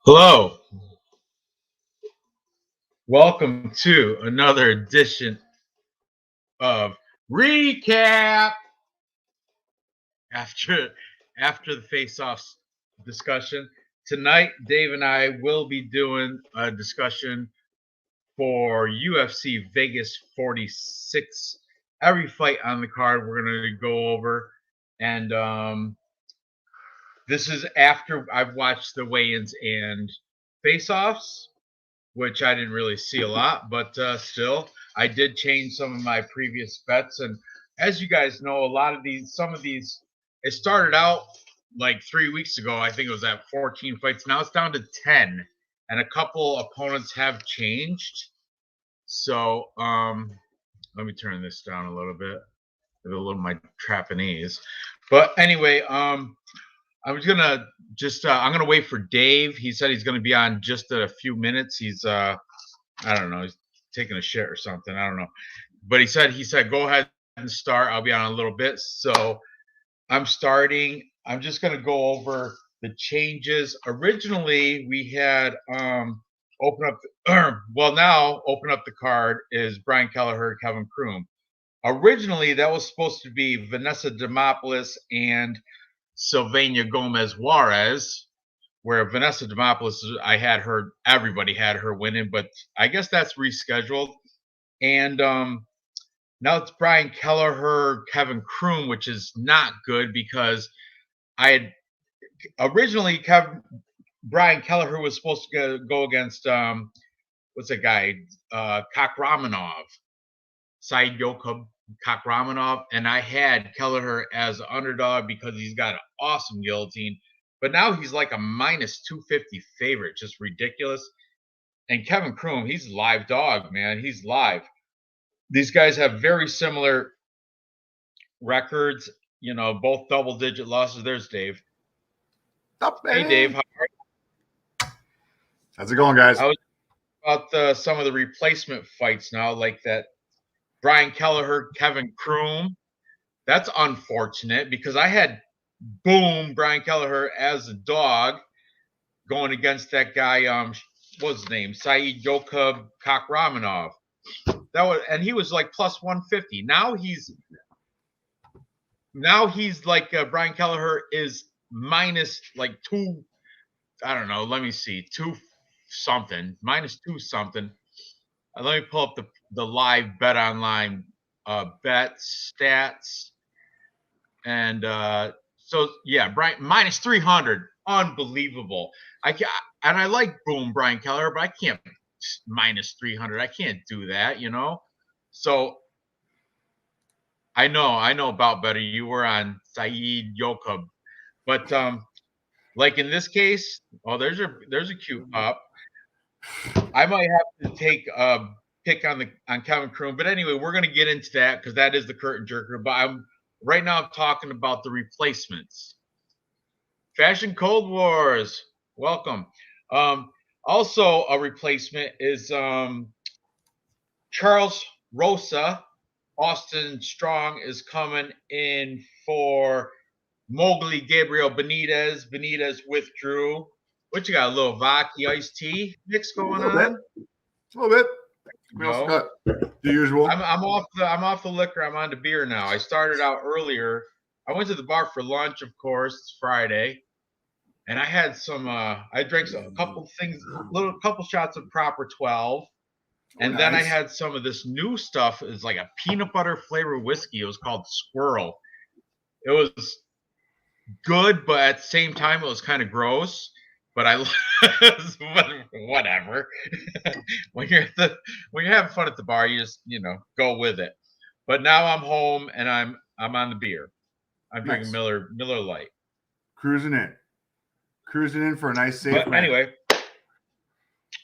Hello, welcome to another edition of Recap after the face-offs discussion. Tonight, Dave and I will be doing a discussion for UFC Vegas 46. Every fight on the card we're going to go over, and this is after I've watched the weigh-ins and face-offs, which I didn't really see a lot, but still, I did change some of my previous bets. And as you guys know, some of these, it started out like 3 weeks ago. I think it was at 14 fights. Now it's down to 10, and a couple opponents have changed. So let me turn this down a little bit. A little my Japanese, but anyway, I was gonna I'm gonna wait for Dave. He said he's gonna be on just a few minutes. He's I don't know, he's taking a shit or something. I don't know. But he said go ahead and start. I'll be on a little bit. So I'm starting. I'm just gonna go over the changes. Originally we had open up open up the card is Brian Kelleher, Kevin Croom. Originally that was supposed to be Vanessa Demopoulos and Sylvania Gomez Juarez, where Vanessa Demopoulos, everybody had her winning, but I guess that's rescheduled. And now it's Brian Kelleher, Kevin Croom, which is not good because I had originally Brian Kelleher was supposed to go against what's that guy, Kakramanov, Said Yokub Kakramanov, and I had Kelleher as an underdog because he's got an awesome guillotine. But now he's like a minus 250 favorite, just ridiculous. And Kevin Croom, he's a live dog, man. He's live. These guys have very similar records, both double-digit losses. There's Dave. Hey, Dave. How's it going, guys? I was about some of the replacement fights now, like that Brian Kelleher, Kevin Croom. That's unfortunate because I had Brian Kelleher as a dog going against that guy. What's his name? Said Yokub Kakramanov. And he was like plus 150. Now he's like Brian Kelleher is minus like two. I don't know. Let me see, minus two something. Let me pull up the live bet online bet stats. And so yeah, Brian minus 300, unbelievable. I like Brian Kelleher, but I can't minus 300. I can't do that, So I know about better. You were on Said Yokub, but like in this case, there's a cute pop. I might have to take a pick on Kevin Croom, but anyway, we're gonna get into that because that is the curtain jerker. But right now I'm talking about the replacements. Fashion Cold Wars, welcome. Also a replacement is Charles Rosa. Austin Strong is coming in for Mowgli Gabriel Benitez. Benitez withdrew. What you got? A little vodka iced tea mix going on? A little bit. We also got the usual. I'm off the liquor. I'm on to beer now. I started out earlier. I went to the bar for lunch, of course. It's Friday, and I had some. I drank a couple shots of Proper 12, and then I had some of this new stuff. It's like a peanut butter flavored whiskey. It was called Squirrel. It was good, but at the same time, it was kind of gross. But whatever. when you're having fun at the bar, you just go with it. But now I'm home and I'm on the beer. I'm drinking Miller Lite. Cruising in for a nice safe. But anyway,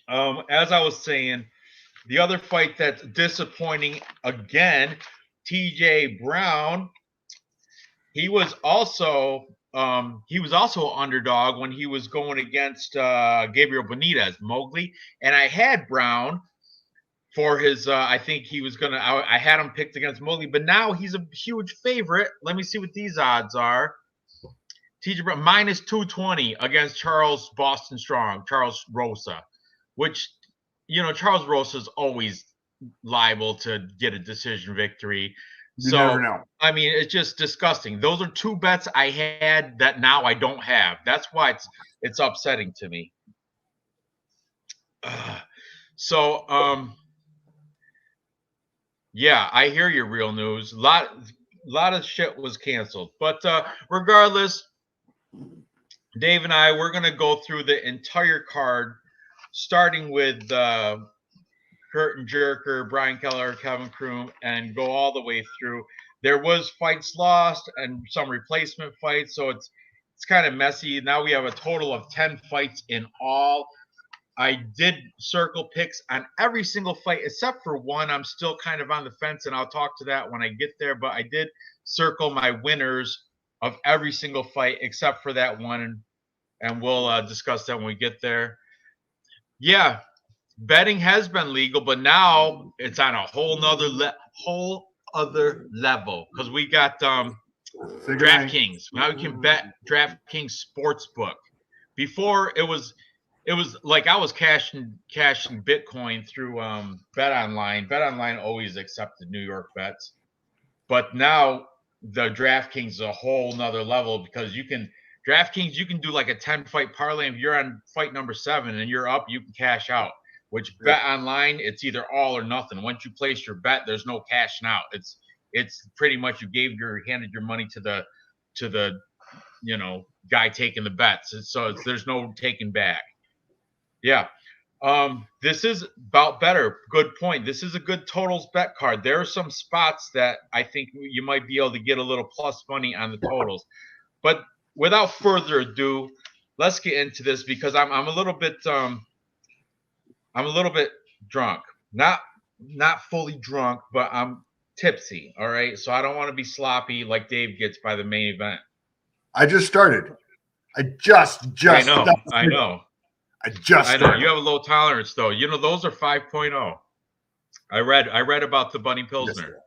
as I was saying, the other fight that's disappointing again, TJ Brown. He was also an underdog when he was going against Gabriel Benitez, Mowgli, and I had Brown for his. I think he was gonna. I had him picked against Mowgli, but now he's a huge favorite. Let me see what these odds are. TJ Brown minus 220 against Charles Boston Strong, Charles Rosa, which, you know, Charles Rosa is always liable to get a decision victory. You never know. I mean, it's just disgusting. Those are two bets I had that now I don't have. That's why it's upsetting to me. Yeah, I hear your real news. A lot of shit was canceled, but regardless, Dave and I, we're gonna go through the entire card, starting with Curtin Jerker, Brian Kelleher, Kevin Croom, and go all the way through. There was fights lost and some replacement fights, so it's kind of messy. Now we have a total of 10 fights in all. I did circle picks on every single fight except for one. I'm still kind of on the fence, and I'll talk to that when I get there. But I did circle my winners of every single fight except for that one, and we'll discuss that when we get there. Yeah, betting has been legal, but now it's on a whole other level because we got DraftKings. Now you can bet DraftKings Sportsbook. Before it was like I was cashing Bitcoin through BetOnline. BetOnline always accepted New York bets, but now the DraftKings is a whole nother level because DraftKings you can do like a 10-fight parlay. If you're on fight number 7 and you're up, you can cash out. Which BetOnline, it's either all or nothing. Once you place your bet, there's no cashing out. It's pretty much you handed your money to the you know guy taking the bets. So there's no taking back. Yeah. This is about better. Good point. This is a good totals bet card. There are some spots that I think you might be able to get a little plus money on the totals. But without further ado, let's get into this because I'm a little bit drunk. Not fully drunk, but I'm tipsy. All right. So I don't want to be sloppy like Dave gets by the main event. I just started. I know. I know. You have a low tolerance though. You know, those are 5.0. I read about the Bunny Pilsner.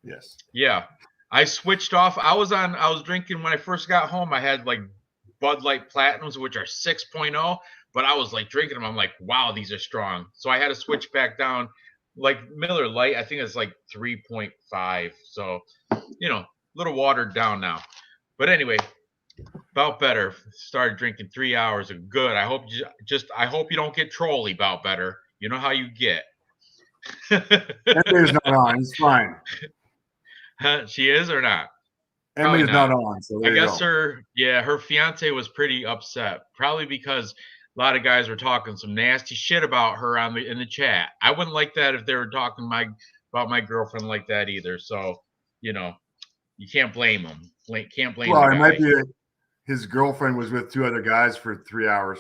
Yes. Yeah. I switched off. I was drinking when I first got home. I had like Bud Light Platinums, which are 6.0, but I was like drinking them. I'm like, wow, these are strong. So I had to switch back down. Like Miller Lite, I think it's like 3.5. So, you know, a little watered down now. But anyway, about better. Started drinking 3 hours of good. I hope you don't get trolly about better. You know how you get. Emily's not on. It's fine. She is or not? Emily's not on. So I guess her fiance was pretty upset. Probably because a lot of guys were talking some nasty shit about her in the chat. I wouldn't like that if they were talking about my girlfriend like that either. So, you know, you can't blame them. Can't blame. Well, it might be his girlfriend was with 2 other guys for 3 hours.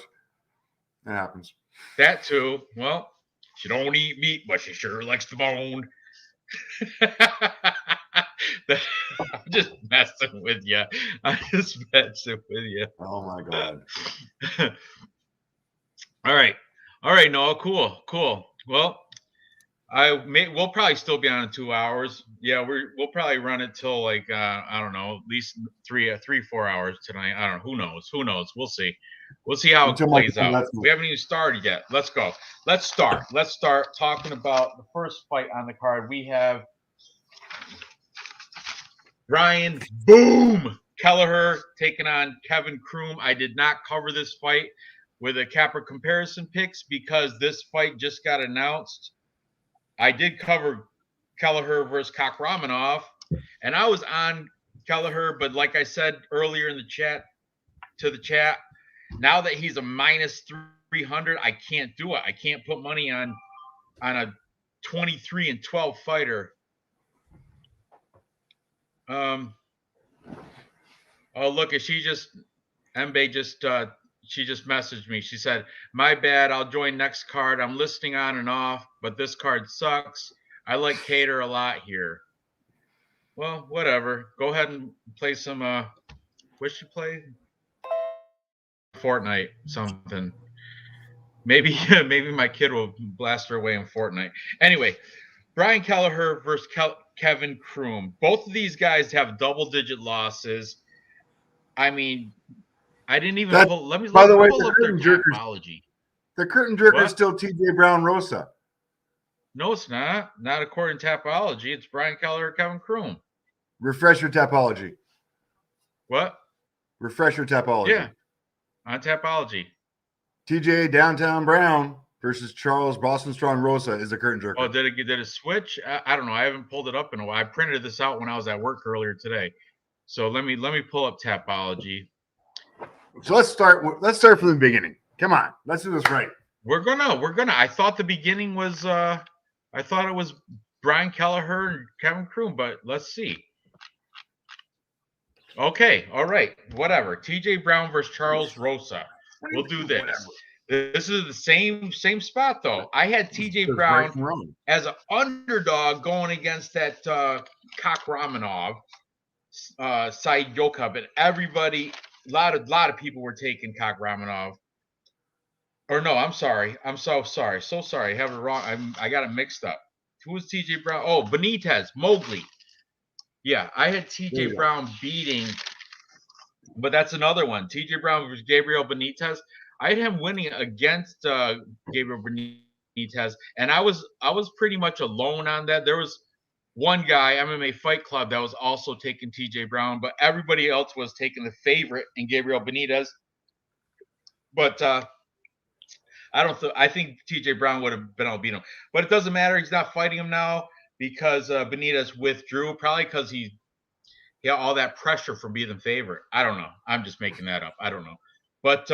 That happens. That too. Well, she don't eat meat, but she sure likes the bone. I'm just messing with you. Oh my god. All right, Noah. Cool. Well, we'll probably still be on in 2 hours. Yeah, we'll probably run it till like I don't know, at least 4 hours tonight. I don't know. Who knows? We'll see. We'll see how it plays out. We haven't even started yet. Let's go. Let's start talking about the first fight on the card. We have Ryan Boom Kelleher taking on Kevin Croom. I did not cover this fight with a Capper comparison picks because this fight just got announced. I did cover Kelleher versus Kakhramonov, and I was on Kelleher, but like I said earlier in the chat, now that he's a minus 300, I can't do it. I can't put money on a 23-12 fighter. Oh, look, she just messaged me. She said, "My bad. I'll join next card. I'm listening on and off, but this card sucks. I like Cater a lot here." Well, whatever. Go ahead and play some. What'd she play? Fortnite something. Maybe my kid will blast her away in Fortnite. Anyway, Brian Kelleher versus Kevin Croom. Both of these guys have double-digit losses. I mean, I didn't even That, pull. Let me by the way, pull up their Tapology. the curtain jerker is What? still TJ Brown Rosa. No, it's not. Not according to Tapology. It's Brian Kelleher, Kevin Croom. Refresh your Tapology. What? Refresh your Tapology. Yeah, on Tapology. TJ Downtown Brown versus Charles Boston Strong Rosa is the curtain jerker. Oh, did it switch? I don't know. I haven't pulled it up in a while. I printed this out when I was at work earlier today. So let me pull up Tapology. So let's start from the beginning. Come on, let's do this right. We're gonna. I thought the beginning was I thought it was Brian Kelleher and Kevin Croom, but let's see. Okay, all right, whatever. TJ Brown versus Charles Rosa. We'll do this. Whatever. This is the same spot though. I had TJ Brown as an underdog going against that Kakhramonov Said Yokub, and everybody, a lot of people were taking Kakhramonov. Or no, I'm sorry. I'm so sorry. I have it wrong. I got it mixed up. Who was TJ Brown? Oh, Benitez, Mowgli. Yeah, I had TJ Brown beating, but that's another one. TJ Brown versus Gabriel Benitez. I had him winning against Gabriel Benitez, and I was pretty much alone on that. There was one guy, MMA Fight Club, that was also taking TJ Brown, but everybody else was taking the favorite in Gabriel Benitez. But I think TJ Brown would have been able to beat him, but it doesn't matter. He's not fighting him now because Benitez withdrew, probably because he had all that pressure from being the favorite. I don't know. I'm just making that up. I don't know. But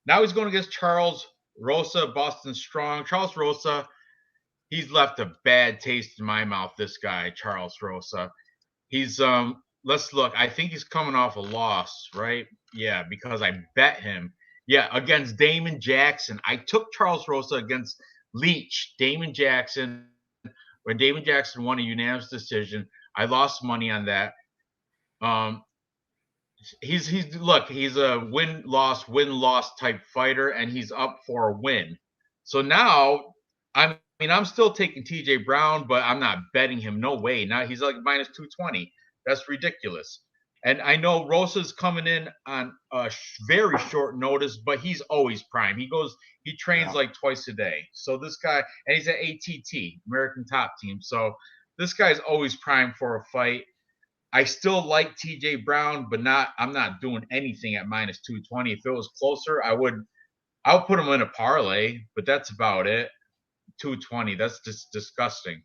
now he's going against Charles Rosa, Boston Strong. Charles Rosa, he's left a bad taste in my mouth. This guy, Charles Rosa. He's let's look. I think he's coming off a loss, right? Yeah, because I bet him. Yeah, against Damon Jackson. I took Charles Rosa against Leach, Damon Jackson. When Damon Jackson won a unanimous decision, I lost money on that. He's a win-loss type fighter, and he's up for a win. So now, I'm still taking TJ Brown, but I'm not betting him. No way. Now he's like minus 220. That's ridiculous. And I know Rosa's coming in on a very short notice, but he's always prime. He trains like twice a day. So this guy, and he's at ATT, American Top Team. So this guy's always prime for a fight. I still like TJ Brown, but I'm not doing anything at minus 220. If it was closer, I'll put him in a parlay, but that's about it. 220. That's just disgusting.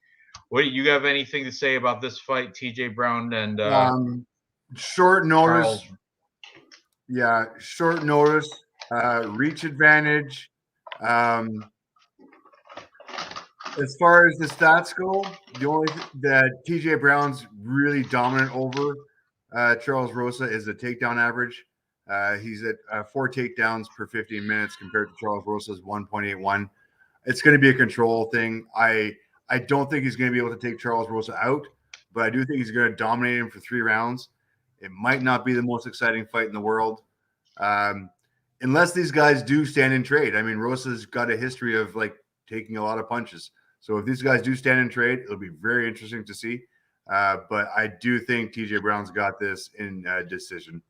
What do you have anything to say about this fight, TJ Brown and short notice? Charles? Yeah, short notice. Reach advantage. As far as the stats go, the only that TJ Brown's really dominant over Charles Rosa is the takedown average. He's at 4 takedowns per 15 minutes compared to Charles Rosa's 1.81. It's going to be a control thing. I don't think he's going to be able to take Charles Rosa out, but I do think he's going to dominate him for 3 rounds. It might not be the most exciting fight in the world, unless these guys do stand and trade. I mean, Rosa's got a history of like taking a lot of punches. So if these guys do stand and trade, it'll be very interesting to see. But I do think TJ Brown's got this in decision.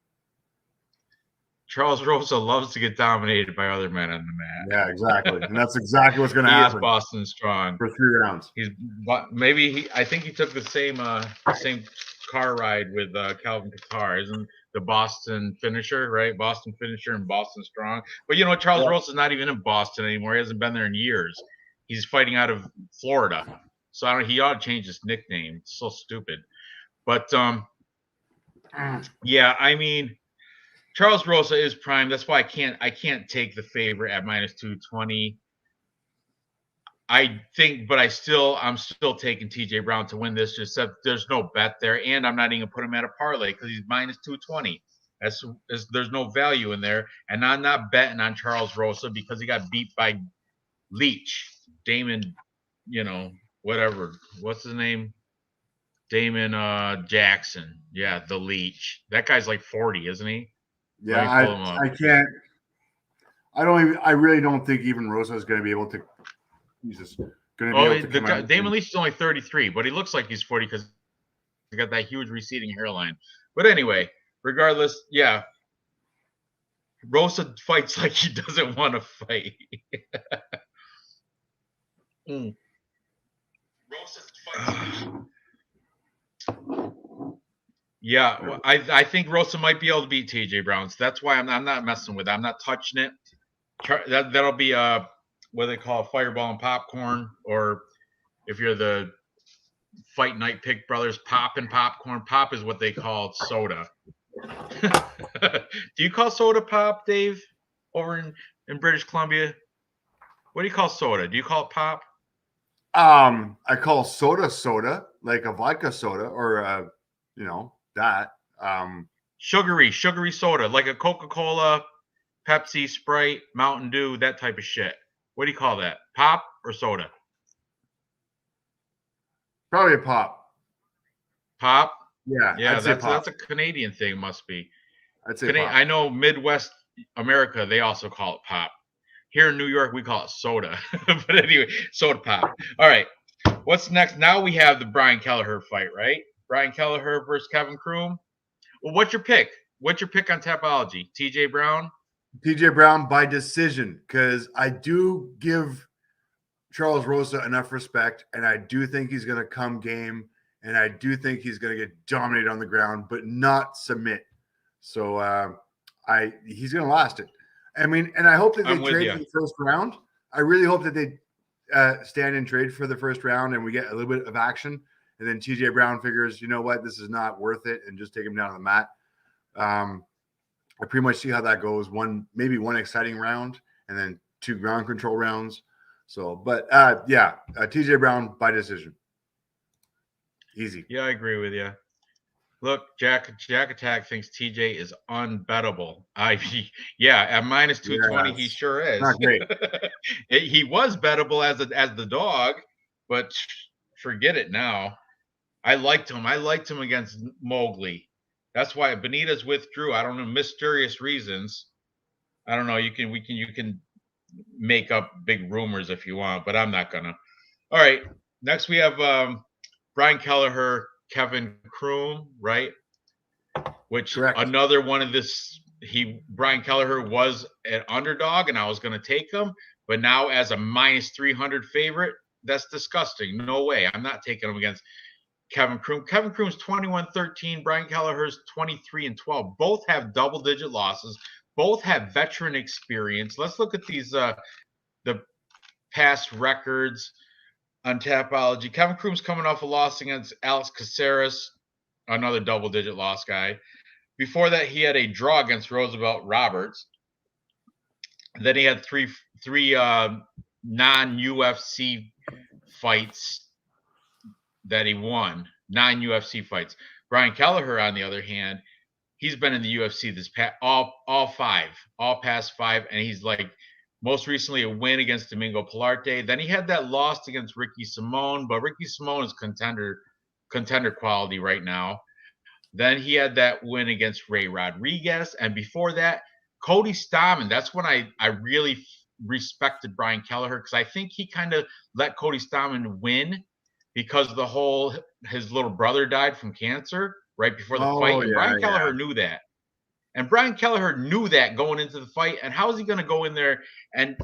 Charles Rosa loves to get dominated by other men on the mat. Yeah, exactly. And that's exactly what's going to happen. Boston Strong for 3 rounds. I think he took the same car ride with Calvin Kattar, isn't the Boston finisher, right? Boston finisher and Boston Strong. But you know, Charles Rosa's not even in Boston anymore. He hasn't been there in years. He's fighting out of Florida. So he ought to change his nickname. It's so stupid. But yeah, I mean, Charles Rosa is prime. That's why I can't take the favorite at minus 220. I think, but I'm still taking TJ Brown to win this. Just that there's no bet there, and I'm not even gonna put him at a parlay because he's minus 220. There's no value in there, and I'm not betting on Charles Rosa because he got beat by Leach, Damon, whatever. What's his name? Damon Jackson. Yeah, the Leach. That guy's like 40, isn't he? Yeah, I can't. I really don't think even Rosa is going to be able to. Jesus, going to be able to come out. Damon Leach is only 33, but he looks like he's 40 because he got that huge receding hairline. But anyway, regardless, yeah. Rosa fights like he doesn't want to fight. Mm. Yeah, well, I think Rosa might be able to beat TJ Brown. So that's why I'm not messing with it. I'm not touching it. That'll be what they call fireball and popcorn, or if you're the Fight Night Pick Brothers, pop and popcorn. Pop is what they call soda. Do you call soda pop, Dave, over in British Columbia? What do you call soda? Do you call it pop? I call soda, like a vodka soda, or that. Sugary soda, like a Coca-Cola, Pepsi, Sprite, Mountain Dew, that type of shit. What do you call that? Pop or soda? Probably a pop. Pop? Yeah, that's a Canadian thing, must be. I'd say pop. I know Midwest America, they also call it pop. Here in New York, we call it soda. But anyway, soda pop. All right. What's next? Now we have the Brian Kelleher fight, right? Brian Kelleher versus Kevin Croom. Well, what's your pick? What's your pick on Tapology? TJ Brown? TJ Brown by decision, because I do give Charles Rosa enough respect, and I do think he's going to come game, and I do think he's going to get dominated on the ground, but not submit. So he's going to last it. I mean, and I hope that they trade for the first round. I really hope that they stand and trade for the first round, and we get a little bit of action. And then TJ Brown figures, you know what, this is not worth it, and just take him down on the mat. I pretty much see how that goes. Maybe one exciting round, and then 2 ground control rounds. So, but TJ Brown by decision. Easy. Yeah, I agree with you. Look, Jack Attack thinks TJ is unbettable. At minus 220, he sure is. Not great. He was bettable as the dog, but forget it now. I liked him against Mowgli. That's why Benitez withdrew. I don't know, mysterious reasons. I don't know. You can make up big rumors if you want, but I'm not gonna. All right. Next we have Brian Kelleher, Kevin Croom, right? Which Correct. Another one of this. Brian Kelleher was an underdog, and I was going to take him, but now as a minus 300 favorite, that's disgusting. No way. I'm not taking him against Kevin Croom. Kevin Croom's 21-13. Brian Kelleher's 23-12. Both have double-digit losses. Both have veteran experience. Let's look at these the past records on Tapology. Kevin Croom's coming off a loss against Alex Caceres, another double-digit loss guy. Before that, he had a draw against Roosevelt Roberts. Then he had three non-UFC fights that he won, 9 UFC fights. Brian Kelleher, on the other hand, he's been in the UFC this past all past 5, and he's like most recently a win against Domingo Pilarte. Then he had that loss against Ricky Simone, but Ricky Simone is contender quality right now. Then he had that win against Ray Rodriguez, and before that, Cody Stamann. That's when I really respected Brian Kelleher, because I think he kind of let Cody Stamann win because his little brother died from cancer right before the fight. And Brian Kelleher knew that. And Brian Kelleher knew that going into the fight. And how is he going to go in there and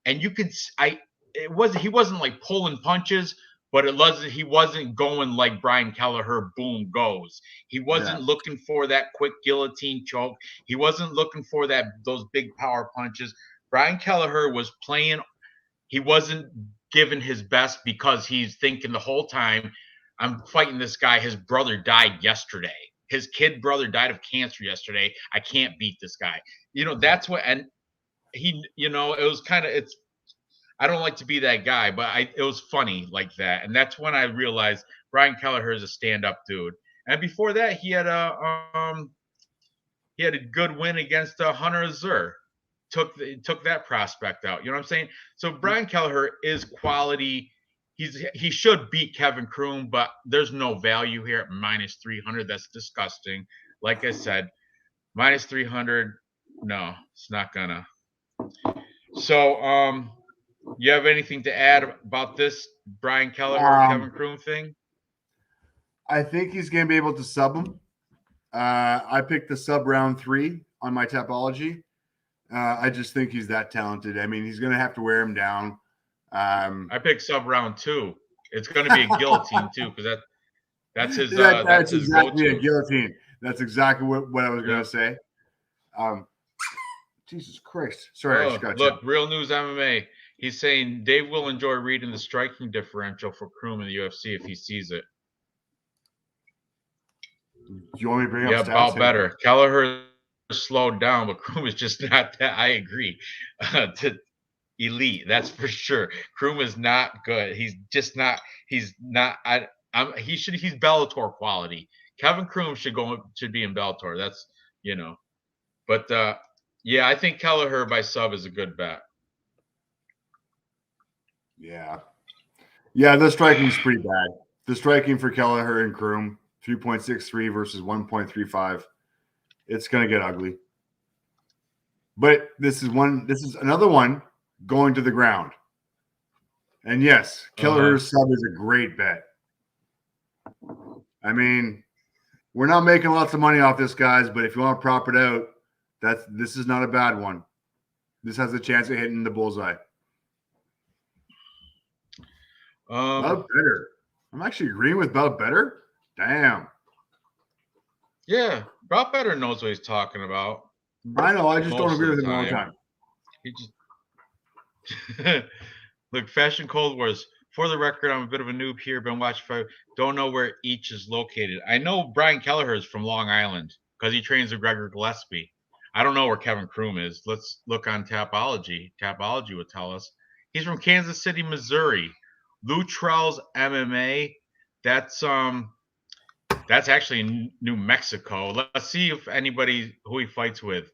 you could he wasn't like pulling punches, but he wasn't going like Brian Kelleher boom goes. He wasn't looking for that quick guillotine choke. He wasn't looking for those big power punches. Brian Kelleher was playing. He wasn't giving his best because he's thinking the whole time, I'm fighting this guy. His brother died yesterday. His kid brother died of cancer yesterday. I can't beat this guy. That's what, and he, it was kind of, I don't like to be that guy, but it was funny like that. And that's when I realized Brian Kelleher is a stand-up dude. And before that, he had a good win against Hunter Azur. Took that prospect out. You know what I'm saying? So Brian Kelleher is quality. He should beat Kevin Croom, but there's no value here at minus 300. That's disgusting. Like I said, minus 300. No, it's not gonna. So, you have anything to add about this Brian Kelleher Kevin Croom thing? I think he's gonna be able to sub him. I picked the sub round 3 on my Tapology. I just think he's that talented. I mean, he's going to have to wear him down. I picked sub round 2. It's going to be a guillotine too, because that's his that's his exactly go-to. a guillotine. That's exactly what I was going to say. Jesus Christ! Sorry, I just got look, Real News MMA. He's saying Dave will enjoy reading the striking differential for Croom in the UFC if he sees it. You want me to bring up stats? About better. Kelleher slowed down, but Croom is just not that. I agree. To elite, that's for sure. Croom is not good. He's just not. He's not. He's Bellator quality. Kevin Croom should be in Bellator. That's But yeah, I think Kelleher by sub is a good bet. Yeah, the striking is pretty bad. The striking for Kelleher and Croom, 3.63 versus 1.35. It's going to get ugly. But this is another one going to the ground. And yes, Kelleher's sub is a great bet. I mean, we're not making lots of money off this, guys, but if you want to prop it out, this is not a bad one. This has a chance of hitting the bullseye. About better. I'm actually agreeing with about better. Damn. Yeah, about better knows what he's talking about. I know. I just don't agree with him all the time. He just look. Fashion Cold Wars. For the record, I'm a bit of a noob here. Been watching. Don't know where each is located. I know Brian Kelleher is from Long Island because he trains with Gregor Gillespie. I don't know where Kevin Croom is. Let's look on Tapology. Tapology would tell us. He's from Kansas City, Missouri. Lutrell's MMA. That's actually in New Mexico. Let's see if who he fights with.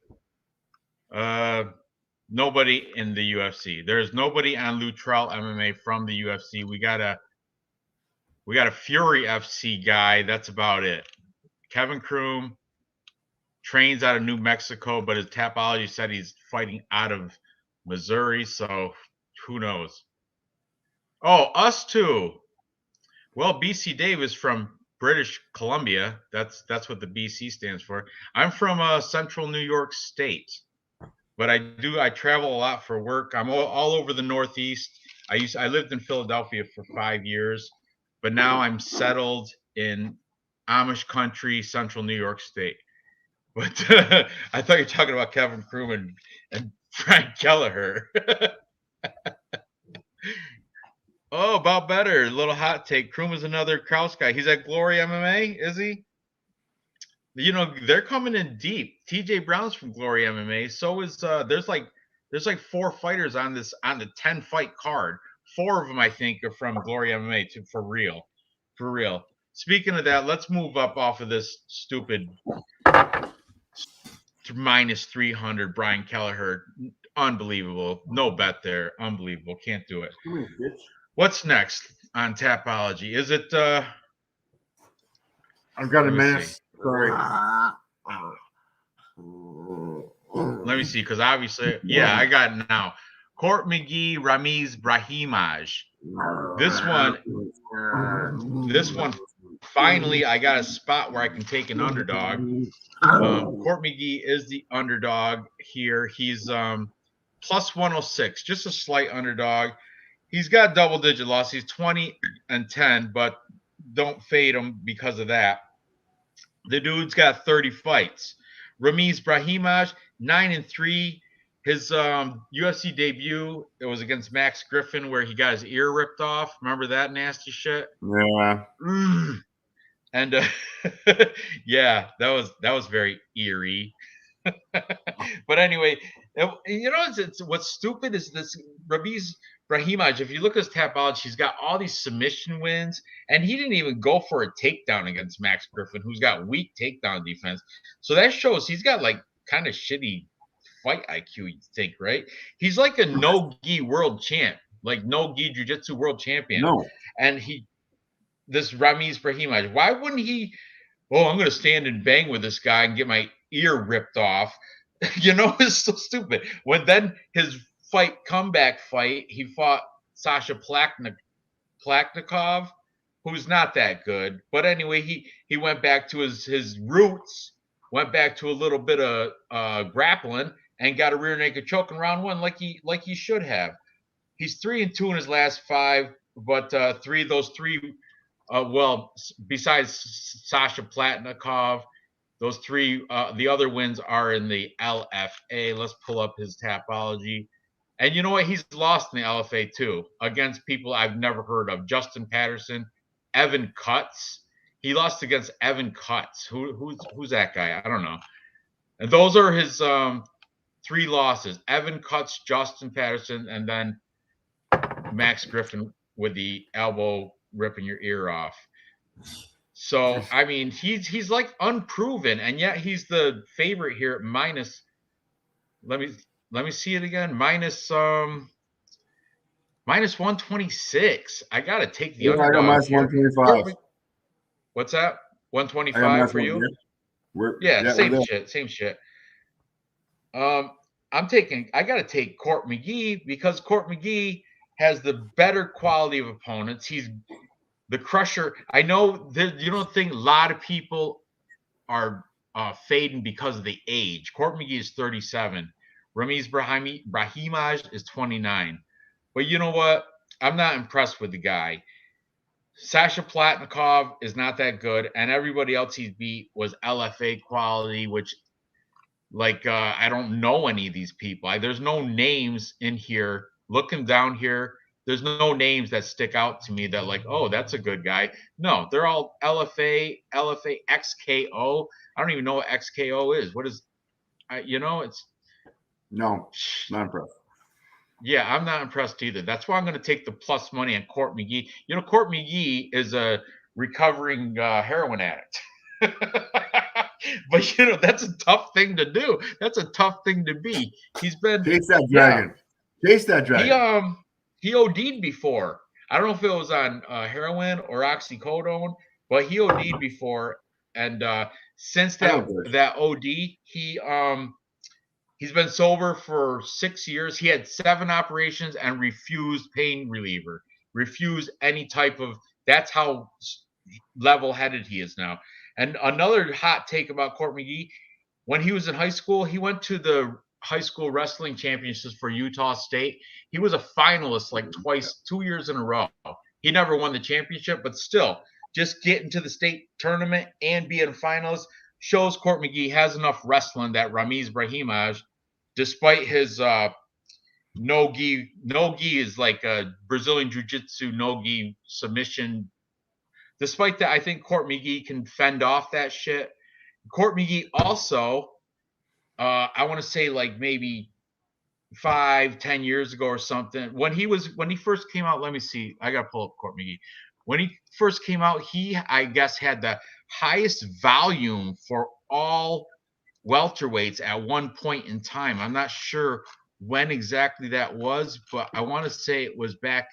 Nobody in the UFC. There's nobody on Lutrell MMA from the UFC. We got a Fury FC guy. That's about it. Kevin Croom trains out of New Mexico, but his Tapology said he's fighting out of Missouri, so who knows? Oh, us too. Well, BC Dave is from British Columbia. That's what the BC stands for. I'm from Central New York State, but I travel a lot for work. I'm all over the Northeast. I lived in Philadelphia for 5 years, but now I'm settled in Amish country, Central New York State. But I thought you were talking about Kevin Croom and Frank Kelleher. Oh, about better. Little hot take. Croom is another Kraus guy. He's at Glory MMA, is he? They're coming in deep. TJ Brown's from Glory MMA. So is there's like 4 fighters on the 10-fight card. 4 of them, I think, are from Glory MMA for real. For real. Speaking of that, let's move up off of this stupid minus 300 Brian Kelleher. Unbelievable. No bet there. Unbelievable. Can't do it. What's next on Tapology? Is it I've got a minute. Sorry. Let me see, because obviously, yeah, I got it now. Court McGee, Ramiz Brahimaj. This one, finally, I got a spot where I can take an underdog. Court McGee is the underdog here. He's plus 106, just a slight underdog. He's got double-digit loss. He's 20-10, but don't fade him because of that. The dude's got 30 fights. Ramiz Brahimaj, 9-3. His UFC debut, it was against Max Griffin, where he got his ear ripped off. Remember that nasty shit? Yeah. And yeah, that was very eerie. But anyway, what's stupid is this Ramiz Brahimaj. If you look at his Tapology, he's got all these submission wins, and he didn't even go for a takedown against Max Griffin, who's got weak takedown defense. So that shows he's got like kind of shitty fight IQ, you think, right? He's like a no-gi world champ, like no-gi jiu-jitsu world champion. No. And this Ramiz Brahimaj, why wouldn't he? Oh, I'm going to stand and bang with this guy and get my ear ripped off. It's so stupid. When then his comeback fight, he fought Sasha Plaknikov, who's not that good. But anyway, he went back to his roots went back to a little bit of grappling and got a rear naked choke in round 1 like he should have. He's 3-2 in his last 5, but those three, besides Sasha Platnikov, those 3, the other wins are in the LFA. Let's pull up his Tapology. And you know what? He's lost in the LFA too against people I've never heard of. Justin Patterson, Evan Cutts. He lost against Evan Cutts. Who's that guy? I don't know. And those are his 3 losses: Evan Cutts, Justin Patterson, and then Max Griffin with the elbow ripping your ear off. So I mean, he's like unproven, and yet he's the favorite here at minus. Let me see it again. Minus 126. I gotta take the underdog. I got minus 125. What's that? 125 for you? Yeah, same shit. I gotta take Court McGee because Court McGee has the better quality of opponents. He's the crusher. I know that you don't think a lot of people are fading because of the age. Court McGee is 37. Ramiz Brahimaj is 29. But you know what? I'm not impressed with the guy. Sasha Platnikov is not that good, and everybody else he's beat was LFA quality, which, I don't know any of these people. There's no names in here. Looking down here, there's no names that stick out to me that oh, that's a good guy. No, they're all LFA, XKO. I don't even know what XKO is. What is, it's. No, not impressed. Yeah, I'm not impressed either. That's why I'm going to take the plus money on Court McGee. Court McGee is a recovering heroin addict. But, that's a tough thing to do. That's a tough thing to be. He's been... Chase that dragon. Yeah. Chase that dragon. He OD'd before. I don't know if it was on heroin or oxycodone, but he OD'd before. And since that OD, he's been sober for 6 years. He had 7 operations and refused pain reliever. Refused any type of... That's how level-headed he is now. And another hot take about Court McGee, when he was in high school, he went to the high school wrestling championships for Utah State. He was a finalist twice, 2 years in a row. He never won the championship, but still, just getting to the state tournament and being a finalist shows Court McGee has enough wrestling that Ramiz Brahimaj, despite his no-gi is like a Brazilian jiu-jitsu no-gi submission. Despite that, I think Court McGee can fend off that shit. Court McGee also, I want to say maybe 5-10 years ago or something, when he first came out, let me see, I gotta pull up Court McGee. When he first came out, he, I guess, had the highest volume for all welterweights at one point in time. I'm not sure when exactly that was, but I want to say it was back.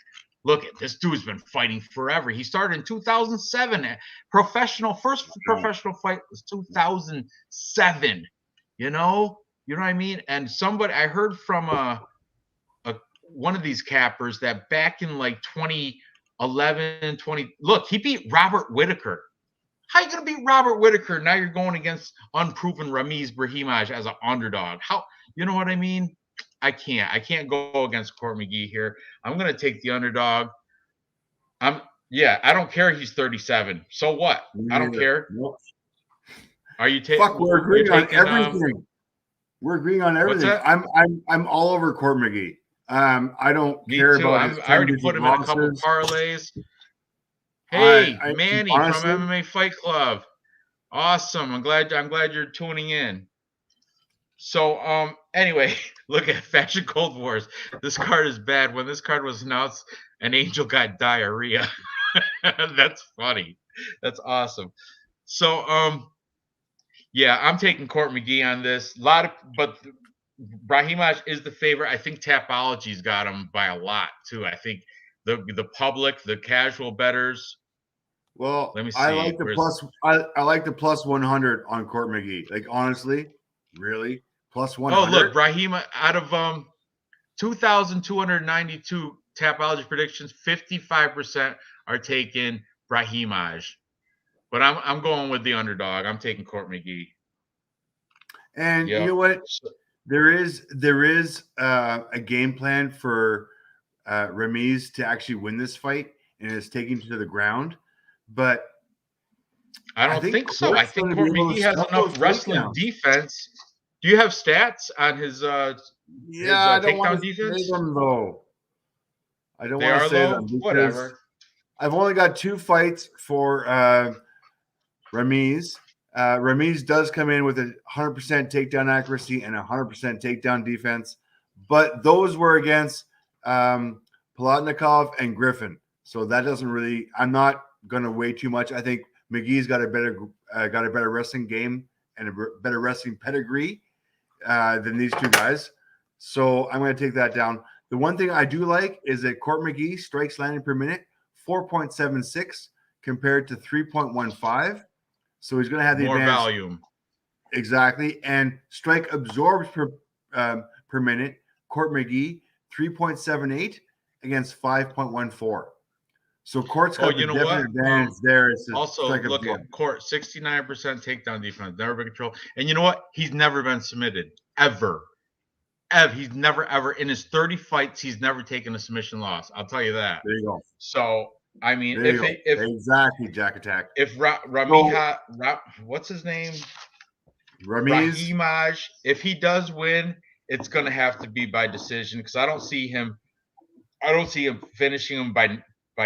Look, this dude's been fighting forever. He started in 2007. First professional fight was 2007. You know what I mean? And I heard from one of these cappers that back in 2011, look, he beat Robert Whitaker. How you gonna beat Robert Whitaker? Now you're going against unproven Ramiz Brahimaj as an underdog. How, you know what I mean? I can't go against Court McGee here. I'm gonna take the underdog. I don't care he's 37. So what? I don't care. Nope. Are you taking? Fuck, we're agreeing on everything. We're agreeing on everything. I'm all over Court McGee. I don't care about. I already put him in a couple parlays. Hey, Manny honestly, from MMA Fight Club. Awesome. I'm glad you're tuning in. So anyway, look at Fashion Cold Wars. This card is bad. When this card was announced, an angel got diarrhea. That's funny. That's awesome. So I'm taking Court McGee on this. But Brahimaj is the favorite. I think Tapology's got him by a lot too. I think the public, the casual bettors. Well, let me see. I like the plus 100 on Court McGee. Honestly, really, plus 100. Oh, look, Brahima, out of 2,292 Tapology predictions, 55% are taking Brahimaj. But I'm going with the underdog. I'm taking Court McGee. And you know what? There is a game plan for Ramiz to actually win this fight, and it's taking him to the ground. But I don't think so. I think Court McGee has enough wrestling defense. Do you have stats on his takedown defense? Say them, though. I don't want to say them. Whatever. I've only got 2 fights for Ramiz. Ramiz does come in with a 100% takedown accuracy and 100% takedown defense, but those were against Palatnikov and Griffin. So that doesn't really. I'm not going to weigh too much. I think McGee's got a better wrestling game and a better wrestling pedigree than these 2 guys. So I'm going to take that down. The one thing I do like is that Court McGee strikes landed per minute 4.76 compared to 3.15. So he's going to have the more volume. Exactly. And strike absorbs per minute. Court McGee 3.78 against 5.14. So Court's got the definite advantage there. Also, look at Court, 69% takedown defense, never been control. And you know what? He's never been submitted, ever. He's never, ever, in his 30 fights, he's never taken a submission loss. I'll tell you that. There you go. So, I mean, if exactly, Jack Attack. If what's his name? Rahimaj. If he does win, it's going to have to be by decision because I don't see him finishing him by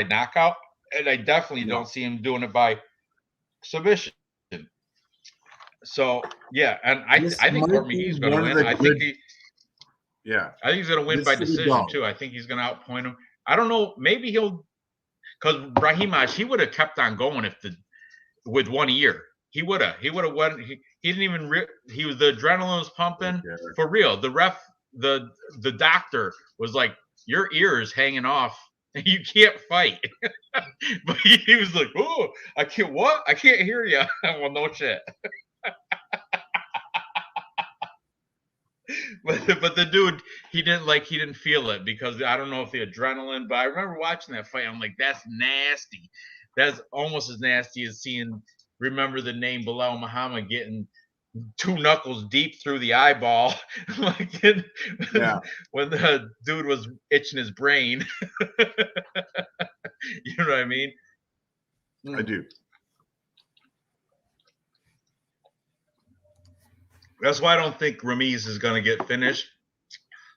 knockout, and I definitely don't see him doing it by submission. So yeah, and I think Court McGee's going to win. I think he's going to win by decision too. I think he's going to outpoint him. I don't know. Maybe he'll, because Rahimaj, he would have kept on going with 1 year. He would have won. He didn't even. He was, the adrenaline was pumping for real. The ref, the doctor was like, your ear is hanging off. You can't fight. But he was like, oh, I can't hear you. Well, no shit. But the dude, he didn't feel it because I don't know if the adrenaline, but I remember watching that fight. I'm like, that's nasty. That's almost as nasty as remember the name Bilal Muhammad getting 2 knuckles deep through the eyeball, when the dude was itching his brain. You know what I mean? I do. That's why I don't think Ramiz is going to get finished.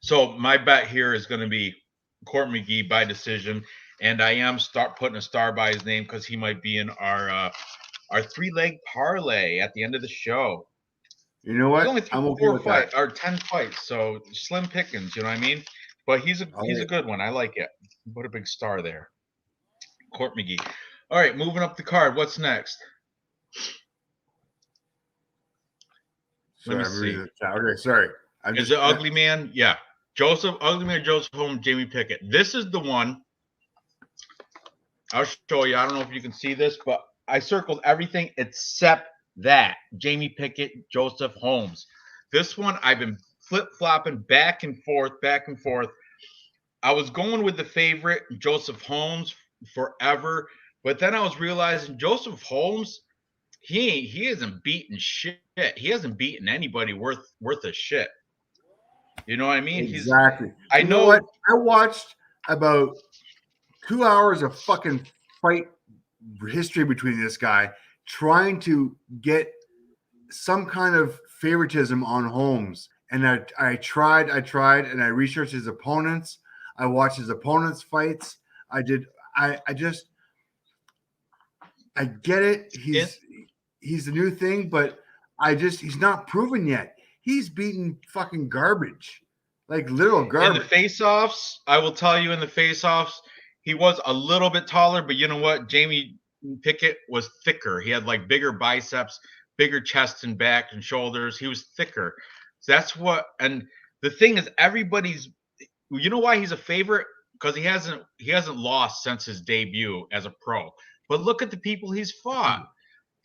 So my bet here is going to be Court McGee by decision, and I am putting a star by his name because he might be in our 3-leg parlay at the end of the show. You know what? He's only 4 fights or 10 fights, so slim pickings. You know what I mean? But he's a good one. I like it. Put a big star there. Court McGee. All right, moving up the card. What's next? Let me see. Okay, sorry. Is it Ugly Man? Yeah. Ugly Man Joseph Holmes, Jamie Pickett. This is the one. I'll show you. I don't know if you can see this, but I circled everything except that. Jamie Pickett, Joseph Holmes. This one, I've been flip-flopping back and forth. I was going with the favorite, Joseph Holmes, forever. But then I was realizing Joseph Holmes, he hasn't beaten shit. He hasn't beaten anybody worth a shit. You know what I mean? Exactly. I know what? I watched about 2 hours of fucking fight history between this guy trying to get some kind of favoritism on Holmes. And I tried, and I researched his opponents. I watched his opponents' fights. I get it. He's the new thing, but he's not proven yet. He's beaten fucking garbage, like literal garbage. In the face-offs, I will tell you, in the face-offs, he was a little bit taller, but you know what? Jamie Pickett was thicker. He had like bigger biceps, bigger chest and back and shoulders. He was thicker. So that's what. And the thing is, you know why he's a favorite? Because he hasn't lost since his debut as a pro. But look at the people he's fought.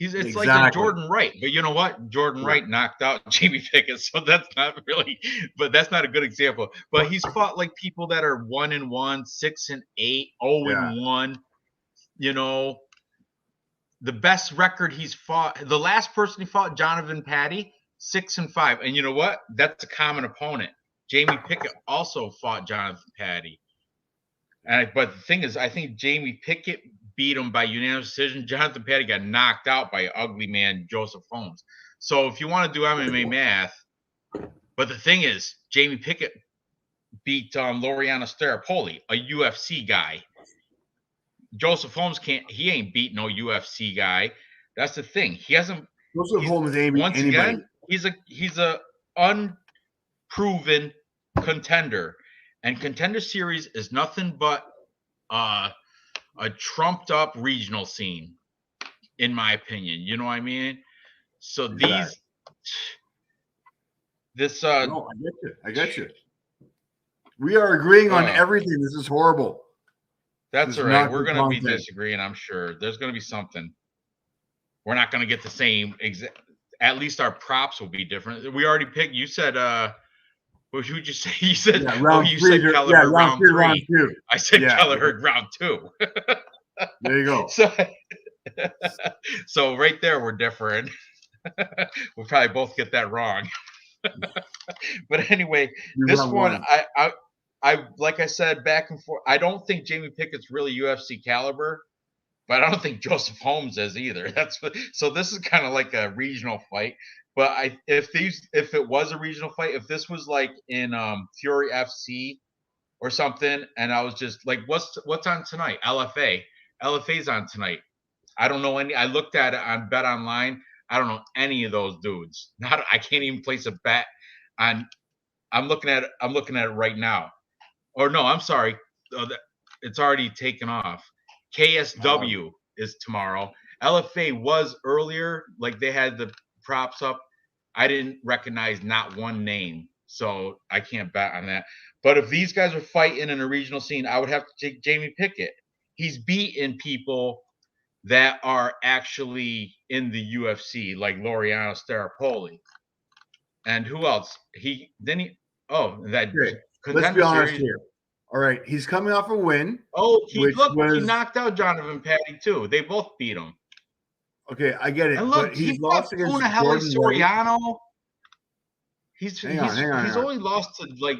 It's like a Jordan Wright, but you know what? Jordan Wright knocked out Jamie Pickett, so that's not really. But that's not a good example. But he's fought like people that are 1-1, 6-8, 0-1. You know, the best record he's fought. The last person he fought, Jonathan Patty, 6-5. And you know what? That's a common opponent. Jamie Pickett also fought Jonathan Patty. But the thing is, I think Jamie Pickett beat him by unanimous decision. Jonathan Patty got knocked out by ugly man Joseph Holmes. So if you want to do MMA math, but the thing is, Jamie Pickett beat Laureano Staropoli, a UFC guy. Joseph Holmes he ain't beat no UFC guy. That's the thing. He hasn't. Joseph Holmes ain't beat anybody. Again, he's a unproven contender, and Contender Series is nothing but a trumped up regional scene, in my opinion. You know what I mean? So no, I get you. We are agreeing on everything. This is horrible. That's all right. We're going to be disagreeing, I'm sure. There's going to be something. We're not going to get the same at least our props will be different. We already picked. You said what would you say? You said round three. Said Kelleher round 3. Round 2. I said Kelleher round 2. There you go. So right there we're different. We'll probably both get that wrong. But anyway, this one I like I said back and forth. I don't think Jamie Pickett's really UFC caliber, but I don't think Joseph Holmes is either. So this is kind of like a regional fight. But if it was a regional fight, if this was like in Fury FC or something, and I was just like, what's on tonight? LFA's on tonight. I don't know any. I looked at it on Bet Online. I don't know any of those dudes. I can't even place a bet on. I'm looking at it right now. Or no, I'm sorry. It's already taken off. KSW is tomorrow. LFA was earlier. Like they had the props up. I didn't recognize not one name, so I can't bet on that. But if these guys are fighting in a regional scene, I would have to take Jamie Pickett. He's beaten people that are actually in the UFC, like Laureano Staropoli. And who else? Let's be honest here. All right, he's coming off a win. Oh, he knocked out Jonathan Patty too. They both beat him. Okay, I get it. And look, but he's lost against Jordan Soriano. He's only lost to like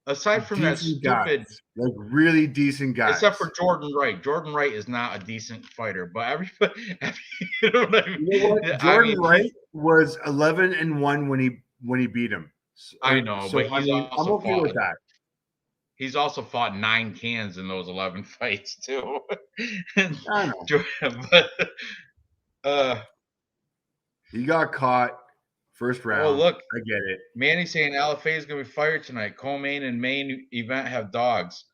aside from that stupid guys, like really decent guys. Except for Jordan Wright. Jordan Wright is not a decent fighter, but everybody you know what I mean? You know what? Jordan Wright was 11-1 when he beat him. I know, but I'm okay with that. He's also fought 9 cans in those 11 fights too. I know. But he got caught first round. Oh, look. I get it. Manny's saying LFA is going to be fired tonight. Co-main and main event have dogs.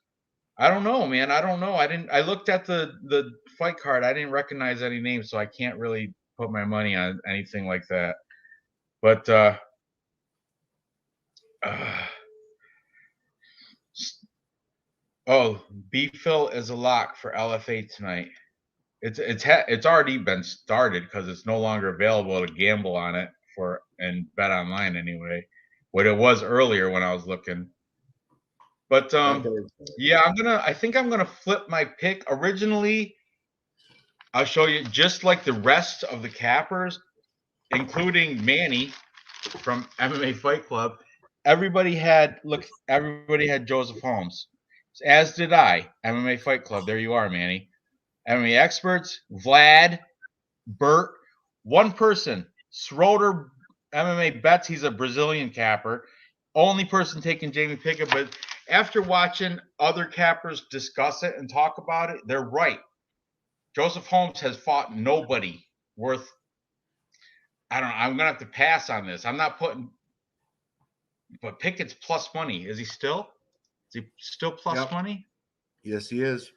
I don't know, man. I don't know. I looked at the fight card. I didn't recognize any names, so I can't really put my money on anything like that. But B-Phil is a lock for LFA tonight. It's already been started because it's no longer available to gamble on it and bet online anyway. What it was earlier when I was looking. But yeah, I think I'm gonna flip my pick. Originally, I'll show you just like the rest of the cappers, including Manny from MMA Fight Club. Everybody had Joseph Holmes, as did I. MMA Fight Club. There you are, Manny. MMA experts, Vlad, Bert, one person, Schroeder MMA bets he's a Brazilian capper. Only person taking Jamie Pickett, but after watching other cappers discuss it and talk about it, they're right. Joseph Holmes has fought nobody worth. I don't know. I'm gonna have to pass on this. I'm not putting. But Pickett's plus money. Is he still? Is he still plus money? Yes, he is.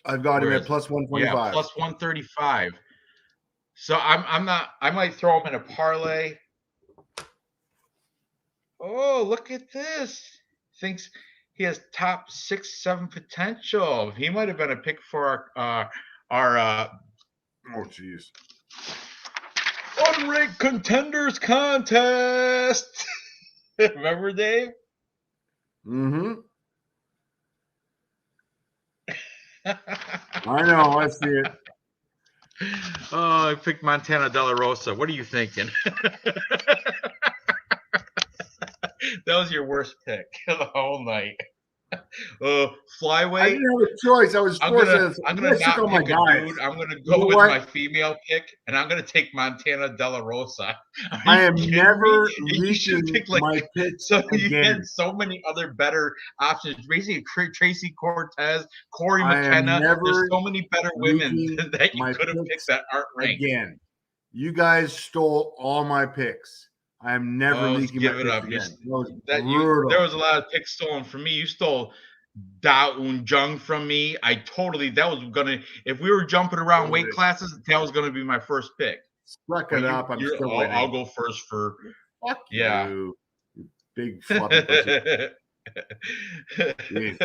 I've got him at plus 125. Yeah, plus 135. So I'm not. I might throw him in a parlay. Oh, look at this! Thinks he has top 6-7 potential. He might have been a pick for our. Oh, jeez. Unranked contenders contest. Remember, Dave? Mm-hmm. I know. I see it. Oh, I picked Montana De La Rosa. What are you thinking? That was your worst pick of the whole night. I Flyweight. didn't have a choice. I was forced to. I'm You gonna guys took not all my pick a guys. dude. I'm gonna You go know with what? my female pick, and I'm gonna take Montana De La Rosa. I am kidding never me? You should leaking pick like my picks so. You again. had so many other better options. Basically, Tracy Cortez, Corey I am McKenna. There's never so many better women leaking that you my could have picks picked that aren't ranked. again. You guys stole all my picks. I am never leaking my Give it picks up. again. There was a lot of picks stolen from me. You stole Da Un Jung from me. That was gonna, if we were jumping around weight classes, that was gonna be my first pick. Suck it up. I'm still winning. I'll go first for Fuck yeah. you big fluffy pussy.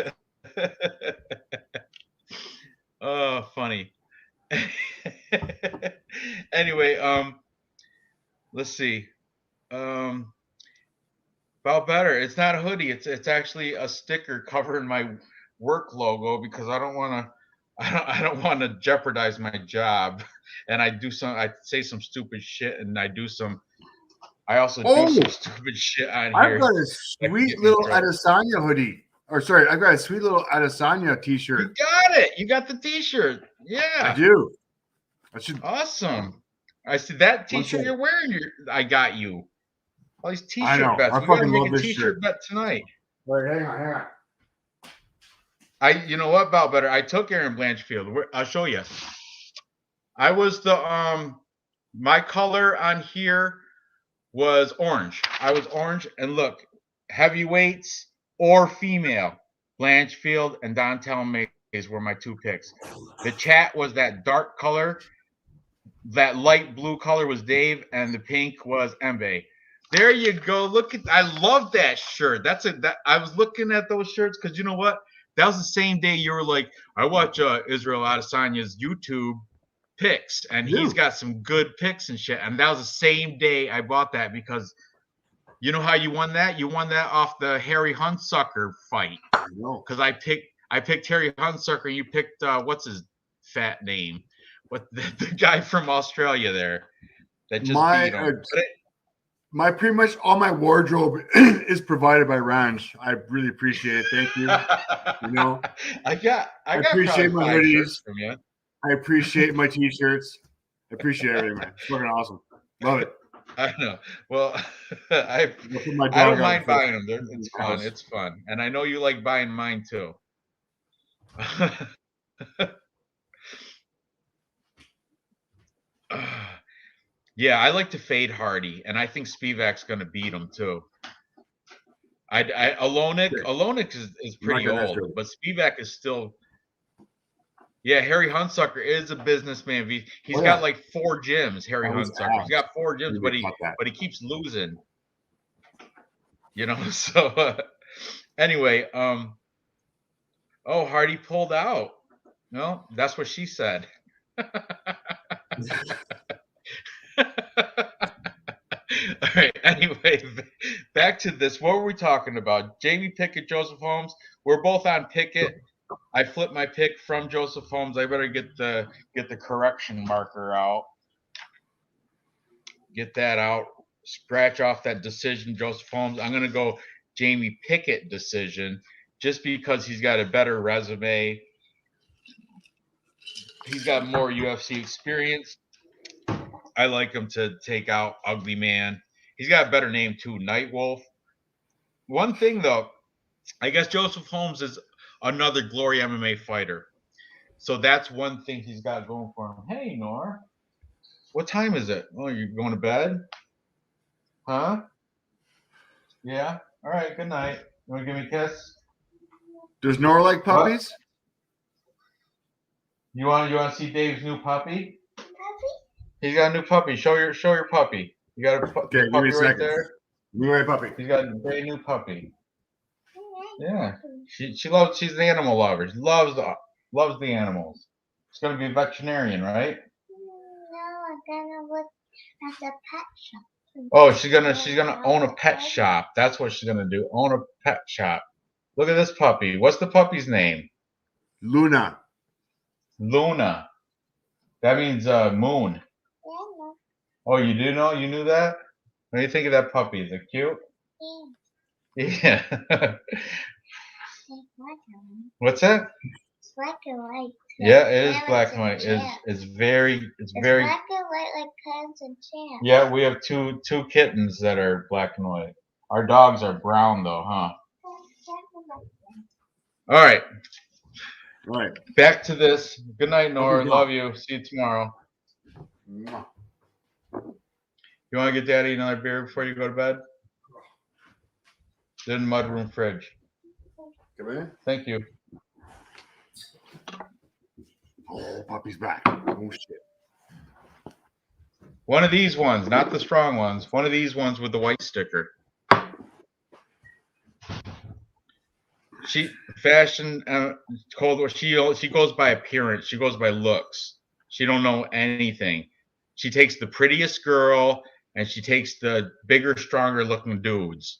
Oh, funny. Anyway, let's see. About better. It's not a hoodie. It's actually a sticker covering my work logo because I don't want to jeopardize my job. And I say some stupid shit, and I also do some stupid shit on here. I've got a sweet little Adesanya hoodie. Or sorry, I've got a sweet little Adesanya t-shirt. You got it. You got the t-shirt. Yeah. I do. Awesome. I see that t-shirt you're wearing. I got you. All these t-shirt bets. We gotta make a t-shirt bet tonight. Wait, hang on. You know what, about better? I took Aaron Blanchfield. I'll show you. I was my color on here was orange. I was orange, and look, heavyweights or female, Blanchfield and Dontel Mays were my two picks. The chat was that dark color. That light blue color was Dave, and the pink was Embe. There you go. I love that shirt. I was looking at those shirts because you know what? That was the same day you were like, I watch Israel Adesanya's YouTube picks, and he's got some good picks and shit. And that was the same day I bought that because you know how you won that? You won that off the Harry Hunsucker fight. Because I picked Harry Hunsucker, and you picked what's his fat name? What the guy from Australia there that just beat him. Pretty much all my wardrobe is provided by Ranj. I really appreciate it. Thank you. You know, I appreciate my hoodies from you. I appreciate my t-shirts. I appreciate everything, man. It's fucking awesome. Love it. I know. Well, I don't mind buying them. It's fun. It's fun, and I know you like buying mine too. Yeah, I like to fade Hardy, and I think Spivak's going to beat him too. Alonik is pretty old, but Spivak is still. Yeah, Harry Hunsucker is a businessman. He's got like 4 gyms. Harry Hunsucker. He's got 4 gyms, but he keeps losing. You know. So anyway, Hardy pulled out. No, that's what she said. All right. Anyway, back to this. What were we talking about? Jamie Pickett, Joseph Holmes. We're both on Pickett. I flipped my pick from Joseph Holmes. I better get the correction marker out. Get that out. Scratch off that decision, Joseph Holmes. I'm gonna go Jamie Pickett decision just because he's got a better resume. He's got more UFC experience. I like him to take out Ugly Man. He's got a better name too, Nightwolf. One thing though, I guess Joseph Holmes is another Glory MMA fighter. So that's one thing he's got going for him. Hey, Nora. What time is it? Oh, you're going to bed? Huh? Yeah? All right, good night. You want to give me a kiss? Does Nora like puppies? What? You want to see Dave's new puppy? He's got a new puppy. Show your puppy. You got a puppy right there? New right puppy. He's got a brand new puppy. Yeah. She's an animal lover. She loves the animals. She's gonna be a veterinarian, right? No, I'm gonna work at a pet shop. Oh, she's gonna own a pet shop. That's what she's gonna do. Own a pet shop. Look at this puppy. What's the puppy's name? Luna. Luna. That means moon. Yeah, Oh, you do know? You knew that? What do you think of that puppy? Is it cute? yeah. Yeah. It's black and white. What's that? It's black and white. Yeah, it is Parrots black and and white. champ. It's very It's very. black and white like parrots and champ. Yeah, we have two kittens that are black and white. Our dogs are brown though, huh? All right, All right. back to this. Good night, Nora. Okay, Love you. See you tomorrow. Mwah. You want to get Daddy another beer before you go to bed? In the mudroom fridge. Come in. Thank you. Oh, puppy's back. Oh shit. One of these ones, not the strong ones. One of these ones with the white sticker. She fashion cold. She goes by appearance. She goes by looks. She don't know anything. She takes the prettiest girl and she takes the bigger, stronger looking dudes.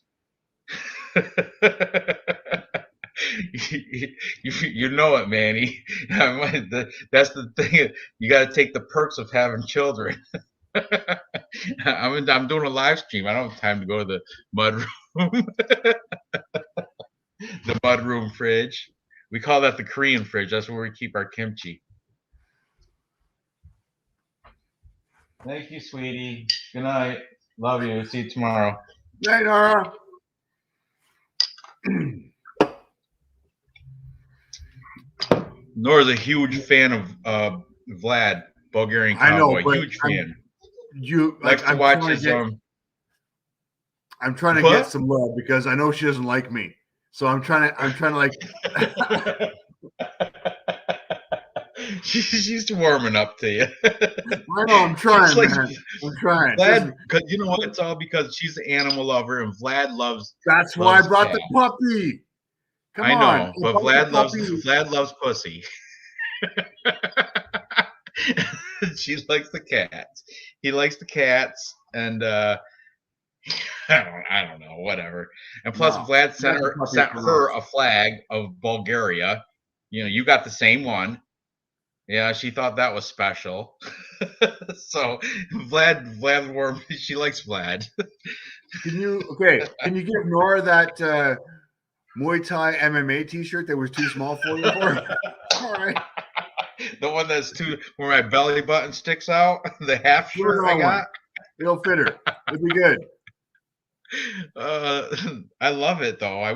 You know it, Manny. That's the thing. You got to take the perks of having children. I'm doing a live stream. I don't have time to go to the mud room. The mud room fridge. We call that the Korean fridge. That's where we keep our kimchi. Thank you, sweetie. Good night. Love you. See you tomorrow. Night, Nora. Nora's a huge fan of Vlad, Bulgarian I know, Cowboy. but Huge fan. You Likes to I'm watch trying his I'm trying to What? get some love because I know she doesn't like me. So I'm trying to like She's warming up to you. I know I'm trying, like, man. I'm trying. Vlad, because you know what? It's all because she's an animal lover, and Vlad loves. That's why I loves brought the cats. puppy. Come I on. know, but Invite the Vlad loves pussy. She likes the cats. He likes the cats, and I don't know, whatever. And plus, No, Vlad sent that's a puppy sent for her us. a flag of Bulgaria. You know, you got the same one. Yeah, she thought that was special. So Vlad wore. She likes Vlad. Can you give Nora that Muay Thai MMA t-shirt that was too small for you? All right. The one that's where my belly button sticks out. The half Give her shirt that I one. got. It'll fit her. It'll be good. I love it though. I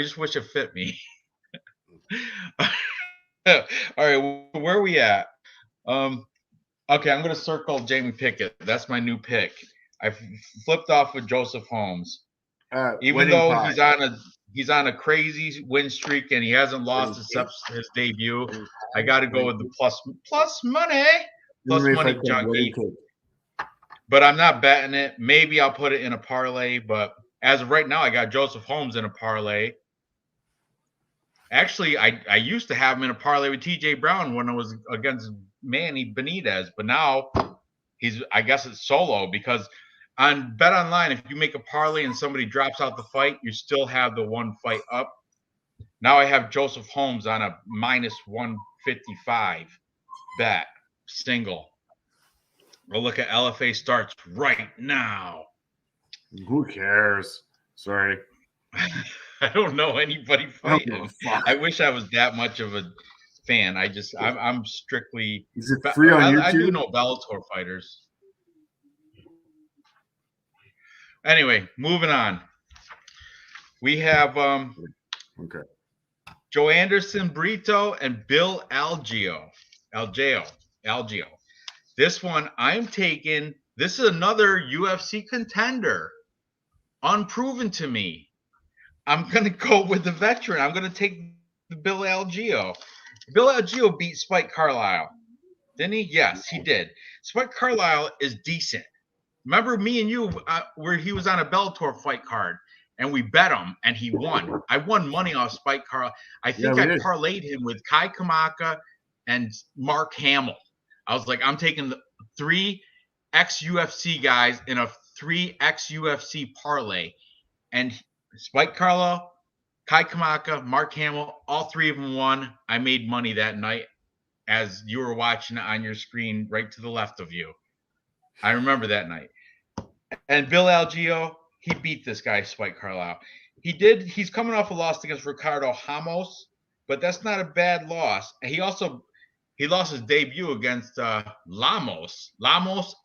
just wish it fit me. All right, where are we at? Okay, I'm gonna circle Jamie Pickett. That's my new pick. I flipped off with Joseph Holmes. Even Winning though pie. he's on a crazy win streak and he hasn't lost except his debut, I got to go with the plus money junkie. But I'm not betting it. Maybe I'll put it in a parlay. But as of right now, I got Joseph Holmes in a parlay. Actually, I used to have him in a parlay with TJ Brown when I was against Manny Benitez, but now I guess it's solo because on Bet Online, if you make a parlay and somebody drops out the fight, you still have the one fight up. Now I have Joseph Holmes on a minus 155 bet single. We'll look at LFA starts right now. Who cares? Sorry. I don't know anybody fighting. I wish I was that much of a fan. I'm strictly. Is it free on YouTube? I do know Bellator fighters. Anyway, moving on. We have okay. Joe Anderson Brito and Bill Algeo. This one I'm taking. This is another UFC contender. Unproven to me. I'm going to go with the veteran. I'm going to take the Bill Algeo. Bill Algeo beat Spike Carlisle. Didn't he? Yes, he did. Spike Carlisle is decent. Remember me and you where he was on a Bellator fight card and we bet him and he won. I won money off Spike Carlisle. I think I parlayed him with Kai Kamaka and Mark Hamill. I was like, I'm taking the 3 ex-UFC guys in a 3 ex-UFC parlay. And Spike Carlisle, Kai Kamaka, Mark Hamill, all 3 of them won. I made money that night. as you were watching it on your screen right to the left of you. I remember that night. And Bill Algeo, he beat this guy, Spike Carlisle. He's coming off a loss against Ricardo Ramos, but that's not a bad loss. And he lost his debut against Lamos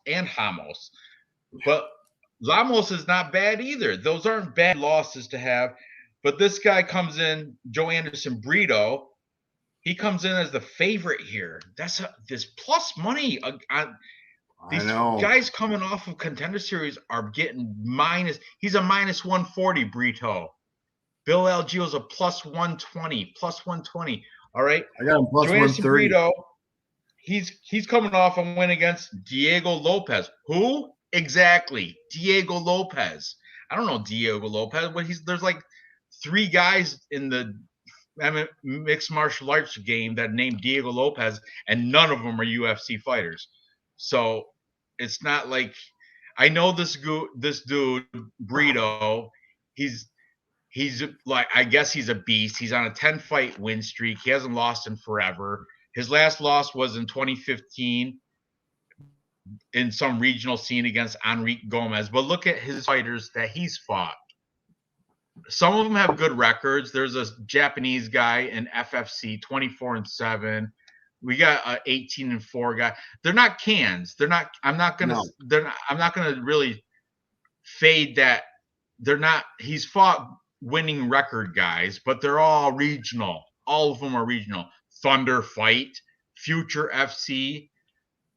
and Ramos. But Lamos is not bad either. Those aren't bad losses to have. But this guy comes in, Joe Anderson Brito. He comes in as the favorite here. That's this plus money on these guys coming off of Contender Series are getting minus. He's a minus 140, Brito. Bill Algeo's a plus 120, plus 120. All right. I got him plus 130. Brito, he's coming off a win against Diego Lopez. Who? Exactly. Diego Lopez. I don't know Diego Lopez, but there's like 3 guys in the mixed martial arts game that named Diego Lopez, and none of them are UFC fighters. So it's not like I know this dude Brito. He's like, I guess he's a beast. He's on a 10-fight win streak. He hasn't lost in forever. His last loss was in 2015 in some regional scene against Enrique Gomez. But look at his fighters that he's fought. Some of them have good records. There's a Japanese guy in FFC, 24-7. We got an 18-4 guy. They're not cans. They're not. I'm not gonna really fade that. They're not. He's fought winning record guys, but they're all regional. All of them are regional. Thunder Fight, Future FC,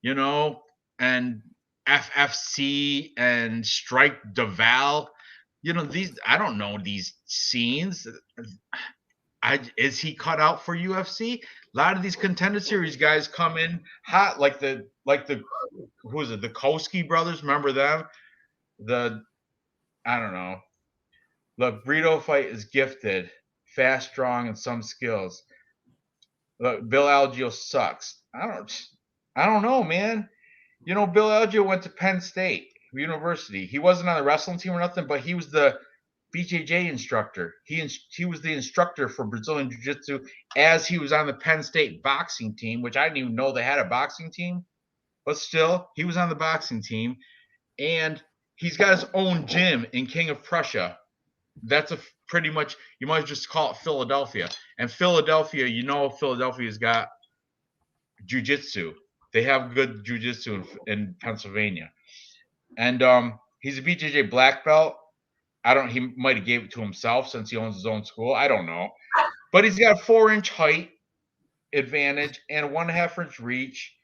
and FFC and Strike Deval. These, I don't know these scenes. Is he cut out for UFC? A lot of these Contender Series guys come in hot, like the who is it? The Koski brothers, remember them? I don't know. Look, Brito fight is gifted, fast, strong, and some skills. Look, Bill Algeo sucks. I don't know, man. Bill Algeo went to Penn State University. He wasn't on the wrestling team or nothing, but he was the BJJ instructor. He was the instructor for Brazilian Jiu-Jitsu as he was on the Penn State boxing team, which I didn't even know they had a boxing team. But still, he was on the boxing team. And he's got his own gym in King of Prussia. That's pretty much, you might just call it Philadelphia. And Philadelphia, Philadelphia's got jiu-jitsu. They have good jiu-jitsu in Pennsylvania. And he's a BJJ black belt. He might have gave it to himself since he owns his own school. I don't know. But he's got a 4-inch height advantage and a 1.5-inch reach.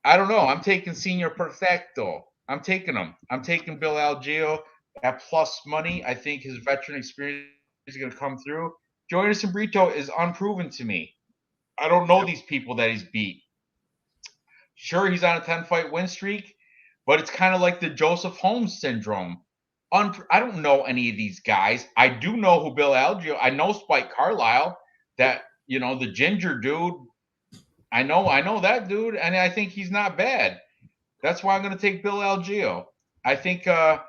I don't know. I'm taking Senior Perfecto. I'm taking him. I'm taking Bill Algeo at plus money. I think his veteran experience is going to come through. Joe Anderson Brito is unproven to me. I don't know these people that he's beat. Sure, he's on a 10-fight win streak, but it's kind of like the Joseph Holmes syndrome. I don't know any of these guys. I do know who Bill Algeo. I know Spike Carlisle, that the ginger dude. I know that dude, and I think he's not bad. That's why I'm going to take Bill Algeo. I think Joe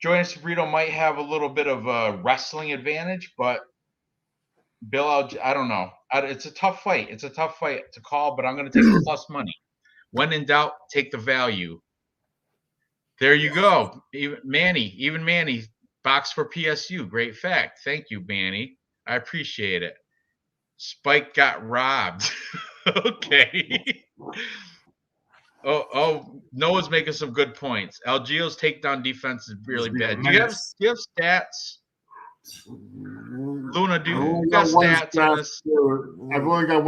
Anderson Brito might have a little bit of a wrestling advantage, but Bill Algeo, I don't know. It's a tough fight. It's a tough fight to call, but I'm going to take the plus money. When in doubt, take the value. There you go. Even Manny, box for PSU. Great fact. Thank you, Manny. I appreciate it. Spike got robbed. Okay. Oh, Noah's making some good points. Algeo's takedown defense is really bad. Do you have stats? Luna, do you got stats on this? I've only got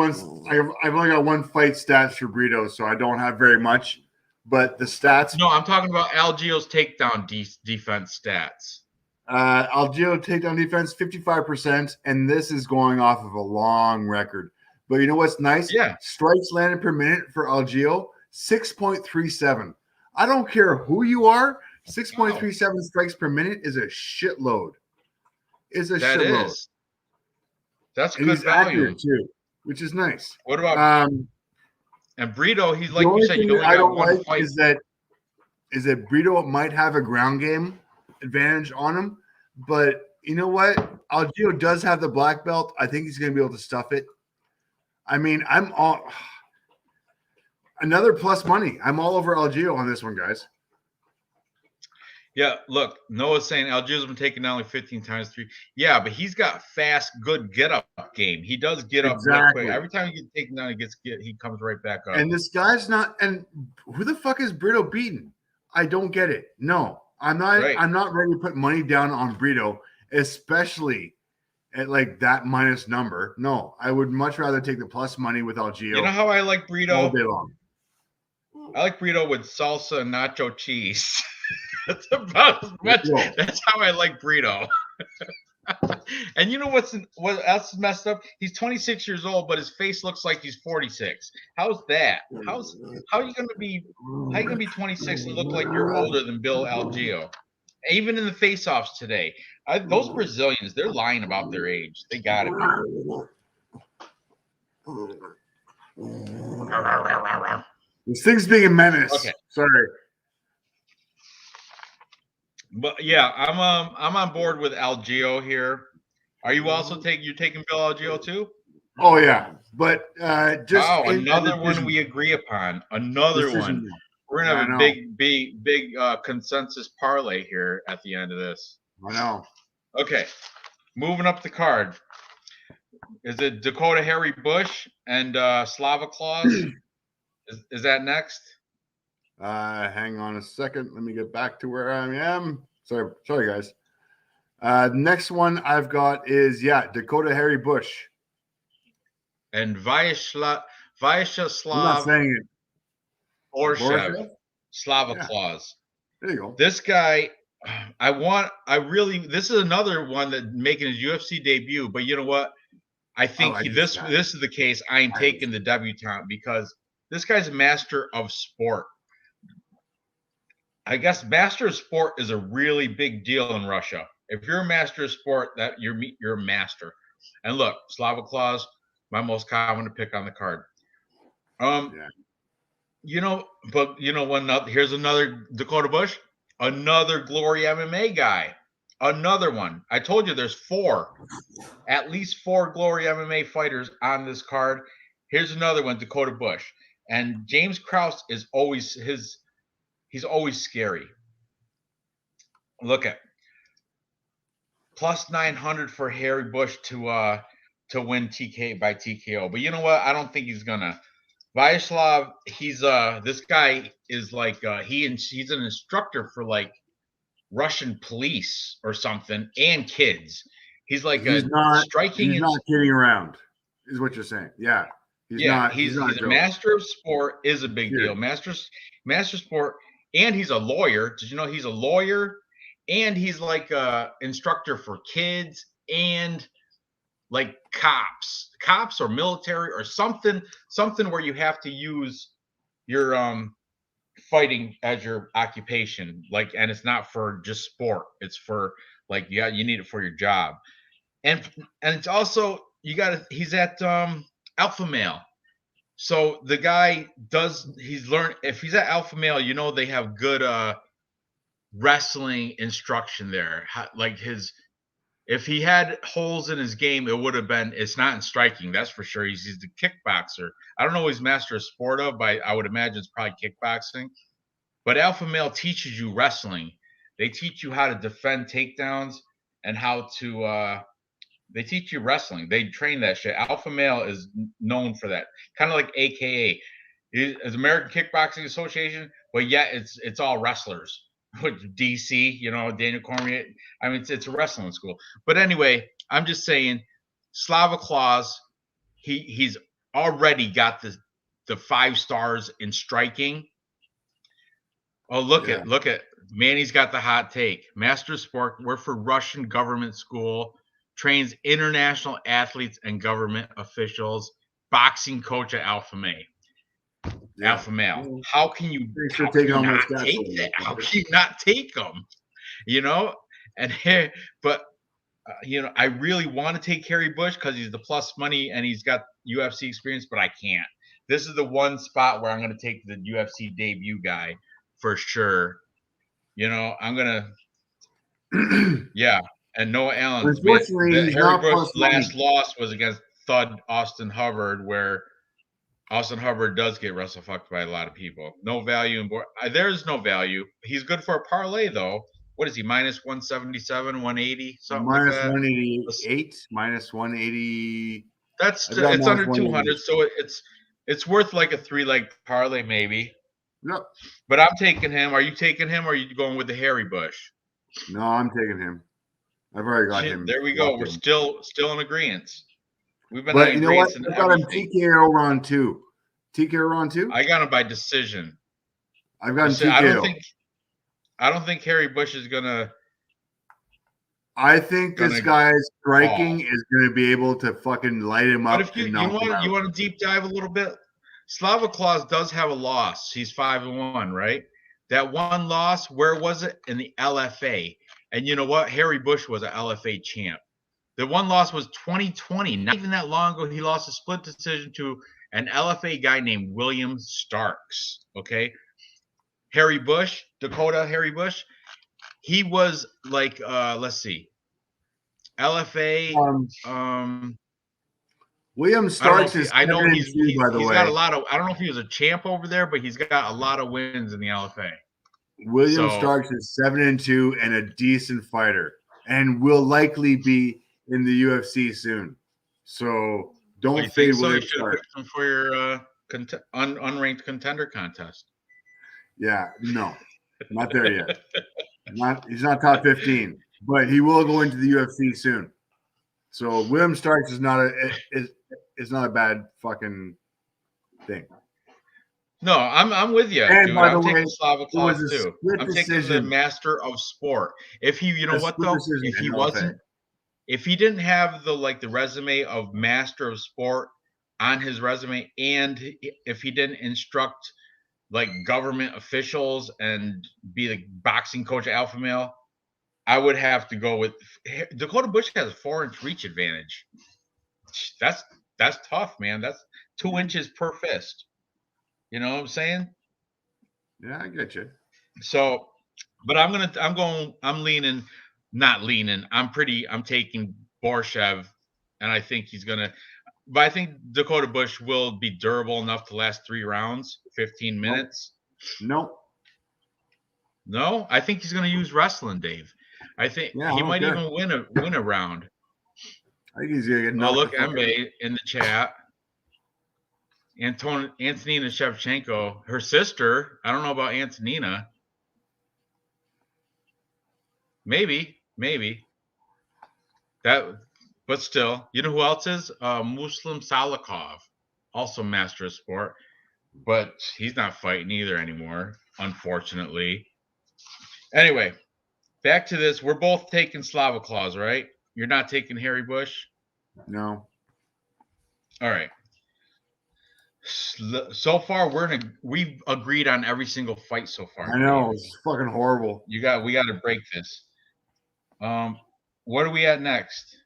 one fight stats for Brito, so I don't have very much. But the stats. No, I'm talking about Algeo's takedown defense stats. Algeo takedown defense 55%, and this is going off of a long record. But you know what's nice? Yeah. Strikes landed per minute for Algeo 6.37. I don't care who you are. 6.37 strikes per minute is a shitload. That's and good he's value accurate too, which is nice. What about and Brito? He's like you said. You only I got don't one like fight. is that Brito might have a ground game advantage on him, but you know what? Algeo does have the black belt. I think he's going to be able to stuff it. I mean, Another plus money. I'm all over Algeo on this one, guys. Yeah, look, Noah's saying Algiers been taken down like 15 times 3. Yeah, but he's got fast, good get up game. He does get up real quick. Every time he gets taken down, he comes right back up. And this guy's not. And who the fuck is Brito beating? I don't get it. No, I'm not. Right. I'm not ready to put money down on Brito, especially at like that minus number. No, I would much rather take the plus money with Algeo. You know how I like Brito? All day long. I like Brito with salsa and nacho cheese. That's about as much. That's how I like Brito. And you know what else is messed up? He's 26 years old, but his face looks like he's 46. How's that? How are you gonna be 26 and look like you're older than Bill Algeo? Even in the face-offs today, those Brazilians, they're lying about their age. They got it. This thing's being a menace. Okay. Sorry. But yeah, I'm on board with Algeo here. Are you also taking Bill Algeo too? Oh yeah, but just another one we agree upon. Another one. We're gonna have a big consensus parlay here at the end of this. I know. Okay, moving up the card. Is it Dakota Harry Bush and Slava Claus? Is that next? Hang on a second. Let me get back to where I am. Sorry, guys. Next one I've got is Dakota Harry Bush and Vyacheslav. I'm not saying it. Orshev, Slava Claus. There you go. This guy, this is another one that making his UFC debut. But you know what? I think this is the case. I am taking the debutante because this guy's a master of sport. I guess master of sport is a really big deal in Russia. If you're a master of sport, that you're a master. And look, Slava Claus, my most common to pick on the card. Here's another Dakota Bush, another Glory MMA guy, another one. I told you there's at least four Glory MMA fighters on this card. Here's another one, Dakota Bush. And James Krause is always he's always scary. Look at plus 900 for Harry Bush to win TK by TKO. But you know what? I don't think he's gonna. Vyacheslav, this guy is like he's an instructor for like Russian police or something and kids. He's like He's not kidding around, is what you're saying. Yeah. He's a master of sport, is a big deal. Master sport, and he's a lawyer. Did you know he's a lawyer? And he's like a instructor for kids and like cops or military or something where you have to use your fighting as your occupation, like, and it's not for just sport, it's for like you need it for your job. And it's also he's at Alpha Male. So the guy he's learned, if he's at Alpha Male, they have good wrestling instruction there. If he had holes in his game, it would have been, it's not in striking, that's for sure. He's the kickboxer. I don't know what he's master of sport of, but I would imagine it's probably kickboxing. But Alpha Male teaches you wrestling. They teach you how to defend takedowns and how to they teach you wrestling. They train that shit. Alpha Male is known for that. Kind of like AKA. It's American Kickboxing Association, but it's all wrestlers. With DC, Daniel Cormier. I mean, it's a wrestling school. But anyway, I'm just saying, Slava Claus, he's already got the 5 stars in striking. Oh, look at Manny's got the hot take. Master of Sport, worked for Russian government school, trains international athletes and government officials, boxing coach at Alpha Male. Yeah. Alpha Male. How can you not take that? How can you not take them? I really want to take Harry Bush because he's the plus money and he's got UFC experience, but I can't. This is the one spot where I'm going to take the UFC debut guy for sure. I'm going to, yeah. And Noah Allen's Harry Bush's last loss was against Thud Austin Hubbard, where Austin Hubbard does get wrestle fucked by a lot of people. No value in board. There's no value. He's good for a parlay though. What is he? Minus 177, 180, something like Minus that. 188, minus 180. That's I've got it's minus under 200, so it's worth like a 3-leg parlay maybe. No, But I'm taking him. Are you taking him, or are you going with the Harry Bush? no, I'm taking him. I've already got him. There we go. We're in. still in agreement. We've been But in you know what? agreement I got him everything. TKO round 2. TKO round 2? I got him by decision. I've got him TKO. I don't think Harry Bush is gonna. I think this guy's striking is going to be able to fucking light him up. But if you want to deep dive a little bit, Slava Claus does have a loss. He's 5-1, right? That one loss, where was it? In the LFA. And you know what? Harry Bush was an LFA champ. The one loss was 2020. Not even that long ago, he lost a split decision to an LFA guy named William Starks. Okay. Harry Bush, Dakota Harry Bush. He was like, let's see. LFA. William Starks is I know he's by the way. Got a lot of. I don't know if he was a champ over there, but he's got a lot of wins in the LFA. William Starks is 7-2 and a decent fighter, and will likely be in the UFC soon. So don't fade William Starks. Pick him for your unranked contender contest. Yeah, no, not there yet. He's not top 15, but he will go into the UFC soon. So William Starks is not a bad fucking thing. No, I'm with you, and dude. By I'm the taking way, Slava Claus too. I'm taking the master of sport. If he, you know what though, if he didn't have the resume of master of sport on his resume, and if he didn't instruct like government officials and be the boxing coach at Alpha Male, I would have to go with Dakota Bush. Has a 4-inch reach advantage. That's tough, man. That's 2 inches per fist. You know what I'm saying? Yeah, I get you. So, but I'm leaning, not leaning. I'm taking Borshev, and I think he's gonna. But I think Dakota Bush will be durable enough to last 3 rounds, 15 minutes. Nope. No, I think he's going to use wrestling, Dave. I think he might even win a round. I think he's going to get. Oh, look, Mbe in the chat. Antonina Shevchenko, her sister. I don't know about Antonina. Maybe. But still, you know who else is? Muslim Salikov, also master of sport, but he's not fighting either anymore, unfortunately. Anyway, back to this. We're both taking Slava Claus, right? You're not taking Harry Bush? No. All right. So far, we've agreed on every single fight so far. I know, it's fucking horrible. We got to break this. What are we at next?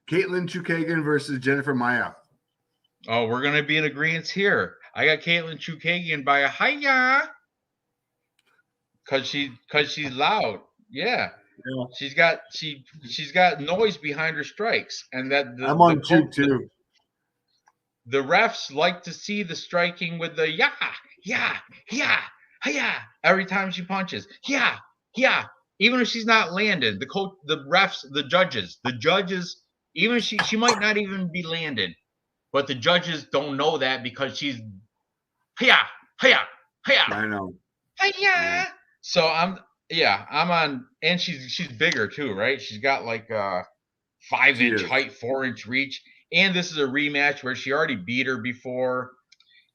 Katlyn Chookagian versus Jennifer Maia. Oh, we're gonna be in agreement here. I got Katlyn Chookagian by a hiya, cause she's loud. Yeah. She's got noise behind her strikes, and that I'm on Chook too. The refs like to see the striking with the yeah every time she punches. Yeah. Even if she's not landed, the coach, the refs, the judges, even she might not even be landed, but the judges don't know that because she's hiya. I know. Hiya. Yeah. So I'm on, and she's bigger too, right? She's got like a 5-inch height, 4-inch reach, and this is a rematch where she already beat her before.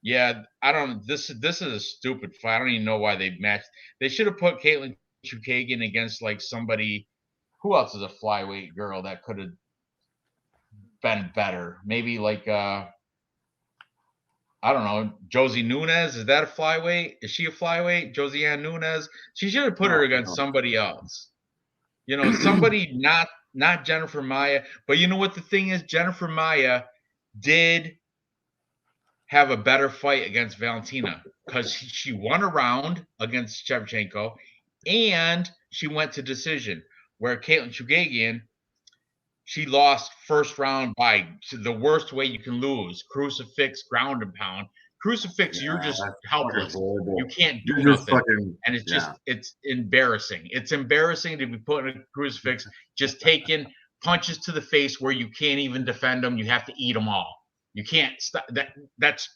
Yeah, I don't. This is a stupid fight. I don't even know why they matched. They should have put Katlyn Chookagian against like somebody. Who else is a flyweight girl that could have been better? Maybe like I don't know, Josie Nunez. Is that a flyweight? Is she a flyweight? Josiane Nunez. She should have put her against somebody else. You know, somebody not Jennifer Maia. But you know what the thing is? Jennifer Maia did have a better fight against Valentina because she won a round against Shevchenko, and she went to decision. Where Katlyn Chookagian, she lost first round by the worst way you can lose. Crucifix, ground and pound. Crucifix, you're just that's helpless. fucking horrible. You can't do You're just nothing. fucking, And it's just, it's embarrassing. It's embarrassing to be put in a crucifix, just taking punches to the face where you can't even defend them. You have to eat them all. You can't stop that. That's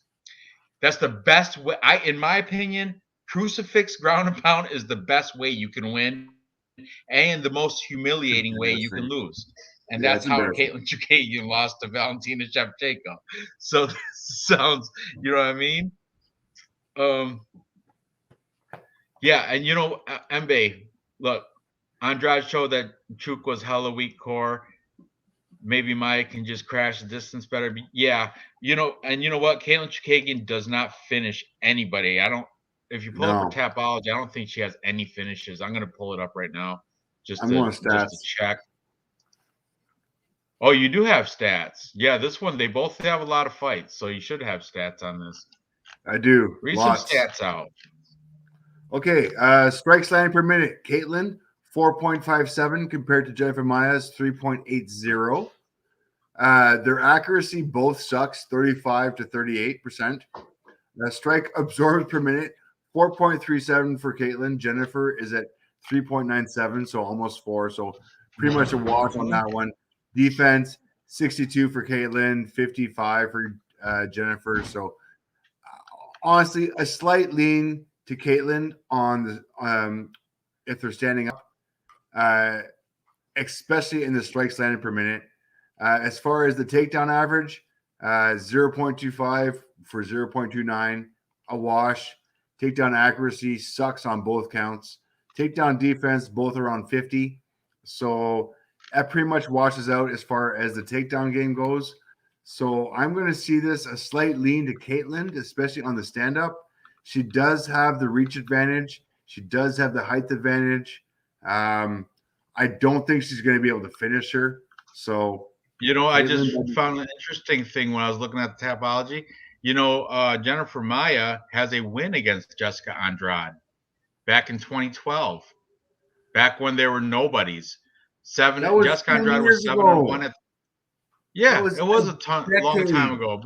the best way. In my opinion, crucifix ground and pound is the best way you can win and the most humiliating way you can lose. And that's how Caitlin Chookagian lost to Valentina Shevchenko. So this sounds, you know what I mean? Yeah, and you know, Mbe, look, Andrade showed that Chuk was hella weak core. Maybe Maya can just crash the distance better. Yeah, you know, and you know what? Caitlin Chookagian does not finish anybody. If you pull up her Tapology, I don't think she has any finishes. I'm going to pull it up right now just to check. Oh, you do have stats. Yeah, this one, they both have a lot of fights, so you should have stats on this. I do. Read some stats out. Okay, strikes landing per minute. Caitlin, 4.57 compared to Jennifer Maya's 3.80. Their accuracy both sucks, 35 to 38%. Strike absorbed per minute, 4.37 for Caitlin. Jennifer is at 3.97, so almost 4. So pretty much a wash on that one. Defense, 62 for Caitlin, 55 for Jennifer. So honestly, a slight lean to Caitlin on the if they're standing up, especially in the strikes landed per minute. As far as the takedown average, 0.25 for 0.29, a wash. Takedown accuracy sucks on both counts. Takedown defense, both around 50. So that pretty much washes out as far as the takedown game goes. So I'm going to see this a slight lean to Caitlin, especially on the stand-up. She does have the reach advantage. She does have the height advantage. I don't think she's going to be able to finish her. So, you know, I just found an interesting thing when I was looking at the Tapology. You know, Jennifer Maia has a win against Jessica Andrade back in 2012, back when there were nobodies. Jessica Andrade was 7-1 at. Yeah, it was a long time ago.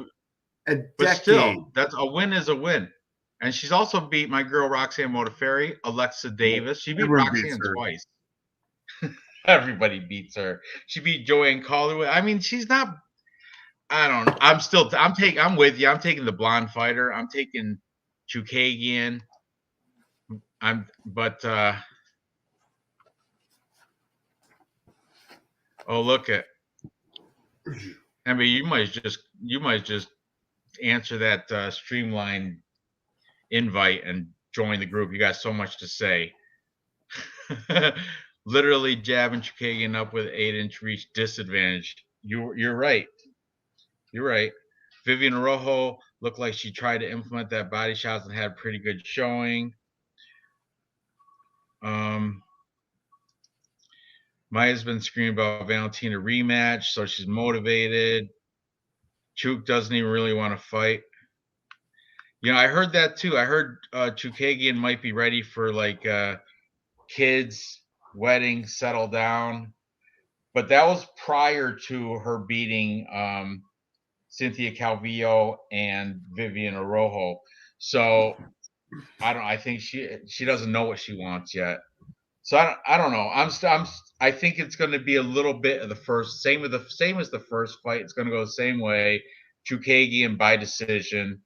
But still, that's a win is a win. And she's also beat my girl Roxanne Modafferi, Alexa Davis. She beat Roxanne twice. Everybody beats her. She beat Joanne Calderwood. I mean, she's not. I don't. I'm with you. I'm taking the blonde fighter. I'm taking Chookagian. Oh, look at. I mean, you might just answer that streamline invite and join the group. You got so much to say. Literally jabbing Chookagian up with 8-inch reach disadvantage. You're right. You're right. Vivian Araujo looked like she tried to implement that body shots and had a pretty good showing. Maya's been screaming about Valentina rematch, so she's motivated. Chook doesn't even really want to fight. You know, I heard that too. I heard Chookagian might be ready for like kids, wedding, settle down. But that was prior to her beating Cynthia Calvillo and Vivian Araujo. So I think she doesn't know what she wants yet. So I don't know. I think it's going to be a little bit of the first same as the first fight. It's going to go the same way. Chookagian by decision.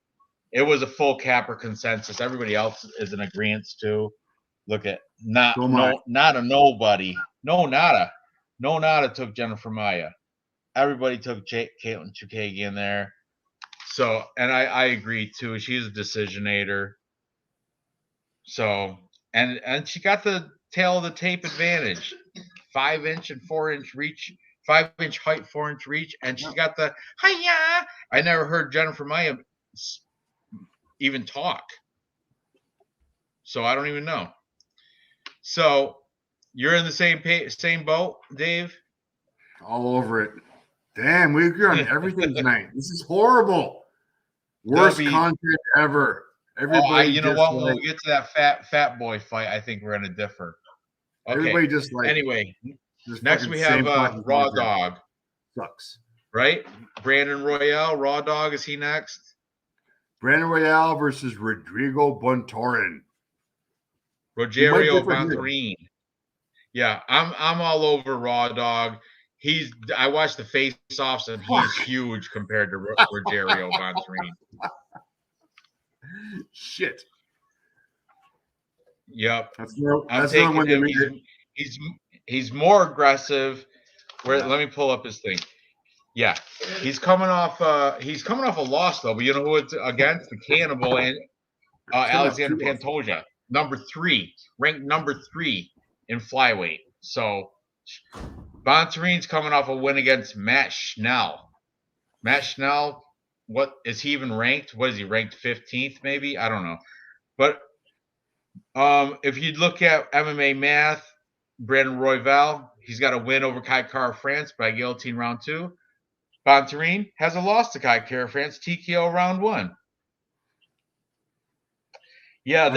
It was a full capper consensus. Everybody else is in agreement too. Look at not a nobody. No nada took Jennifer Maia. Everybody took Caitlin Chookagian there. So, and I agree too. She's a decisionator. So, and she got the tail of the tape advantage. 5-inch and 4-inch reach, 5-inch height, 4-inch reach, and she's got the hiya. I never heard Jennifer Maia even talk. So I don't even know. So you're in the same boat, Dave? All over it. Damn, we agree on everything tonight. This is horrible. Worst content ever. Everybody, you know what? When we get to that fat boy fight, I think we're gonna differ. Okay. Everybody just like. Anyway, next we have Raw Dog. sucks. right? Brandon Royale, Raw Dog, is he next? Brandon Royale versus Rodrigo Buntoren. Rogerio, Buntoren. Yeah, I'm all over Raw Dog. I watched the face-offs and he's huge compared to Rogerio Buntoren. Shit. Yep. I'm taking him. He's more aggressive. Let me pull up his thing. Yeah, he's coming off a loss though. But you know who it's against? The Cannibal and Alexander Pantoja, ranked number 3 in flyweight. So Bontorin's coming off a win against Matt Schnell. Matt Schnell, what is he even ranked? What is he ranked 15th? Maybe, I don't know. But if you look at MMA math, Brandon Royval, he's got a win over Kai Kara France by guillotine round 2. Bontorin has a loss to Kai Kara France, TKO round 1. Yeah,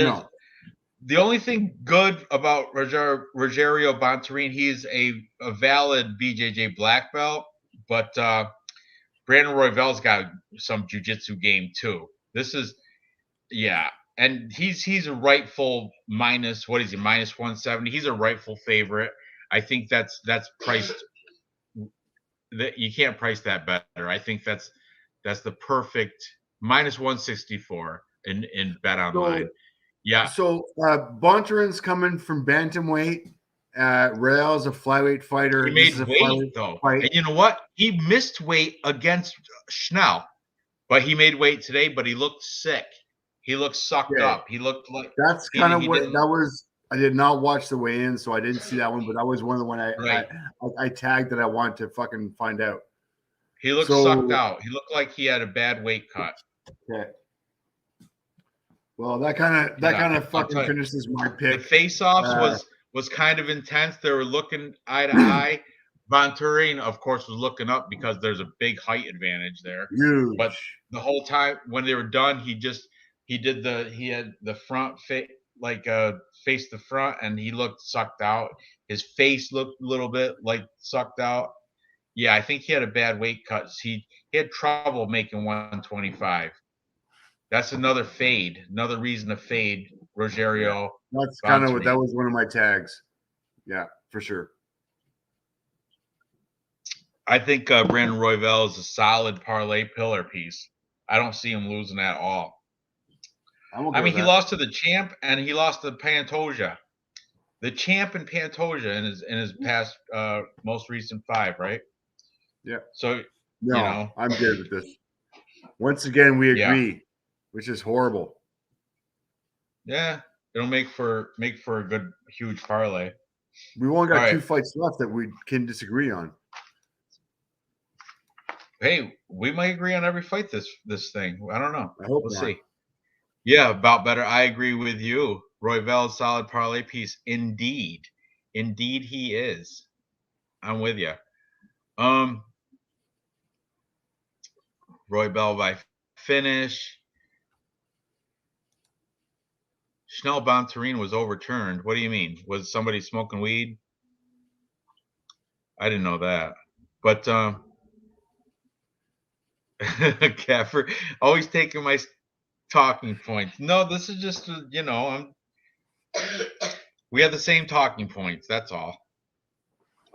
the only thing good about Rogerio Bontorin, he's a valid BJJ black belt, but Brandon Royval's got some jiu-jitsu game too. And he's a rightful minus 170. He's a rightful favorite. I think that's priced that you can't price that better. I think that's the perfect minus 164 in bet online. Yeah. So Bontorin's coming from bantamweight. Royale's a flyweight fighter. He made weight though, and you know what? He missed weight against Schnell, but he made weight today. But he looked sick. He looked sucked up. He looked like that's kind of what that was. I did not watch the weigh-in, so I didn't see that one. But that was one of the one I tagged that I wanted to fucking find out. He looked sucked out. He looked like he had a bad weight cut. Okay. Well, that kind of fucking finishes my pick. The face-offs was kind of intense. They were looking eye to eye. Buntoren, of course, was looking up because there's a big height advantage there. Huge. But the whole time when they were done, he had the front face face the front, and he looked sucked out. His face looked a little bit like sucked out. Yeah, I think he had a bad weight cut. He had trouble making 125. That's another reason to fade Rogerio. That's kind of that was one of my tags. Yeah, for sure. I think Brandon Royval is a solid parlay pillar piece. I don't see him losing at all. I mean, he lost to the champ and he lost to Pantoja. The champ and Pantoja in his past most recent 5, right? Yeah. So I'm good with this. Once again, we agree, which is horrible. Yeah, it'll make for a good huge parlay. We've only got 2 fights left that we can disagree on. Hey, we might agree on every fight this thing. I don't know. I hope we'll see. Yeah, about better. I agree with you. Royval's solid parlay piece. Indeed he is. I'm with you. Royval by finish. Schnell Bontorin was overturned. What do you mean? Was somebody smoking weed? I didn't know that. But Gaffer always taking my talking points. No, this is just we have the same talking points. That's all.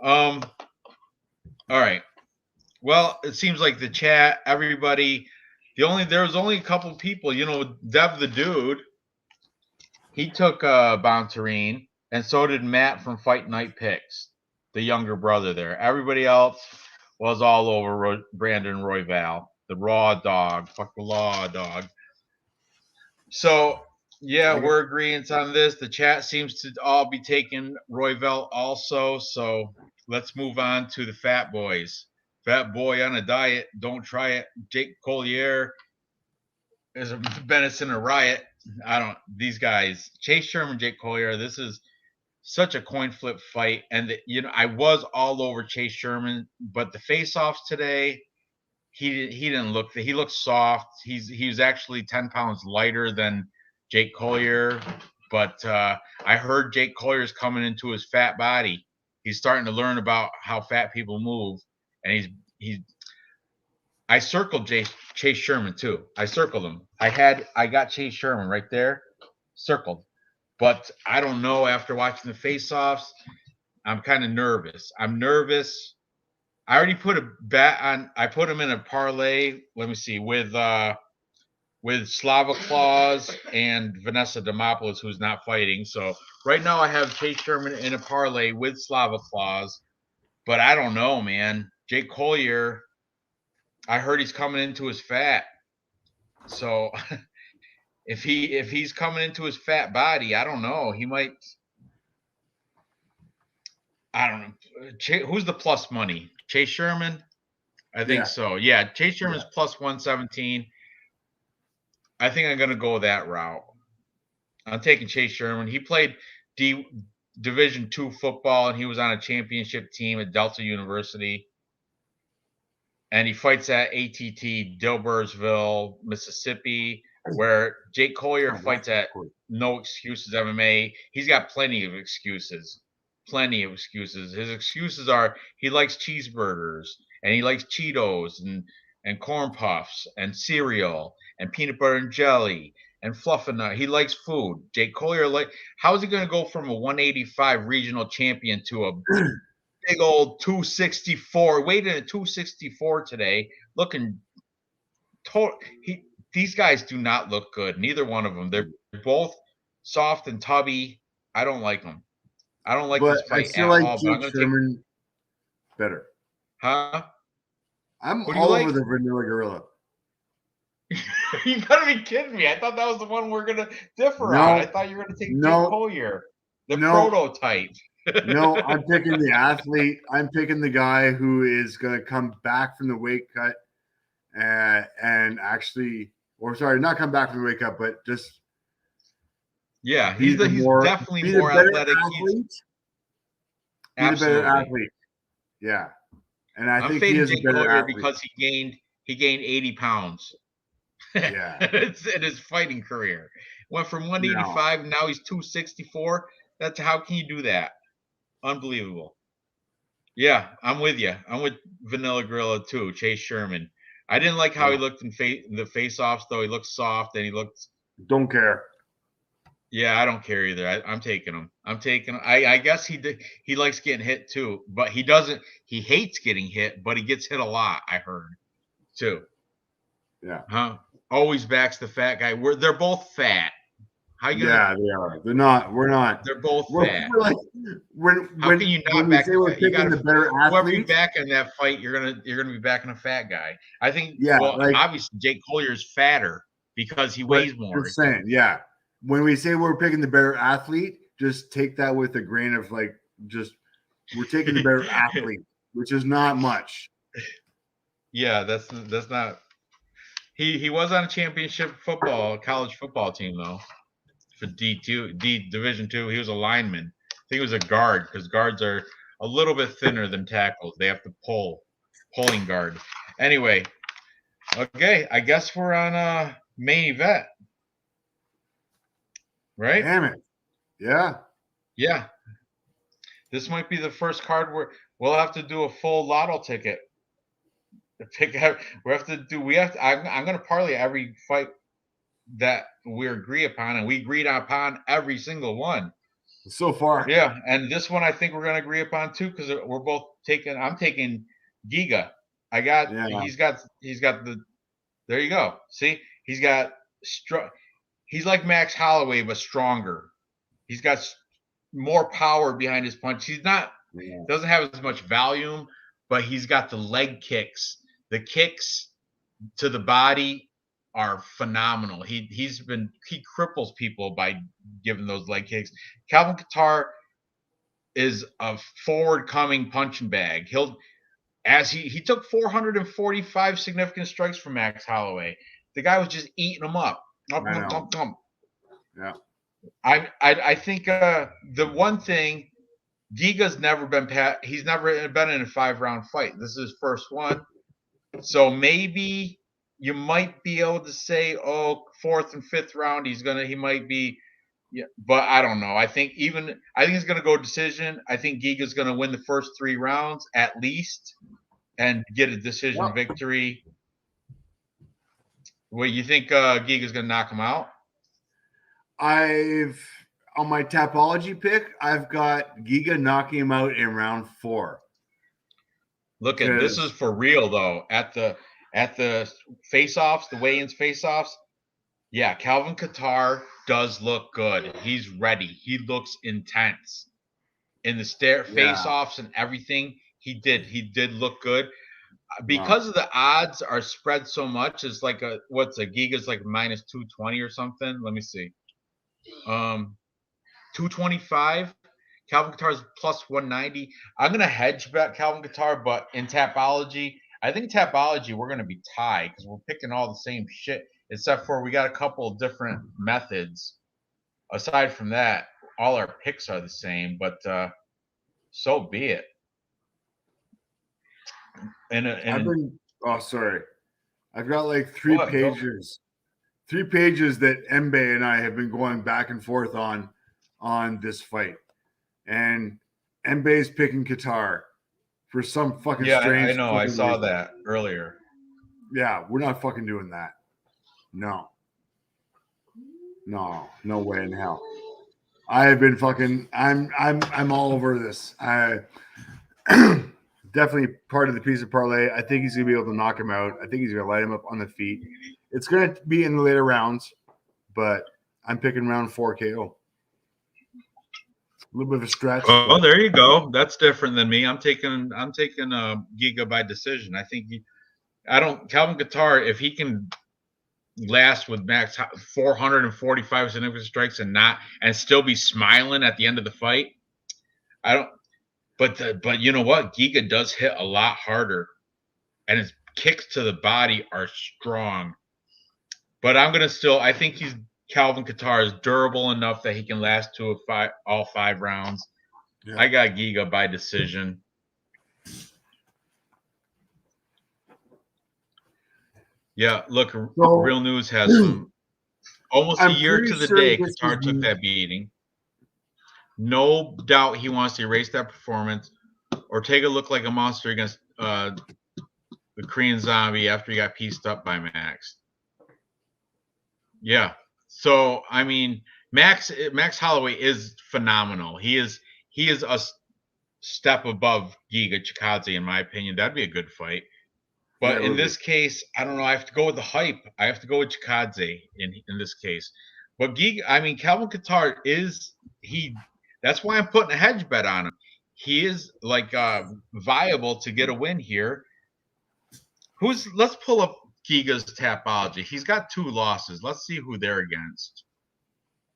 All right. Well, it seems like the chat, everybody, there was only a couple people. Dev the Dude, he took Bontorin, and so did Matt from Fight Night Picks, the younger brother there. Everybody else was all over Brandon Royval, the raw dog. Fuck the law dog. So, yeah, we're agreeing on this. The chat seems to all be taking Royval also. So let's move on to the fat boys. Fat boy on a diet. Don't try it. Jake Collier is a venison a riot. These guys, Chase Sherman, Jake Collier, this is such a coin flip fight. And, I was all over Chase Sherman, but the face-offs today, he didn't look, he looked soft. He was actually 10 pounds lighter than Jake Collier, but I heard Jake Collier's coming into his fat body. He's starting to learn about how fat people move, and I circled Chase Sherman too. I circled him. I got Chase Sherman right there, circled. But I don't know. After watching the face-offs, I'm kind of nervous. I'm nervous. I already put a bet on. I put him in a parlay. Let me see with Slava Claus and Vanessa Demopoulos, who's not fighting. So right now I have Chase Sherman in a parlay with Slava Claus. But I don't know, man. Jake Collier, I heard he's coming into his fat. So if he's coming into his fat body, I don't know. He might. I don't know. Who's the plus money? Chase Sherman? I think so. Yeah, Chase Sherman's plus 117. I think I'm going to go that route. I'm taking Chase Sherman. He played Division II football, and he was on a championship team at Delta University. And he fights at ATT Dillsbursville, Mississippi, where Jake Collier fights at No Excuses MMA. He's got plenty of excuses. Plenty of excuses. His excuses are he likes cheeseburgers, and he likes Cheetos, and corn puffs, and cereal, and peanut butter and jelly, and Fluffernuts. He likes food. Jake Collier, how is he going to go from a 185 regional champion to a big old 264? Weighed in at 264 today, looking total. These guys do not look good. Neither one of them. They're both soft and tubby. I don't like them. I don't like this fight at all. But I'm going to take better. Huh? I'm all over the Vanilla Gorilla. You gotta be kidding me. I thought that was the one we're gonna differ on. I thought you were gonna take Jake Collier, the prototype. No, I'm picking the athlete. I'm picking the guy who is gonna come back from the weight cut and actually, or sorry, not come back from the weight cut, but just he's definitely more athletic. He's a better athlete. Yeah. And I think he is Jake Collier because he gained 80 pounds. Yeah. in his fighting career. Went from 185, now he's 264. That's how can you do that? Unbelievable. Yeah, I'm with you. I'm with Vanilla Gorilla too, Chase Sherman. I didn't like how he looked in the face-offs, though. He looked soft and he looked. Don't care. Yeah, I don't care either. I'm taking him. I guess he likes getting hit too, but he doesn't. He hates getting hit, but he gets hit a lot. I heard too. Yeah. Huh? Always backs the fat guy. They're both fat. How you gonna? Yeah, they are. They're not. We're not. They're both fat. We're like, how can you not back? We're picking the better athlete. Whoever you back in that fight, you're gonna be backing a fat guy. I think. Yeah. Well, obviously Jake Collier is fatter because he weighs more. Just saying. Yeah. When we say we're picking the better athlete, just take that with a grain of we're taking the better athlete, which is not much. Yeah, that's not. He was on a championship college football team though, for Division II. He was a lineman. I think he was a guard because guards are a little bit thinner than tackles. They have to pulling guard. Anyway, okay, I guess we're on main event. Right? Damn it. Yeah. Yeah. This might be the first card where we'll have to do a full lotto ticket. I'm going to parlay every fight that we agree upon, and we agreed upon every single one. So far. Yeah. And this one I think we're going to agree upon too, because we're both I'm taking Giga. He's got there you go. See, he's got he's like Max Holloway, but stronger. He's got more power behind his punch. He's not doesn't have as much volume, but he's got the leg kicks. The kicks to the body are phenomenal. He cripples people by giving those leg kicks. Calvin Kattar is a forward coming punching bag. He took 445 significant strikes from Max Holloway. The guy was just eating them up. Yeah. I think the one thing, Giga's never been he's never been in a 5-round fight. This is his first one. So maybe you might be able to say, 4th and 5th round, he might be, but I don't know. I think he's going to go decision. I think Giga's going to win the first 3 rounds at least. and get a decision victory. Wait, you think Giga's going to knock him out? On my Tapology pick, I've got Giga knocking him out in round 4. Look at this is for real though. At the face-offs, the weigh-ins face-offs, yeah, Calvin Kattar does look good. He's ready. He looks intense. In the face-offs and everything, he did look good. Because of the odds are spread so much, it's like Giga's like minus 220 or something. Let me see. 225. Calvin Kattar's plus 190. I'm gonna hedge bet Calvin Kattar, but in Tapology, I think Tapology we're gonna be tied because we're picking all the same shit, except for we got a couple of different methods. Aside from that, all our picks are the same, but so be it. I've got like 3 pages. 3 pages that Mbe and I have been going back and forth on this fight. And Mbe's picking Kattar for some fucking strange. I know. I saw that earlier. Yeah, we're not fucking doing that. No way in hell. I have been fucking. I'm all over this. I definitely part of the piece of parlay. I think he's gonna be able to knock him out. I think he's gonna light him up on the feet. It's gonna be in the later rounds, but I'm picking round 4 KO. A little bit of a stretch. Oh, there you go. That's different than me. I'm taking Giga by decision. I think Calvin Kattar, if he can last with max 445 significant strikes and still be smiling at the end of the fight. But you know what? Giga does hit a lot harder, and his kicks to the body are strong. But I think Calvin Kattar is durable enough that he can last all 5 rounds. Yeah. I got Giga by decision. Yeah, look, Real News has some almost a year to the day Kattar took that beating. No doubt he wants to erase that performance. Ortega looked like a monster against the Korean Zombie after he got pieced up by Max. Yeah. So I mean, Max Holloway is phenomenal. He is a step above Giga Chikadze in my opinion. That'd be a good fight. But in this case, I don't know. I have to go with the hype. I have to go with Chikadze in this case. But Calvin Kattar that's why I'm putting a hedge bet on him. He is like viable to get a win here. Let's pull up Giga's Tapology. He's got 2 losses. Let's see who they're against.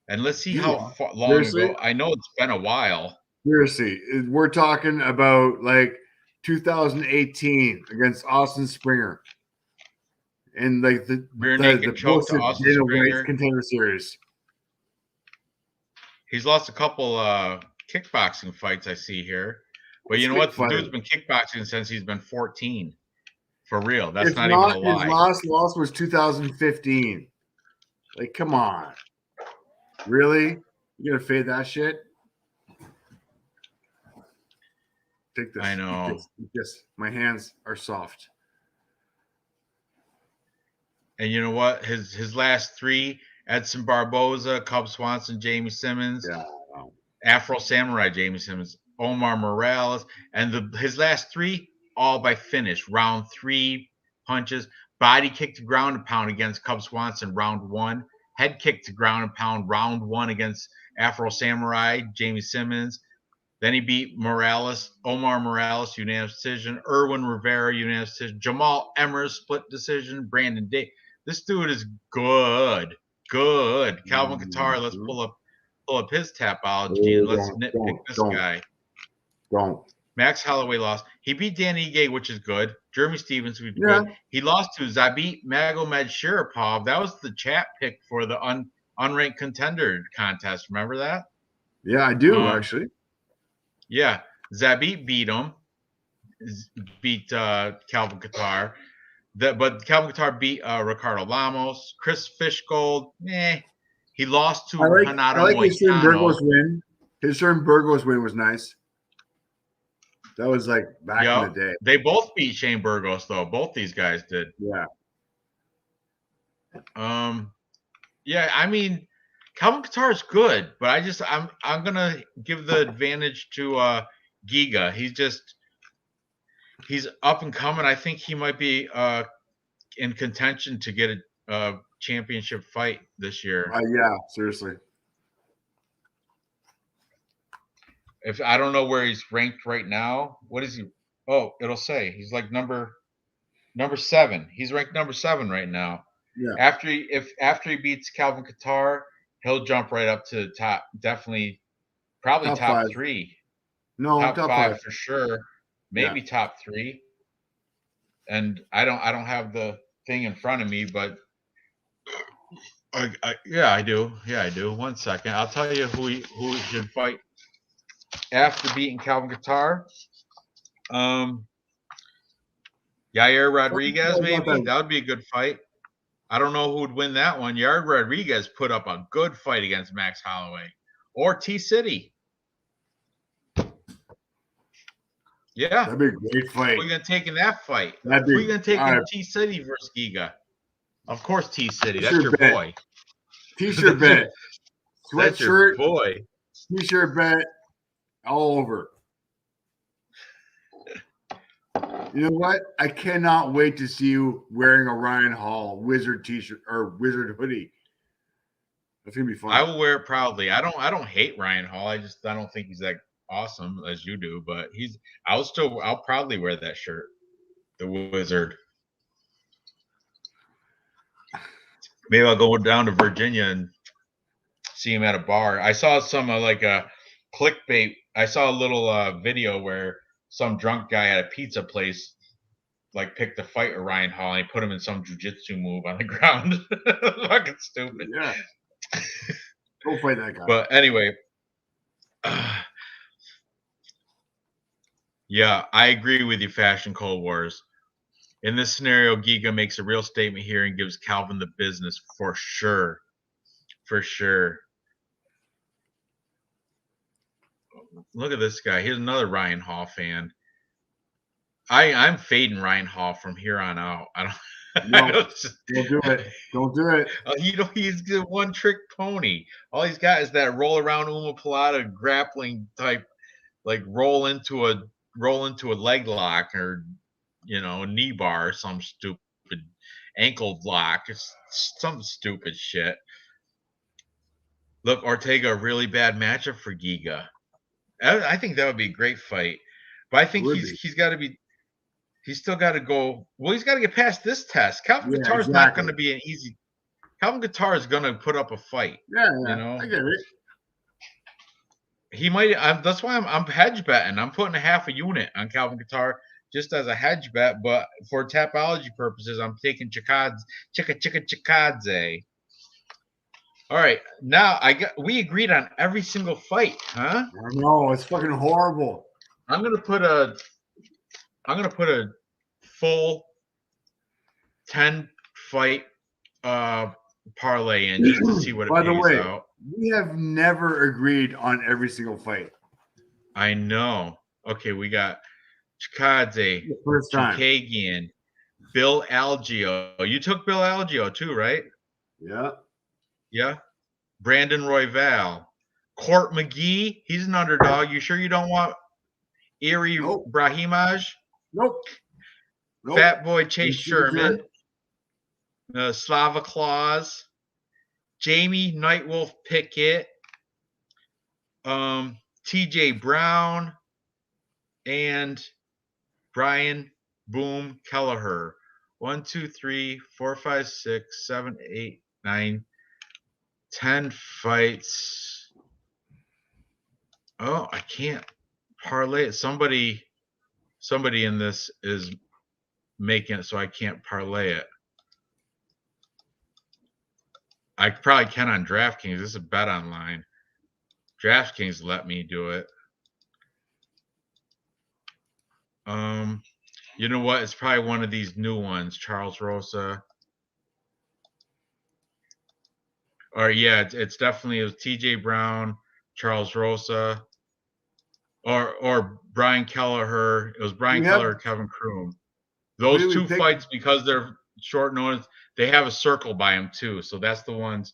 And let's see how long ago. I know it's been a while. Seriously, we're talking about like 2018 against Austin Springer. And like the choke to Austin Springer Contender Series. He's lost a couple kickboxing fights I see here. But you know what? The dude's been kickboxing since he's been 14. For real. That's not even a lie. His last loss was 2015. Like, come on. Really? You gonna fade that shit? Take this. I know. Eat this. My hands are soft. And you know what? His last 3: Edson Barboza, Cub Swanson, Jamie Simmons, Afro Samurai, Jamie Simmons, Omar Morales, and his last 3 all by finish. Round 3 punches, body kick to ground and pound against Cub Swanson, round 1. Head kick to ground and pound, round 1 against Afro Samurai, Jamie Simmons. Then he beat Omar Morales, unanimous decision. Erwin Rivera, unanimous decision. Jamal Emmers, split decision. Brandon Day. This dude is good. Good. Calvin Kattar, let's pull up his Tapology and let's nitpick this guy. Max Holloway lost. He beat Dan Ige, which is good. Jeremy Stevens, which is good. He lost to Zabit Magomed Sharipov. That was the chat pick for the unranked contender contest. Remember that? Yeah, I do, actually. Yeah. Zabit beat him. Beat Calvin Kattar. But Calvin Kattar beat Ricardo Lamos. Chris Fishgold, he lost to Hanato Moicano. His Burgos win. His Burgos win was nice. That was like back in the day. They both beat Shane Burgos though. Both these guys did. Yeah. Yeah, I mean, Calvin Kattar is good, but I'm gonna give the advantage to Giga. He's up and coming. I think he might be in contention to get a championship fight this year. Yeah, seriously. If I don't know where he's ranked right now, what is he? Oh, it'll say he's like number 7. He's ranked number 7 right now. Yeah. After he beats Calvin Kattar, he'll jump right up to the top. Definitely, probably top 5. 3. No, top 5 5 for sure. Maybe top 3. And I don't have the thing in front of me, but yeah, I do. Yeah, I do. 1 second. I'll tell you who he should fight after beating Calvin Kattar. Yair Rodriguez, maybe. That would be a good fight. I don't know who would win that one. Yair Rodriguez put up a good fight against Max Holloway. Or T-City. Yeah. That'd be a great fight. Who are you going to take in that fight? Who are you going to take in T-City versus Giga? Of course, T-City. That's your boy. T-shirt bet. That's your boy. T-shirt bet all over. You know what? I cannot wait to see you wearing a Ryan Hall Wizard T-shirt or Wizard hoodie. That's gonna be fun. I will wear it proudly. I don't hate Ryan Hall. I don't think he's that awesome as you do. But I'll proudly wear that shirt. The Wizard. Maybe I'll go down to Virginia and see him at a bar. I saw some like a clickbait. I saw a little video where some drunk guy at a pizza place like picked a fight with Ryan Hall and he put him in some jiu-jitsu move on the ground. Fucking stupid. Yeah. Go fight that guy. But anyway, yeah, I agree with you, Fashion Cold Wars. In this scenario, Giga makes a real statement here and gives Calvin the business for sure. For sure. Look at this guy. Here's another Ryan Hall fan. I'm fading Ryan Hall from here on out. Don't do it. Don't do it. He's a one-trick pony. All he's got is that roll around omoplata grappling type, like roll into a leg lock or a knee bar or some stupid ankle lock. It's some stupid shit. Look, Ortega, a really bad matchup for Giga. I think that would be a great fight. But I think he's still got to go. Well, he's got to get past this test. Calvin Kattar's not going to be an easy. Calvin Kattar is going to put up a fight. Yeah, I get it. He might. That's why I'm hedge betting. I'm putting a half a unit on Calvin Kattar just as a hedge bet. But for Tapology purposes, I'm taking Chikadze. All right, now we agreed on every single fight, huh? I know, it's fucking horrible. I'm gonna put a full 10 fight parlay in just to see what it pays out. By the way, we have never agreed on every single fight. I know. Okay, we got Chikadze, Chikagian, Bill Algeo. You took Bill Algeo too, right? Yeah. Yeah. Brandon Royval. Court McGee. He's an underdog. You sure you don't want Iri Brahimaj? Nope. Fat Boy Chase Sherman. Slava Claus. Jamie Nightwolf Pickett. TJ Brown. And Brian Boom Kelleher. 1, 2, 3, 4, 5, 6, 7, 8, 9, 10 fights. Oh, I can't parlay it. Somebody in this is making it so I can't parlay it. I probably can on DraftKings. This is a bet online. DraftKings let me do it. You know what? It's probably one of these new ones, Charles Rosa. Or yeah, it's definitely TJ Brown, Charles Rosa, or Brian Kelleher. It was Brian We have- Kelleher or Kevin Croom. Who Those did we two pick? fights, because they're short notice, they have a circle by them too. So that's the ones.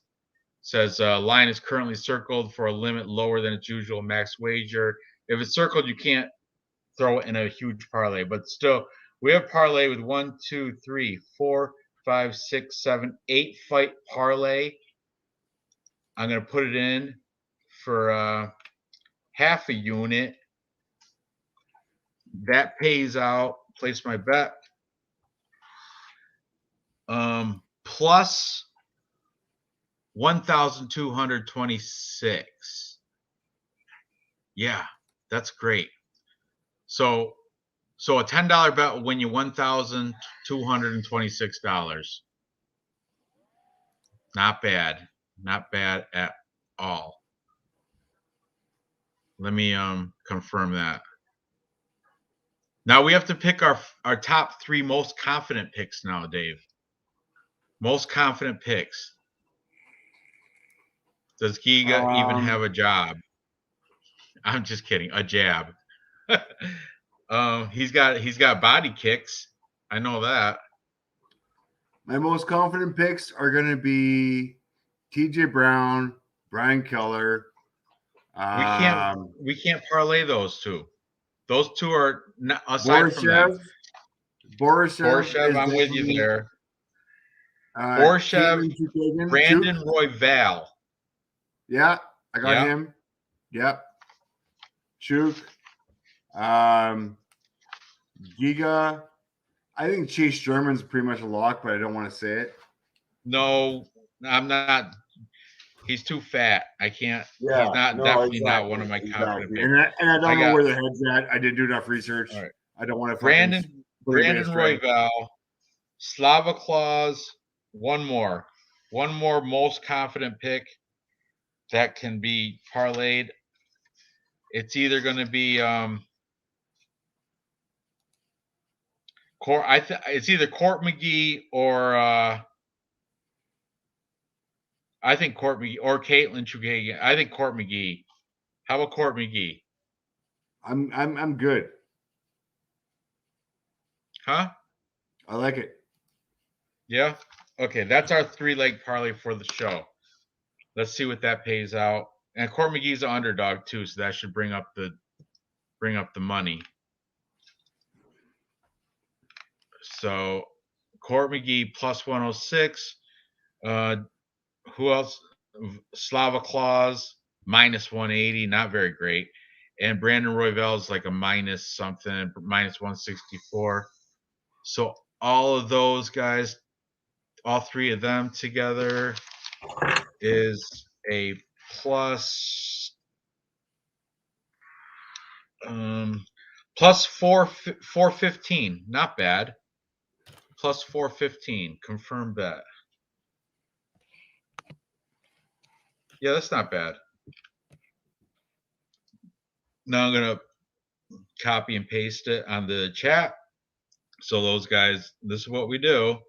Says line is currently circled for a limit lower than its usual max wager. If it's circled, you can't throw it in a huge parlay. But still, we have parlay with 1, 2, 3, 4, 5, 6, 7, 8 fight parlay. I'm gonna put it in for half a unit. That pays out. Place my bet. Plus 1,226. Yeah, that's great. So a $10 bet will win you $1,226. Not bad. Not bad at all. Let me confirm that. Now we have to pick our top 3 most confident picks now, Dave. Most confident picks. Does Giga even have a job? I'm just kidding. A jab. He's got body kicks. I know that. My most confident picks are going to be TJ Brown, Brian Kelleher. We can't parlay those two. Those two are not, aside from that. Borishev, I'm with you there. Borishev, Brandon Royale. Yeah, I got him. Yep. Chuk. Giga. I think Chase German's pretty much a lock, but I don't want to say it. No, I'm not. He's too fat. I can't. Yeah, he's not definitely not one of my confident picks. And I don't know where the head's at. I didn't do enough research. Right. I don't want to. Brandon Royale, Slava Claus. One more most confident pick that can be parlayed. It's either going to be it's either Court McGee or I think Court McGee or Caitlin Chukagian. I think Court McGee. How about Court McGee? I'm good. Huh? I like it. Yeah. Okay, that's our 3-leg parlay for the show. Let's see what that pays out. And Court McGee's an underdog too, so that should bring up the money. So Court McGee plus 106. Who else? Slava Claus minus 180, not very great. And Brandon Royale is like a minus something, minus 164. So all of those guys, all 3 of them together is a plus 415. Not bad. Plus 415. Confirm bet. Yeah, that's not bad. Now I'm going to copy and paste it on the chat. So those guys, this is what we do.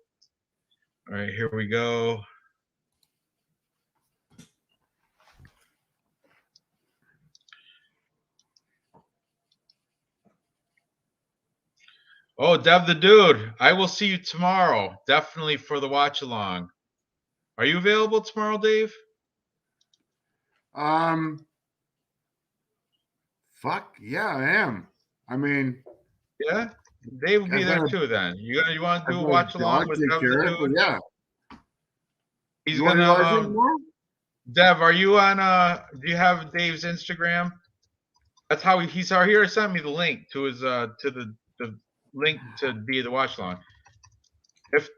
All right, here we go. Oh, Dev the Dude, I will see you tomorrow. Definitely for the watch along. Are you available tomorrow, Dave? Fuck yeah, I am. I mean, yeah, Dave will be there too. Then you want to do a watch along with Dev the Dude? Yeah. He's gonna. Dev, are you on? Do you have Dave's Instagram? That's how he's here. Sent me the link to his to the link to be the watch along. If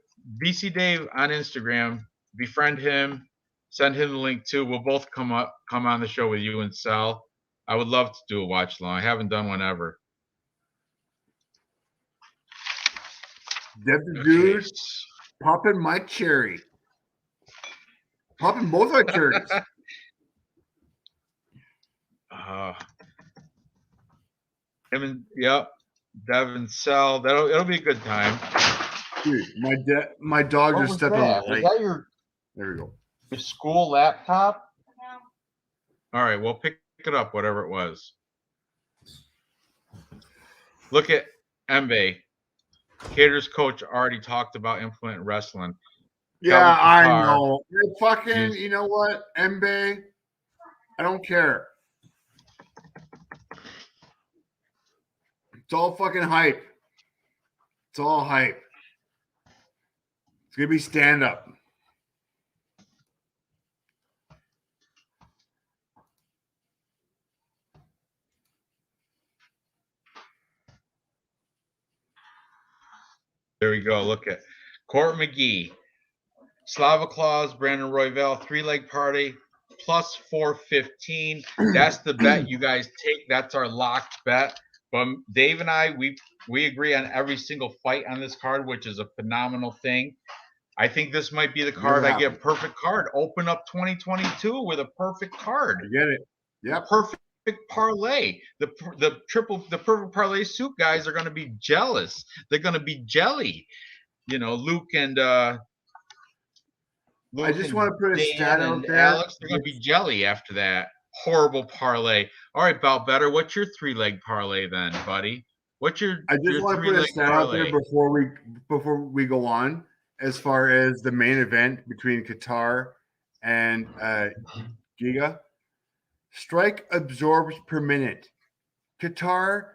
BC Dave on Instagram, befriend him, send him the link too. We'll both come on the show with you and Sal. I would love to do a watch along. I haven't done one ever. Dev the Dude, popping my cherry. Popping both our cherries. Yep. Devin Sal. It'll be a good time. Dude, my dog just stepped on the light. Is that your? There we go. Your school laptop? No. All right, well, pick it up, whatever it was. Look at Mbe. Cater's coach already talked about implement wrestling. Yeah, Calvin I Qatar know. Fucking, used- you know what? Mbe, I don't care. It's all fucking hype. It's all hype. It's gonna be stand up. There we go. Look at Court McGee, Slava Claus, Brandon Royale, 3-leg party, plus 415. That's the bet you guys take. That's our locked bet. But Dave and I, we agree on every single fight on this card, which is a phenomenal thing. I think this might be the card. I get a perfect card. Open up 2022 with a perfect card. I get it. Yeah. Perfect parlay. The perfect parlay soup guys are going to be jealous. They're going to be jelly. You know, Luke and I just want to put a stat out there. Alex, they're going to be jelly after that horrible parlay. All right, Better. What's your 3-leg parlay then, buddy? What's your I just want to put a stat out there before we go on. As far as the main event between Qatar and Giga, strike absorbs per minute. Qatar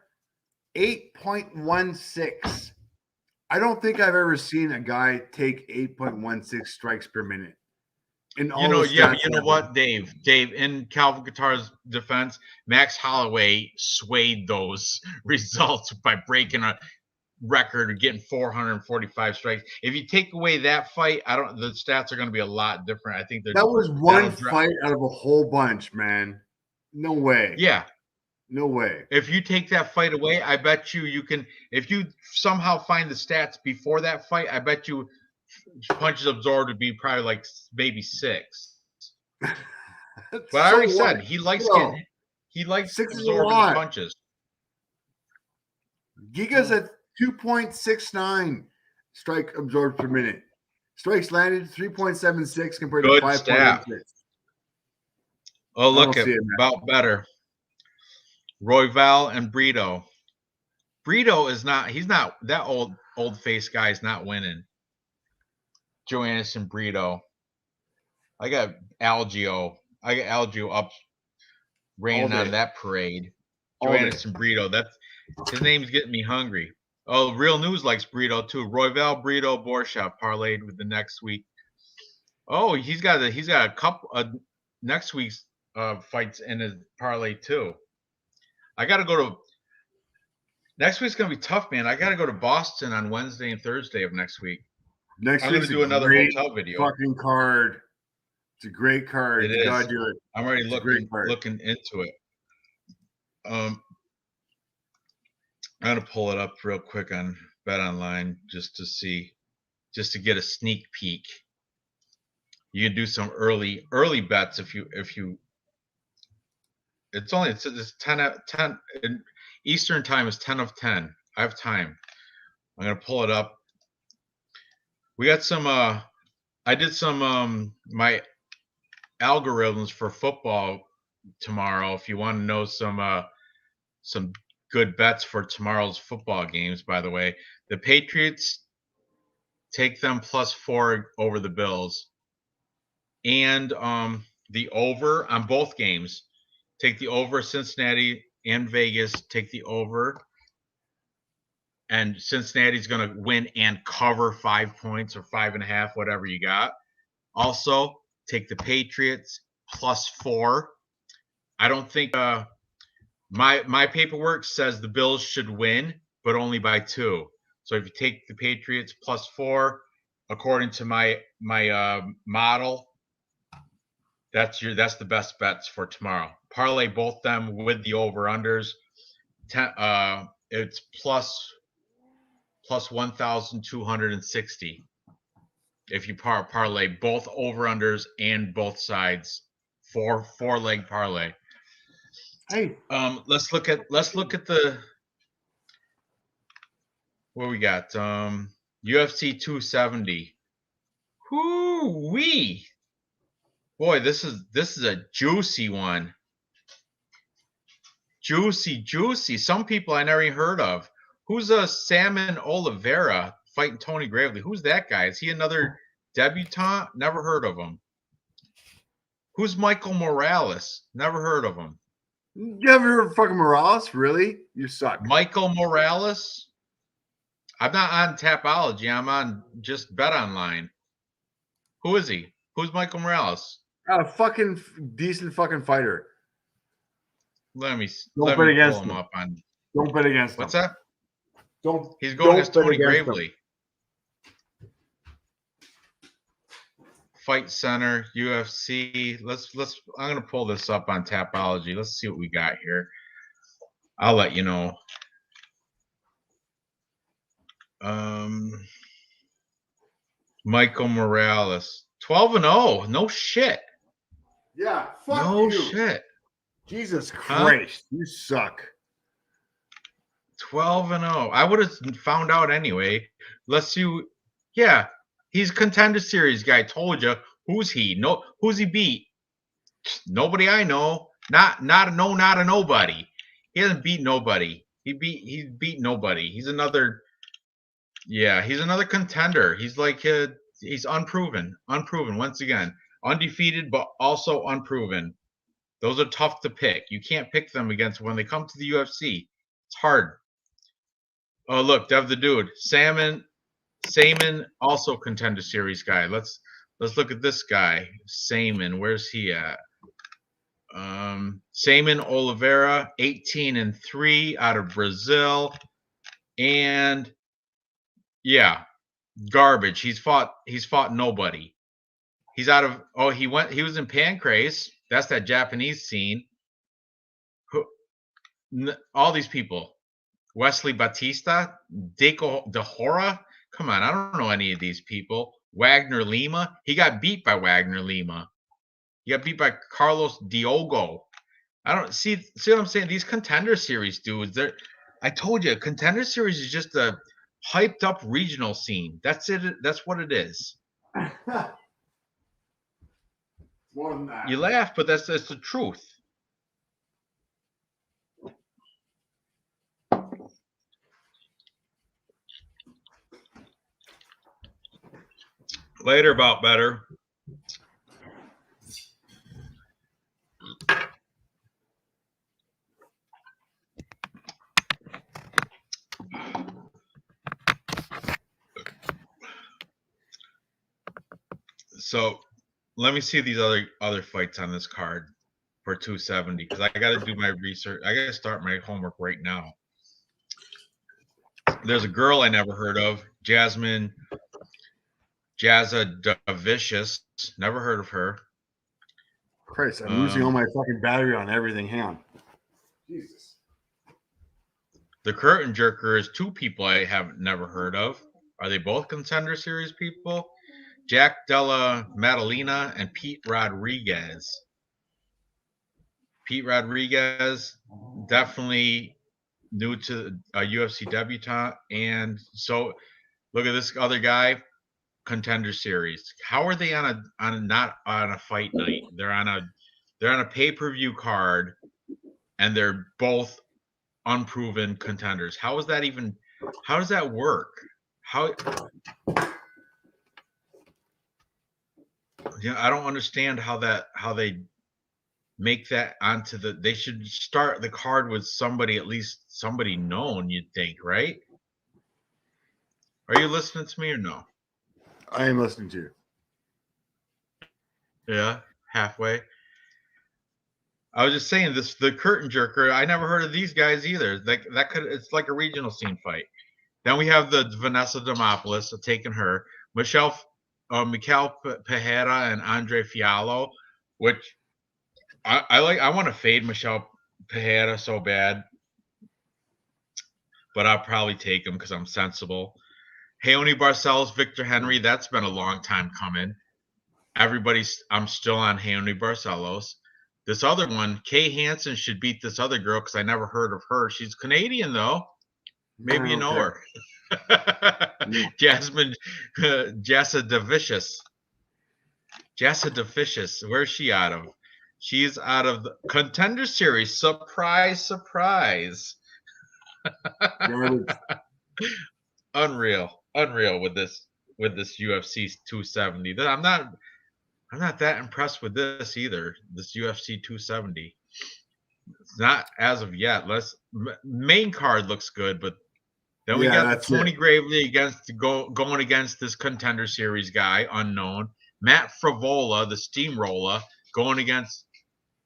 8.16. I don't think I've ever seen a guy take 8.16 strikes per minute. In all but you know what, Dave? In Calvin Qatar's defense, Max Holloway swayed those results by breaking a record of getting 445 strikes. If you take away that fight, the stats are going to be a lot different. I think that was one fight out of a whole bunch, man. No way. Yeah. No way. If you take that fight away, I bet you can, if you somehow find the stats before that fight, I bet you punches absorbed would be probably like maybe 6. But I already said he likes absorbing punches. Giga's at 2.69 strike absorbed per minute. Strikes landed 3.76 compared to 5.86. Oh, look at Better. Royale and Brito. Brito he's not that old face guy is not winning. Joannis and Brito. I got Algio up raining on that parade. Joannis and Brito. His name's getting me hungry. Oh, Real News likes Brito too. Royale, Brito, Borsha parlayed with the next week. Oh, he's got a couple next week's fights in his parlay too. I got to go to next week's gonna be tough, man. I got to go to Boston on Wednesday and Thursday of next week. Next I'm gonna do another hotel video. Fucking card. It's a great card. You gotta do it. I'm already looking into it. I'm gonna pull it up real quick on Bet Online just to get a sneak peek. You can do some early bets if you. It's 10 Eastern time is 10 of 10. I have time. I'm gonna pull it up. We got some. I did some my algorithms for football tomorrow. If you want to know some good bets for tomorrow's football games, by the way, the Patriots take them +4 over the Bills, and the over on both games. Take the over. Cincinnati and Vegas take the over, and Cincinnati's going to win and cover 5 points or 5.5, whatever you got. Also, take the Patriots +4. I don't think my paperwork says the Bills should win, but only by 2. So if you take the Patriots +4, according to my model, that's the best bets for tomorrow. Parlay both them with the over-unders. It's plus 1,260 if you parlay both over-unders and both sides. 4-leg parlay. Hey, let's look at the what we got. UFC 270. Whoo-wee. Boy, this is a juicy one. Juicy. Some people I never even heard of. Who's Salmon Oliveira fighting Tony Gravely? Who's that guy? Is he another debutante? Never heard of him. Who's Michael Morales? Never heard of him. You ever heard of fucking Morales? Really? You suck. Michael Morales? I'm not on Tapology. I'm on just Bet Online. Who is he? Who's Michael Morales? A fucking decent fucking fighter. Let me Don't bet pull against him him. up on. Don't bet against What's him. that? Don't. He's going against bet Tony against Gravely. him. Fight Center, UFC. Let's. I'm gonna pull this up on Tapology. Let's see what we got here. I'll let you know. Michael Morales, 12-0. No shit. Yeah. Fuck No you. shit. Jesus Christ, you suck. 12-0. I would have found out anyway. Let's see. Yeah, he's contender series guy. Told you. Who's he? No, who's he beat? Nobody I know. Not a nobody. He hasn't beat nobody. He's beat nobody. He's another. Yeah, he's another contender. He's like he's unproven. Unproven once again. Undefeated, but also unproven. Those are tough to pick. You can't pick them against when they come to the UFC. It's hard. Oh, look, Dev the Dude. Salmon, also contender series guy. Let's look at this guy. Salmon, where's he at? Salmon Oliveira, 18-3 out of Brazil. And yeah, garbage. He's fought nobody. He's out of he was in Pancrase. That's that Japanese scene. All these people. Wesley Batista, Deco De Hora. Come on, I don't know any of these people. Wagner Lima. He got beat by Wagner Lima. He got beat by Carlos Diogo. I don't see what I'm saying. These contender series dudes, I told you, contender series is just a hyped up regional scene. That's it. That's what it is. More than that. You laugh, but that's the truth. Later about better. So let me see these other fights on this card for 270 because I got to do my research. I got to start my homework right now. There's a girl I never heard of, Jazza Davicious. Never heard of her. Christ, I'm losing all my fucking battery on everything. Hang on. Jesus. The Curtain Jerker is two people I have never heard of. Are they both contender series people? Jack Della Maddalena and Pete Rodriguez. Pete Rodriguez, definitely new to a UFC debutante. And so look at this other guy, contender series. How are they not on a fight night? They're on a pay-per-view card and they're both unproven contenders. How does that work? I don't understand how they make that onto they should start the card with at least somebody known, you'd think, right? Are you listening to me or no? I am listening to you. Yeah, halfway. I was just saying the Curtain Jerker, I never heard of these guys either. It's like a regional scene fight. Then we have the Vanessa Demopoulos, taking her. Mikel Pereira and Andre Fiallo, which I like. I want to fade Mikel Pereira so bad, but I'll probably take him because I'm sensible. Raoni Barcelos, Victor Henry, that's been a long time coming. I'm still on Raoni Barcelos. This other one, Kay Hansen, should beat this other girl because I never heard of her. She's Canadian though. Maybe you know her. Jazza Davicious. Where's she out of? She's out of the contender series. Surprise, surprise. Garbage. Unreal with this UFC 270. I'm not that impressed with this either. This UFC 270. It's not as of yet. Main card looks good, but then we Yeah, got that's Tony it. Gravely going against this Contender Series guy, unknown. Matt Frivola, the Steamroller, going against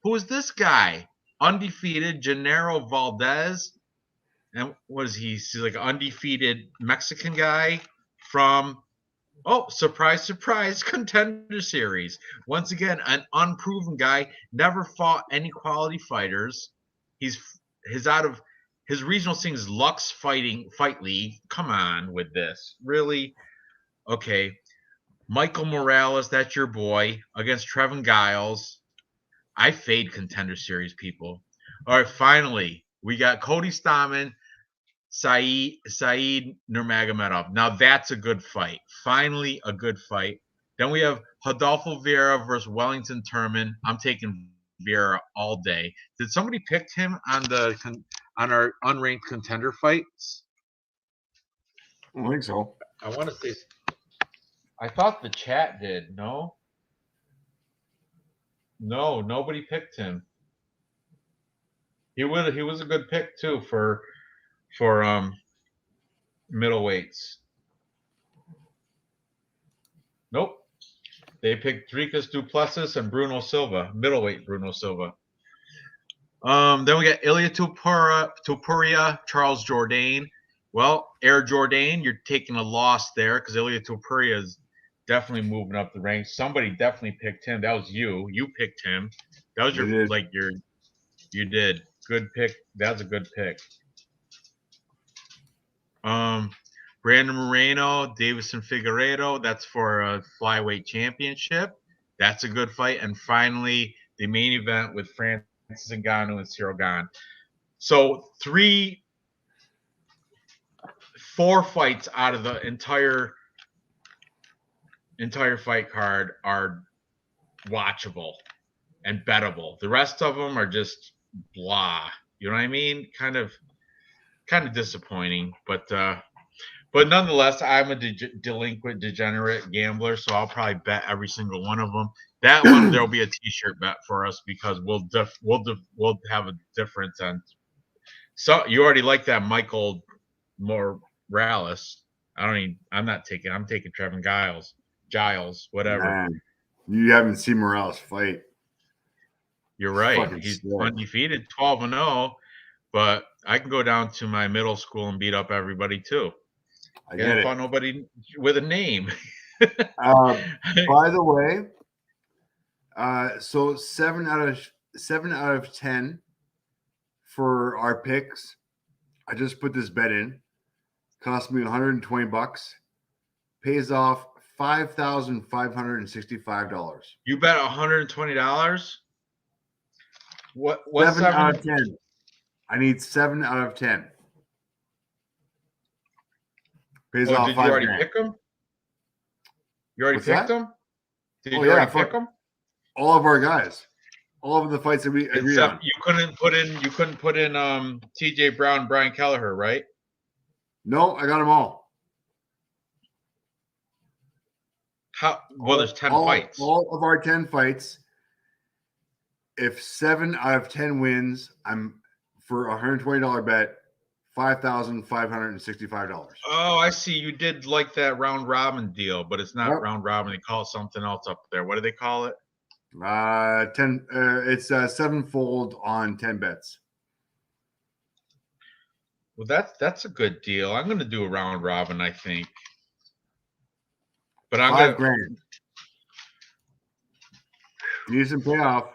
who is this guy? Undefeated Gennaro Valdez. And what is he? He's like an undefeated Mexican guy from surprise, surprise, Contender Series. Once again, an unproven guy, never fought any quality fighters. His regional thing is Lux Fight League. Come on with this. Really? Okay. Michael Morales, that's your boy, against Trevin Giles. I fade Contender Series people. All right, finally, we got Cody Stamann, Saeed Nurmagomedov. Now that's a good fight. Finally, a good fight. Then we have Adolfo Vera versus Wellington Turman. I'm taking Vera all day. Did somebody pick him on our unranked contender fights? I don't think so. I want to say. I thought the chat did. No, nobody picked him. He was a good pick too for middleweights. Nope. They picked Dricus du Plessis and Bruno Silva, middleweight Bruno Silva. Then we got Ilia Topuria, Charles Jourdain. Well, Air Jourdain, you're taking a loss there because Ilia Topuria is definitely moving up the ranks. Somebody definitely picked him. That was you. You picked him. That was you did. Good pick. That's a good pick. Brandon Moreno, Davison Figueiredo. That's for a flyweight championship. That's a good fight. And finally, the main event with Francis Ngannou and Cyril Gane. So 4 fights out of the entire fight card are watchable and bettable. The rest of them are just blah. You know what I mean? Kind of disappointing, but nonetheless, I'm a delinquent, degenerate gambler, so I'll probably bet every single one of them. That one, there'll be a T-shirt bet for us because we'll have a difference on. So you already like that Michael Morales. I'm taking Trevin Giles, whatever. Man, you haven't seen Morales fight. You're right. He's undefeated, 12-0. But I can go down to my middle school and beat up everybody too. I get it. Find nobody with a name. By the way, so 7 out of 10 for our picks. I just put this bet in. Cost me $120. Pays off $5,565. You bet $120? What 7 out of 10? I need 7 out of 10. Pays off did you already pick them? You already picked them? Did you already pick them? All of our guys. All of the fights that we agreed on. You couldn't put in TJ Brown, Brian Kelleher, right? No, I got them all. There's 10 fights. All of our 10 fights. If 7 out of 10 wins, I'm for a $120 bet, $5,565. Oh, I see. You did like that round robin deal, but it's not round robin. They call it something else up there. What do they call it? 10. It's 7-fold on 10 bets. Well, that's a good deal. I'm going to do a round robin, I think. But I'm $5,000. Need some payoff.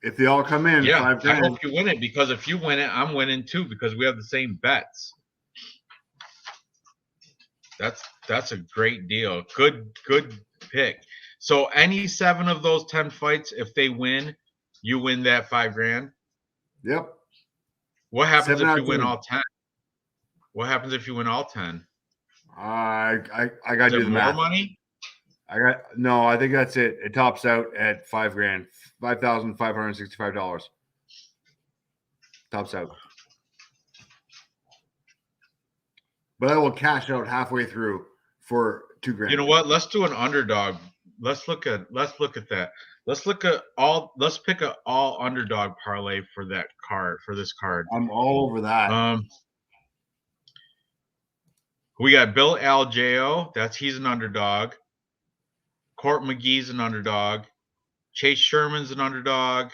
If they all come in, $5,000. I hope you win it because if you win it, I'm winning too because we have the same bets. That's a great deal. Good pick. So any 7 of those 10 fights, if they win, you win that $5,000. Yep. What happens if you win all 10? What happens if you win all 10? I got to do the math. More money? I think that's it. It tops out at $5,000, $5,565. Tops out. but I will cash out halfway through for $2,000. You know what? Let's do an underdog. Let's look at that. Let's pick a all underdog parlay for that card, for this card. I'm all over that. We got Bill Algeo. He's an underdog. Court McGee's an underdog. Chase Sherman's an underdog.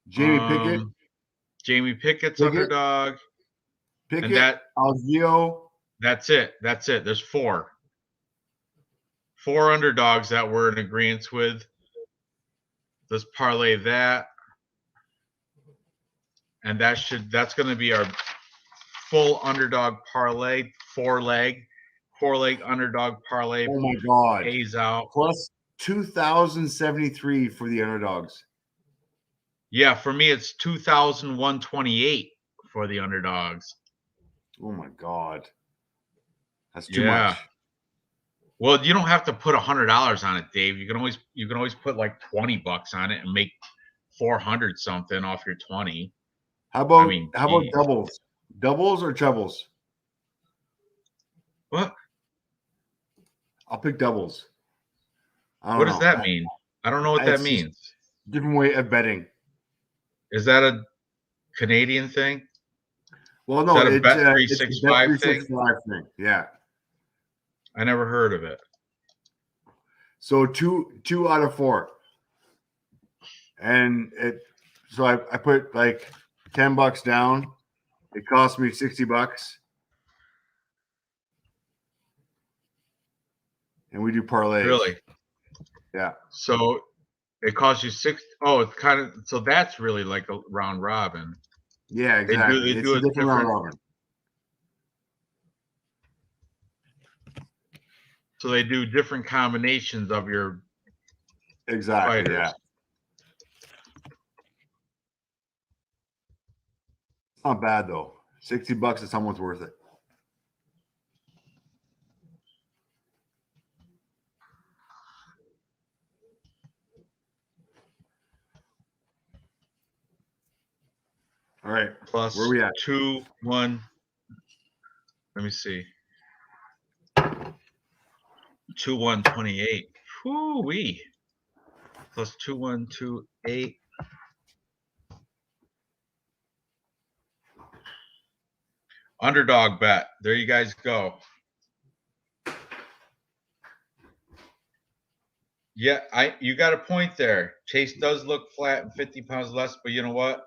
Jamie Pickett. Jamie Pickett's underdog. Pickett, Algeo. That's it. There's four underdogs that we're in agreement with. Let's parlay that. And that's going to be our full underdog parlay, four leg underdog parlay. Oh my God. Pays out. Plus 2,073 for the underdogs. Yeah, for me, it's 2,128 for the underdogs. Oh my God. That's too much. Well, you don't have to put $100 on it, Dave. You can always put like $20 on it and make 400 something off your 20. How about doubles? Doubles or trebles? What? I'll pick doubles. What does that mean? I don't know what that means. Different way of betting. Is that a Canadian thing? Well, no, it's a Bet365 thing. Yeah. I never heard of it. So two out of four. And I put like $10 down. It cost me $60. And we do parlays. Really? Yeah. So it costs you $6. Oh, it's kind of, so that's really like a round robin. Yeah, exactly. They do a different round robin. So they do different combinations of your fighters. Yeah. It's not bad though. $60 is someone's worth it. All right. Plus where are we at? 2, 1. Let me see. 2,128. Whoo-wee. Plus 2,128. Underdog bet. There you guys go. Yeah, you got a point there. Chase does look flat and 50 pounds less, but you know what?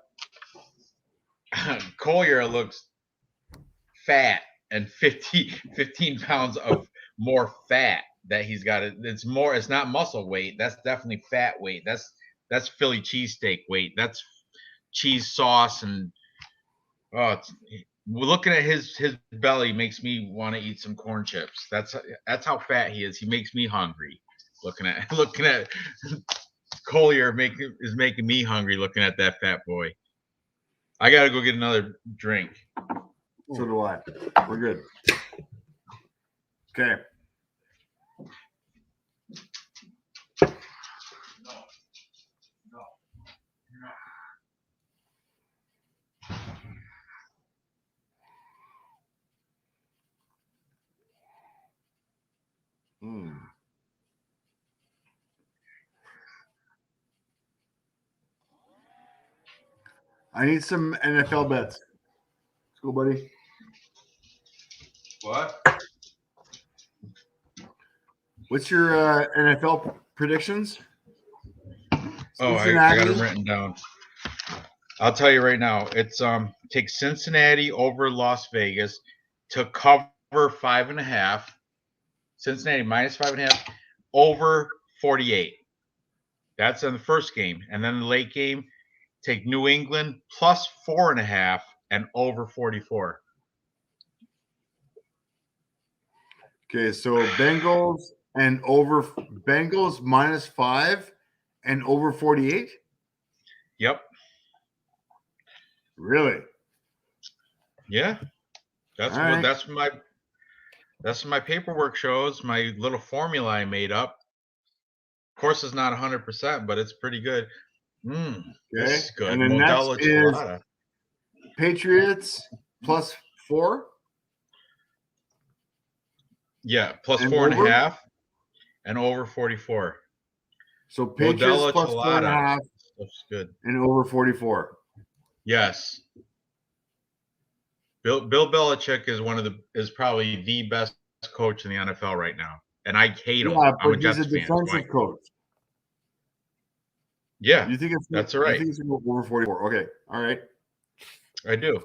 Kelleher looks fat and 15 pounds of more fat that he's got. It's not muscle weight. That's definitely fat weight. That's Philly cheesesteak weight. That's cheese sauce and looking at his belly makes me want to eat some corn chips. That's how fat he is. He makes me hungry. Looking at Kelleher is making me hungry looking at that fat boy. I gotta go get another drink. So do I. We're good. Okay. I need some NFL bets. Let's go, buddy. What? What's your NFL predictions? Oh, I got them written down. I'll tell you right now. It's take Cincinnati over Las Vegas to cover 5.5. Cincinnati minus 5.5 over 48. That's in the first game, and then the late game. Take New England plus 4.5 and over 44. Okay, so Bengals minus 5 and over 48. Yep. Really? Yeah. That's what my paperwork shows. My little formula I made up. Of course, it's not 100%, but it's pretty good. Okay. This is good. And then next is Patriots plus 4. Yeah, plus And 4.5 and over 44. So Patriots Modelo plus 4.5 That's good. and over 44. Yes. Bill Belichick is probably the best coach in the NFL right now. And I hate him. Yeah, I'm a but he's a Jets fan. defensive coach. Yeah, You think that's You right. think it's over 44? Okay, all right. I do.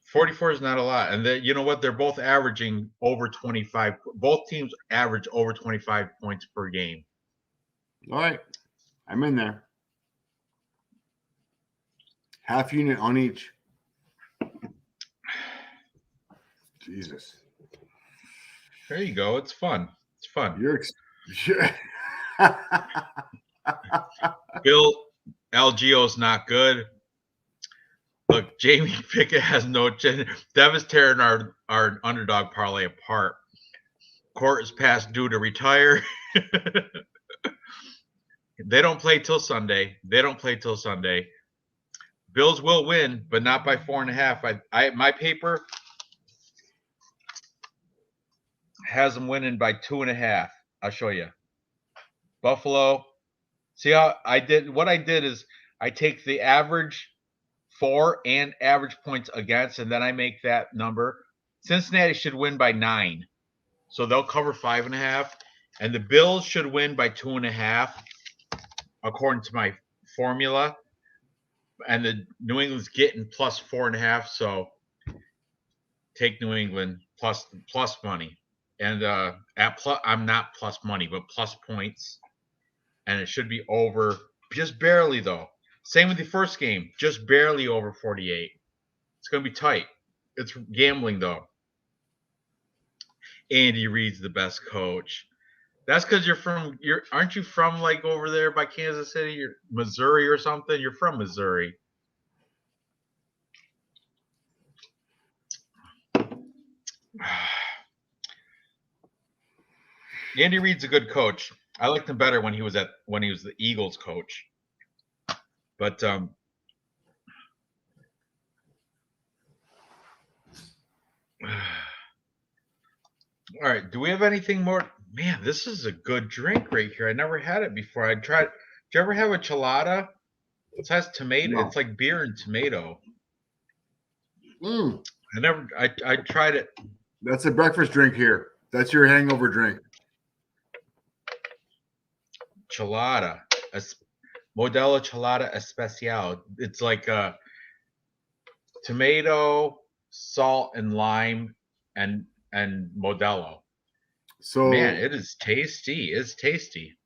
44 is not a lot. And you know what? They're both averaging over 25. Both teams average over 25 points per game. All right, I'm in there. Half unit on each. Jesus. There you go. It's fun. It's fun. Bill Algio's not good. Look, Jamie Pickett has no chin. Dev is tearing our underdog parlay apart. Court is past due to retire. They don't play till Sunday. Bills will win, but not by 4.5. My paper has them winning by 2.5. I'll show you. Buffalo. See how I did? What I did is I take the average for and average points against, and then I make that number. Cincinnati should win by 9, so they'll cover 5.5, and the Bills should win by 2.5, according to my formula. And the New England's getting plus 4.5, so take New England plus money. And I'm not plus money, but plus points, and it should be over just barely though. Same with the first game, just barely over 48. It's gonna be tight. It's gambling though. Andy Reid's the best coach. That's because aren't you from like over there by Kansas City, you're Missouri or something? You're from Missouri. Andy Reid's a good coach. I liked him better when he was the Eagles coach. But all right, do we have anything more? Man, this is a good drink right here. I never had it before. I tried. Did you ever have a chelada? It has tomato. No. It's like beer and tomato. Mm. I tried it. That's a breakfast drink here. That's your hangover drink. Chelada. Modelo Chelada Especial. It's like tomato, salt, and lime, and Modelo. So man, it is tasty. It's tasty.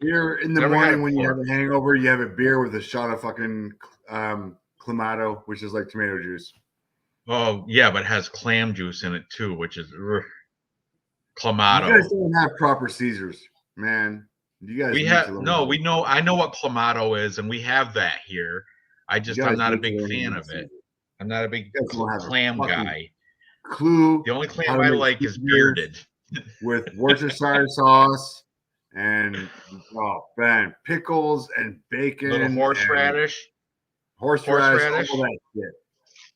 Here in the morning when you have a hangover, you have a beer with a shot of fucking Clamato, which is like tomato juice. Oh yeah, but it has clam juice in it too, which is Clamato. You guys don't have proper Caesars, man. You guys we know. I know what Clamato is, and we have that here. I'm not a big fan of it. I'm not a big clam guy. Clue. The only clam I like is bearded. With Worcestershire sauce and pickles and bacon. Little horseradish. Horseradish. All that shit.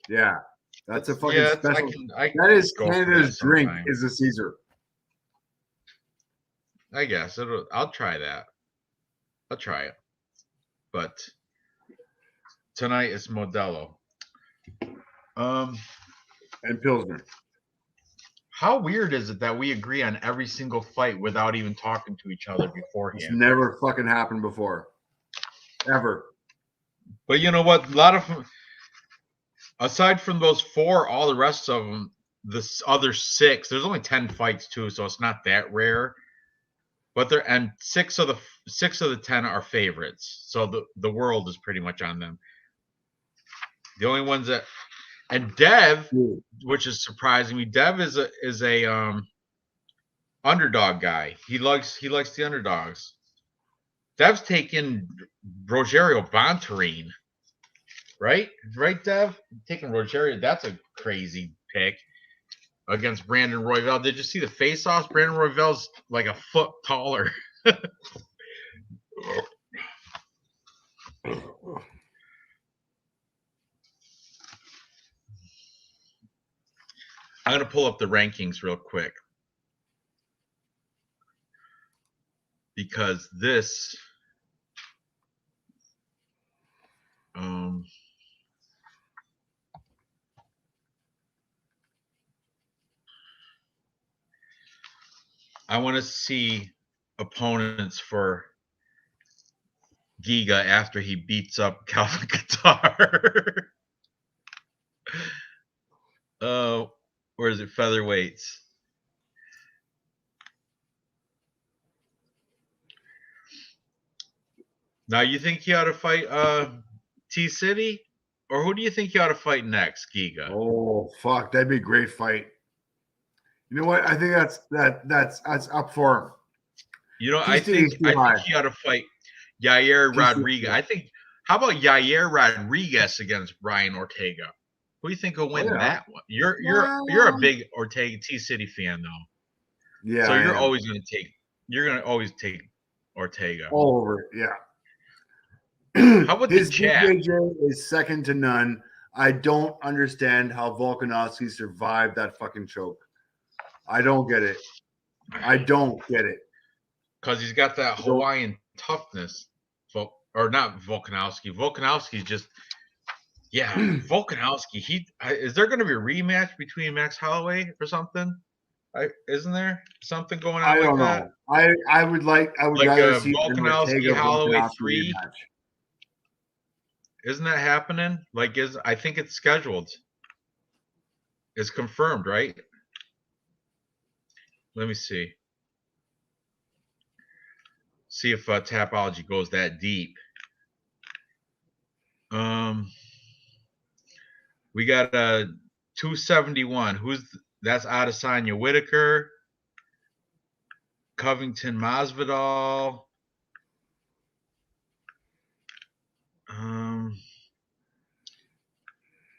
Yeah. That's a fucking special. That is Canada's drink is a Caesar. I guess I'll try that. I'll try it. But tonight is Modelo. And Pilsner. How weird is it that we agree on every single fight without even talking to each other beforehand? It's never fucking happened before. Ever. But you know what? A lot of them, aside from those 4, all the rest of them, the other 6, there's only 10 fights too, so it's not that rare. But 6 of the 10 are favorites, so the world is pretty much on them. The only ones that, and Dev, which is surprising me, Dev is a underdog guy. He likes the underdogs. Dev's taking Rogerio Buntoren, right? Right, Dev? Taking Rogerio. That's a crazy pick against Brandon Royale. Did you see the face-offs? Brandon Royale's like a foot taller. I'm gonna pull up the rankings real quick because this I want to see opponents for Giga after he beats up Calvin Qatar. Where is it? Featherweights. Now you think he ought to fight T City? Or who do you think he ought to fight next, Giga? Oh fuck, that'd be a great fight. You know what? I think that's up for him. You know, I think he ought to fight Yair Rodriguez. I think how about Yair Rodriguez against Brian Ortega? Who do you think will win that one? You're a big Ortega T City fan though. Yeah. So you're gonna always take Ortega. All over, yeah. How about his the chat? BJJ is second to none. I don't understand how Volkanovski survived that fucking choke. I don't get it. I don't get it. Because he's got that Hawaiian toughness. Or not Volkanovski. Volkanovski's just Volkanovski. Is there going to be a rematch between Max Holloway or something? Isn't there something going on? I don't know. That? I would rather see Volkanovski Holloway 3. Rematch. Isn't that happening? I think it's scheduled. It's confirmed, right? Let me see. See if Tapology goes that deep. We got 271. That's Adesanya Whitaker, Covington Masvidal.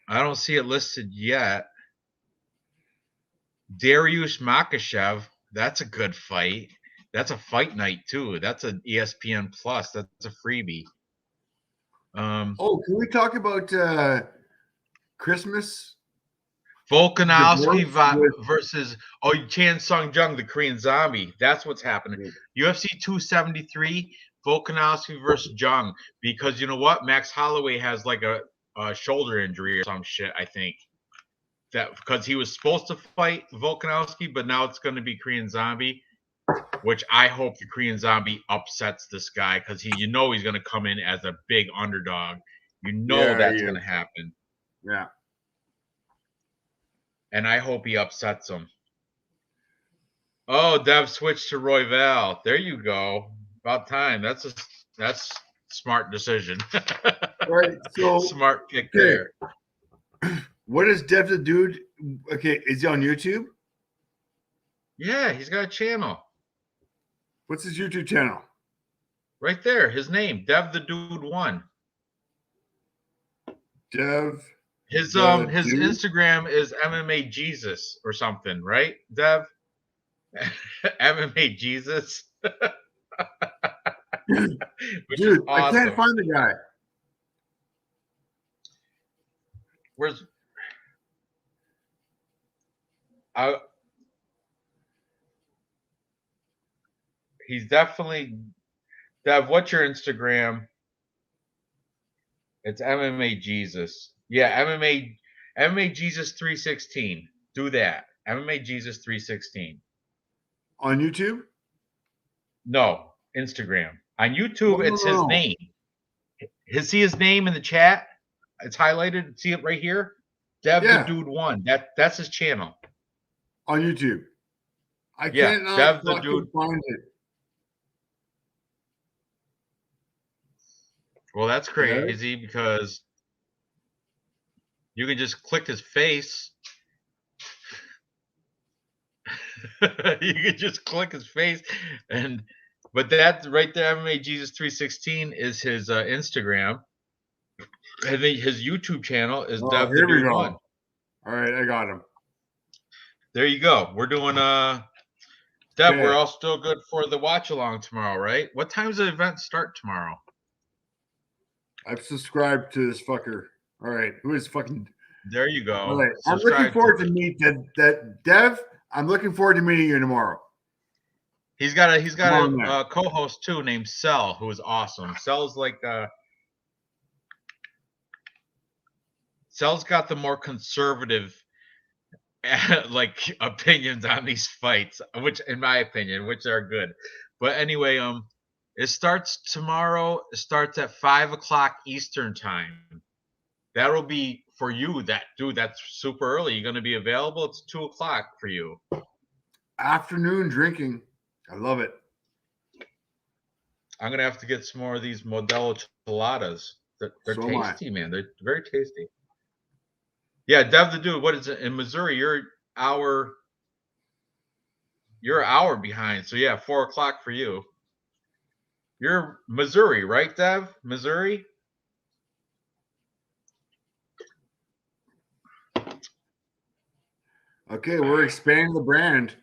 I don't see it listed yet. Dariush Makhachev. That's a good fight. That's a fight night too. That's an ESPN Plus. That's a freebie. Can we talk about Christmas? Volkanovski versus Chan Sung Jung, the Korean Zombie. That's what's happening. UFC 273, Volkanovski versus Jung. Because you know what? Max Holloway has like a shoulder injury or some shit, I think. That because he was supposed to fight Volkanovski, but now it's going to be Korean Zombie. Which I hope the Korean Zombie upsets this guy because he's going to come in as a big underdog. That's going to happen. Yeah. And I hope he upsets him. Oh, Dev switched to Royale. There you go. About time. That's smart decision. Right. So smart pick there. What is Dev the Dude? Okay, is he on YouTube? Yeah, he's got a channel. What's his YouTube channel? Right there, his name, Dev the Dude 1. Dev. His Instagram is MMA Jesus or something, right, Dev? MMA Jesus. Dude, awesome. I can't find the guy. Where's he's definitely Dev, what's your Instagram? It's MMA Jesus. Yeah, MMA Jesus 316. Do that. MMA Jesus 316. On YouTube? No, Instagram. On YouTube, it's his name. See his name in the chat? It's highlighted. See it right here? Dev the Dude 1. That's his channel. On YouTube. I can't Dev the Dude. Find it. Well, that's crazy because you can just click his face. You can just click his face, but that right there, MMA Jesus 316 is his Instagram, and then his YouTube channel is Dev the Dude 1. All right, I got him. There you go. We're doing Dev. We're all still good for the watch along tomorrow, right? What time does the event start tomorrow? I've subscribed to this fucker. All right, who is fucking There you go. All right. I'm looking forward to meet that Dev. I'm looking forward to meeting you tomorrow. He's got a co-host too named Cell, who is awesome. Cell's got the more conservative like opinions on these fights, which in my opinion, which are good. But anyway, it starts tomorrow. It starts at 5:00 Eastern time. That'll be for you. That's super early. You're gonna be available. It's 2:00 for you. Afternoon drinking. I love it. I'm gonna have to get some more of these Modelo Cheladas. They're tasty, man. They're very tasty. Yeah, Dev the Dude. What is it in Missouri? You're an hour behind. So yeah, 4:00 for you. You're Missouri, right, Dev? Missouri. Okay, we're expanding the brand.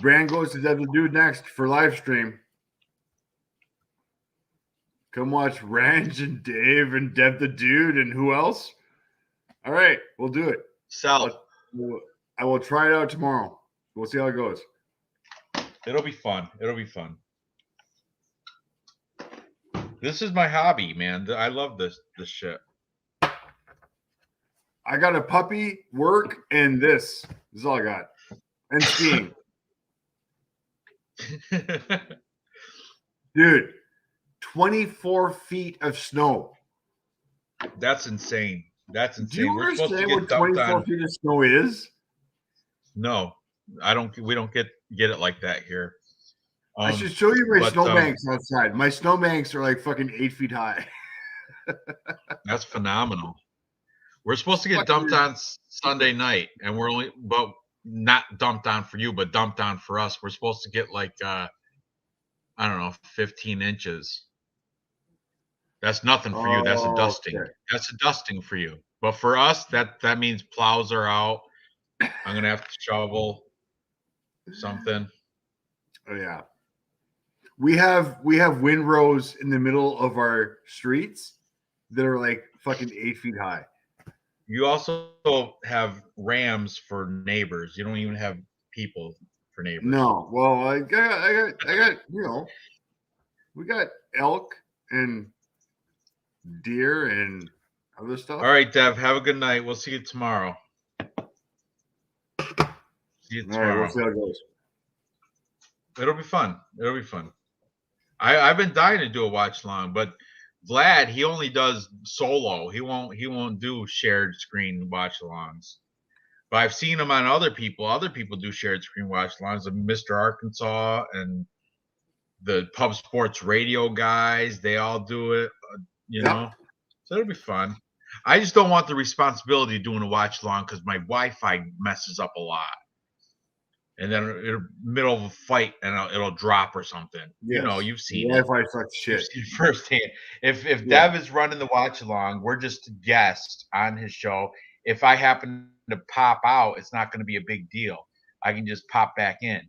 Brand goes to Dev the Dude next for live stream. Come watch Ranj and Dave and Dev the Dude and who else? All right, we'll do it. Sal. I will try it out tomorrow. We'll see how it goes. It'll be fun. This is my hobby, man. I love this shit. I got a puppy, work, and this. This is all I got. And skiing. Dude, 24 feet of snow. That's insane. That's insane. Do you understand what 24 feet of snow is? No, I don't. We don't get it like that here. I should show you my snowbanks outside. My snowbanks are like fucking 8 feet high. That's phenomenal. We're supposed to get dumped on Sunday night, and we're not dumped on for you, but dumped on for us. We're supposed to get like I don't know, 15 inches. That's nothing for you. That's a dusting. Okay. That's a dusting for you. But for us, that means plows are out. I'm gonna have to shovel something. Oh yeah. We have windrows in the middle of our streets that are like fucking 8 feet high. You also have rams for neighbors. You don't even have people for neighbors. No. Well, I got we got elk and deer and other stuff. All right, Dev. Have a good night. We'll see you tomorrow. See you tomorrow. All right, we'll see how it goes. It'll be fun. I've been dying to do a watch long, but Vlad, he only does solo. He won't do shared screen watch alongs. But I've seen him on other people. Other people do shared screen watch alongs. Mr. Arkansas and the Pub Sports Radio guys, they all do it. You know, so it'll be fun. I just don't want the responsibility of doing a watch along because my Wi-Fi messes up a lot. And then in the middle of a fight, and it'll drop or something. Yes. You know, you've seen it. Wi-Fi sucks shit. Firsthand. If Dev is running the watch along, we're just guests on his show. If I happen to pop out, it's not going to be a big deal. I can just pop back in,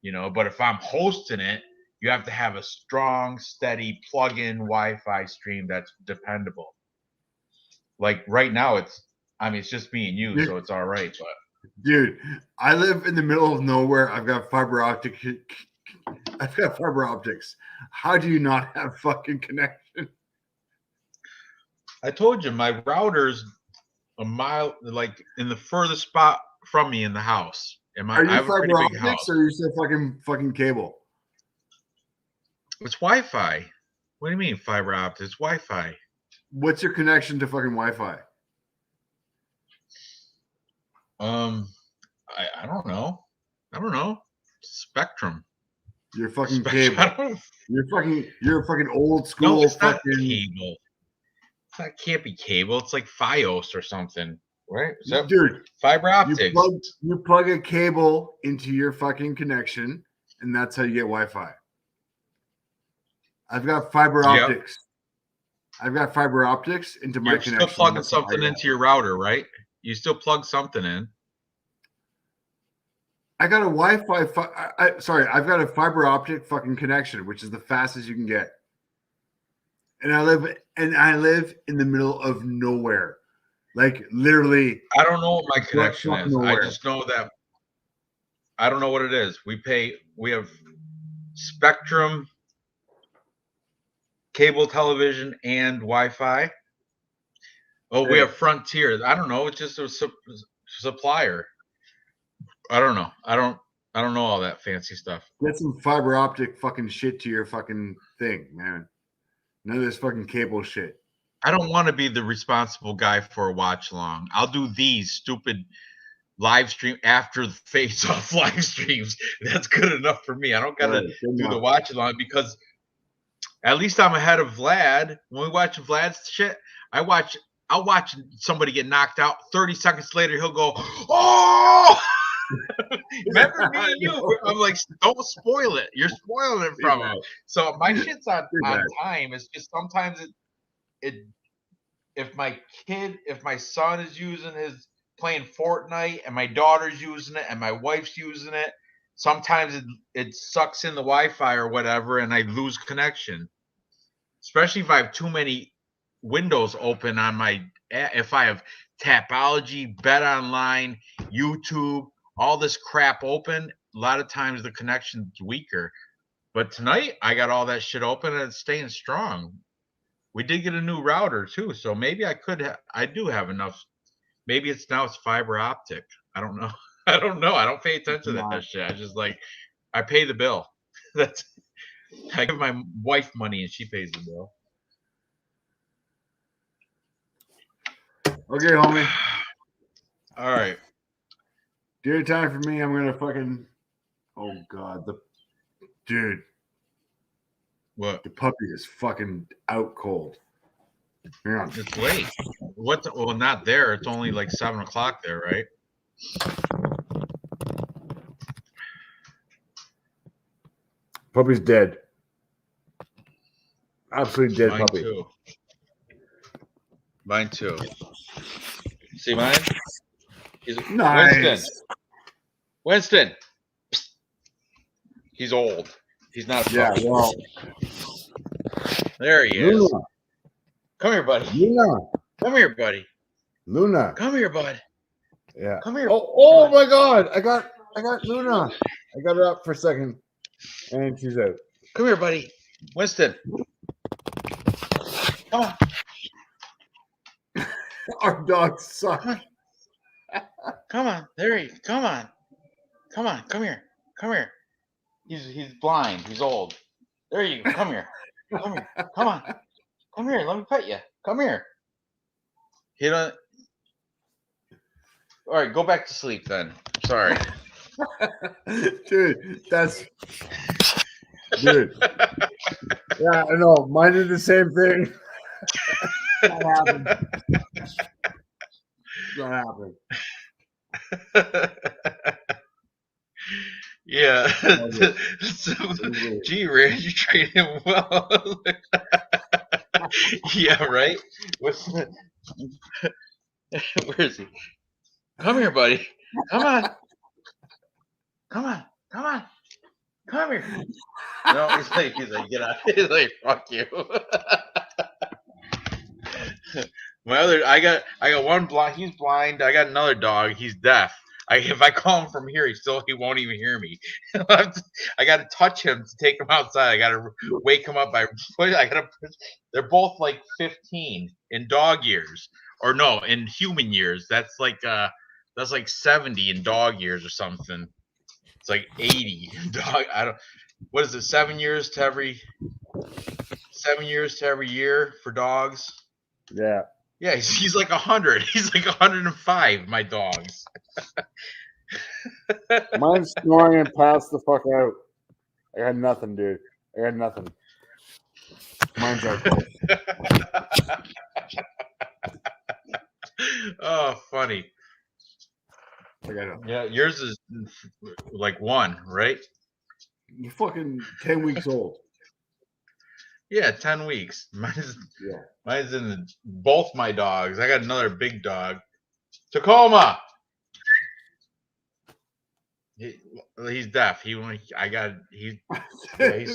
you know. But if I'm hosting it, you have to have a strong, steady plug-in Wi-Fi stream that's dependable. Like right now, it's just me and you, so it's all right. But dude, I live in the middle of nowhere. I've got fiber optics. How do you not have fucking connection? I told you my router's a mile, like in the furthest spot from me in the house. Are you fiber optics or are you still fucking cable? It's Wi-Fi. What do you mean fiber optics? It's Wi-Fi. What's your connection to fucking Wi-Fi? I don't know. Spectrum. You're fucking cable. You're a fucking old school. No, it's not cable. It can't be cable. It's like Fios or something, right? Dude, fiber optics. You plug a cable into your fucking connection, and that's how you get Wi-Fi. I've got fiber optics. I've got fiber optics into my connection. You're still plugging something into your router, right? You still plug something in. I got a Wi-Fi. I've got a fiber optic fucking connection, which is the fastest you can get. And I live in the middle of nowhere. Like literally, I don't know what my connection fuck is. I nowhere. just know that I don't know what it is. We have Spectrum, cable television, and Wi-Fi. Oh, we Hey. have Frontier. I don't know. It's just a supplier. I don't know. I don't know all that fancy stuff. Get some fiber optic fucking shit to your fucking thing, man. None of this fucking cable shit. I don't want to be the responsible guy for a watch along. I'll do these stupid live stream after the face-off live streams. That's good enough for me. I don't gotta do the watch along because at least I'm ahead of Vlad. When we watch Vlad's shit, I'll watch somebody get knocked out. 30 seconds later, he'll go, "Oh!" Remember me and you? I'm like, don't spoil it. You're spoiling it from him. So my shit's on time. It's just sometimes if my son is using his playing Fortnite and my daughter's using it and my wife's using it, sometimes it sucks in the Wi-Fi or whatever and I lose connection. Especially if I have too many windows open on if I have Tapology, Bet Online, YouTube, all this crap open, a lot of times the connection's weaker. But tonight I got all that shit open and it's staying strong. We did get a new router too, so maybe I do have enough. Maybe it's fiber optic. I don't know. I don't pay attention to that shit. I just I pay the bill. I give my wife money and she pays the bill. Okay, homie. All right. Dinner time for me. I'm gonna fucking. Oh God, dude. What? The puppy is fucking out cold. Hang on. It's late. Well, not there. It's only like 7 o'clock there, right? Puppy's dead. Absolutely dead. Mine puppy. Too. Mine too. See mine? Nice. Winston. He's old. He's not. Yeah. Well. There he is. Luna. Come here, buddy. Luna. Come here, buddy. Luna. Come here, bud. Yeah. Come here. Oh my God! I got Luna. I got her up for a second, and she's out. Come here, buddy. Winston. Come on. Our dogs suck. Come on. There he. Come on. Come on. Come here. Come here. He's blind. He's old. There you go. Come here. Come here. Come on. Come here. Let me pet you. Come here. He don't. All right, go back to sleep then. Sorry. Dude, dude. Yeah, I know. Mine did the same thing. That happened. Yeah. Gee, Ranj, you trained him well. Yeah, right? Where is he? Come here, buddy. Come on. Come on. Come on. Come here. No, he's like, get out. He's like, fuck you. I got one blind. He's blind. I got another dog. He's deaf. If I call him from here, he won't even hear me. I got to touch him to take him outside. I got to wake him up they're both like 15 in dog years, or no, in human years. That's like 70 in dog years or something. It's like 80 in dog. What is it? 7 years to every year for dogs. Yeah. Yeah, he's like 100. He's like 105. My dogs. Mine's snoring and passed the fuck out. I got nothing, dude. I got nothing. Mine's out. Oh, funny. I got it. Yeah, yours is like 1, right? You're fucking 10 weeks old. Yeah, 10 weeks. Mine's in both my dogs. I got another big dog. Tacoma. He's deaf. He's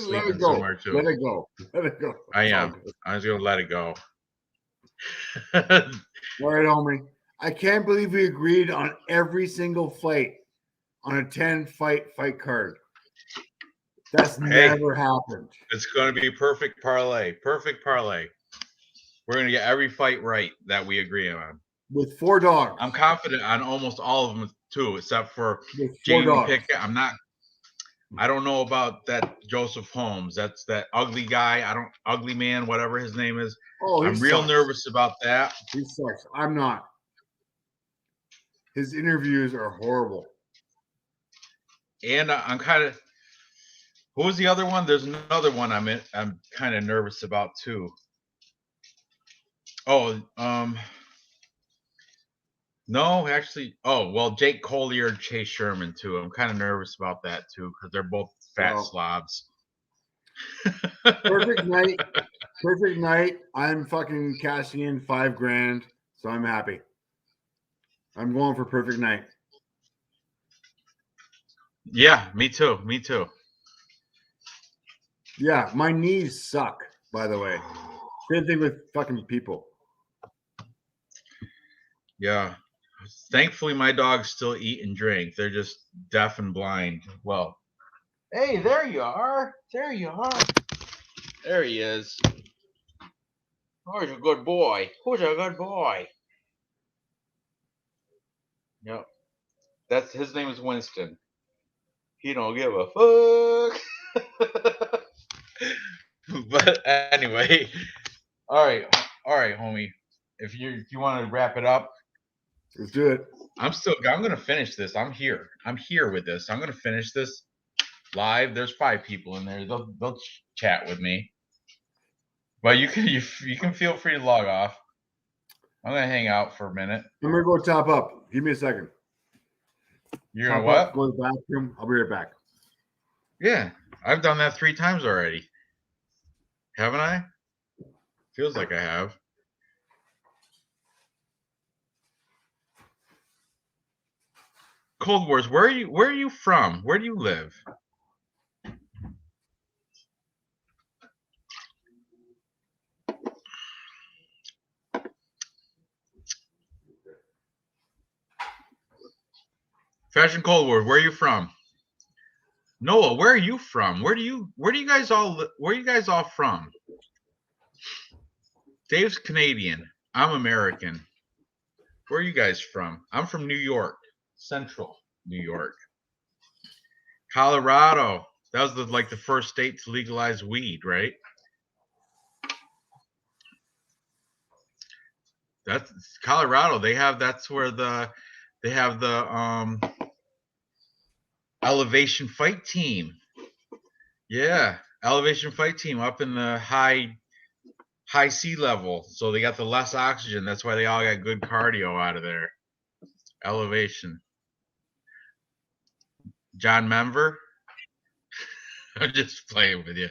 sleeping somewhere too. Let it go. I am. I was gonna let it go. All right, homie. I can't believe we agreed on every single fight on a 10-fight card. That's never happened. It's going to be perfect parlay. Perfect parlay. We're going to get every fight right that we agree on. With 4 dogs. I'm confident on almost all of them too, except for With 4 Jamie dogs. Pickett. I don't know about that Joseph Holmes. That's that ugly guy. Ugly man, whatever his name is. Oh, I'm real nervous about that. He sucks. I'm not. His interviews are horrible. And I'm kind of. Who was the other one? There's another one I'm kind of nervous about too. Oh, no, actually. Oh, well, Jake Collier, Chase Sherman too. I'm kind of nervous about that too because they're both fat slobs. Perfect night. Perfect night. I'm fucking cashing in $5,000, so I'm happy. I'm going for perfect night. Yeah, me too. Me too. Yeah, my knees suck, by the way. Same thing with fucking people. Yeah. Thankfully, my dogs still eat and drink. They're just deaf and blind. Well, hey, there you are. There you are. There he is. Who's a good boy? Who's a good boy? Yep. His name is Winston. He don't give a fuck. But anyway, all right, homie. If you want to wrap it up, let's do it. I'm gonna finish this. I'm here with this. I'm gonna finish this live. There's 5 people in there. They'll chat with me. But you can feel free to log off. I'm gonna hang out for a minute. I'm gonna go top up. Give me a second. You're gonna what? Go to the bathroom. I'll be right back. Yeah, I've done that 3 times already. Haven't I? Feels like I have. Cold Wars, where are you from? Where do you live? Fashion Cold War, where are you from? Noah, where are you from? Where do you guys all from? Dave's Canadian. I'm American. Where are you guys from? I'm from New York, Central New York. Colorado. That was the first state to legalize weed, right? That's Colorado. That's where they have the Elevation Fight Team. Yeah, Elevation Fight Team up in the high sea level. So they got the less oxygen. That's why they all got good cardio out of there. Elevation. John Memver. I'm just playing with you.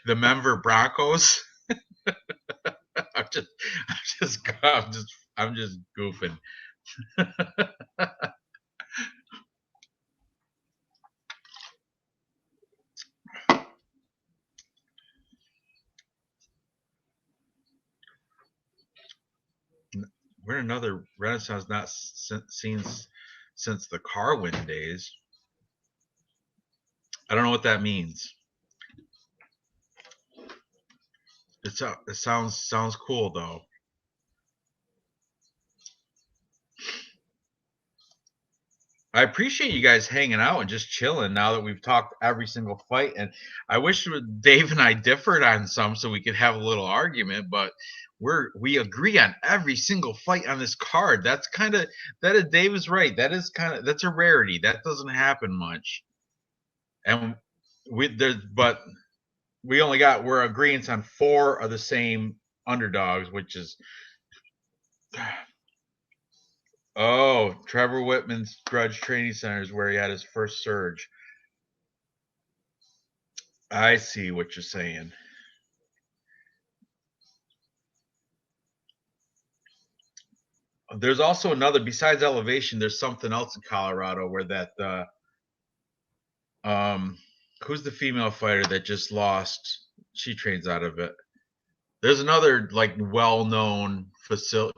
The Memver Broncos. I'm just goofing. We're in another renaissance not seen since the Carwin days. I don't know what that means. It sounds cool though. I appreciate you guys hanging out and just chilling now that we've talked every single fight. And I wish Dave and I differed on some so we could have a little argument, but we agree on every single fight on this card. Dave is right. That's a rarity. That doesn't happen much. And we're agreeing on 4 of the same underdogs, which is Trevor Whitman's Grudge Training Center is where he had his first surge. I see what you're saying. There's also another, besides Elevation, there's something else in Colorado where who's the female fighter that just lost? She trains out of it. There's another like well-known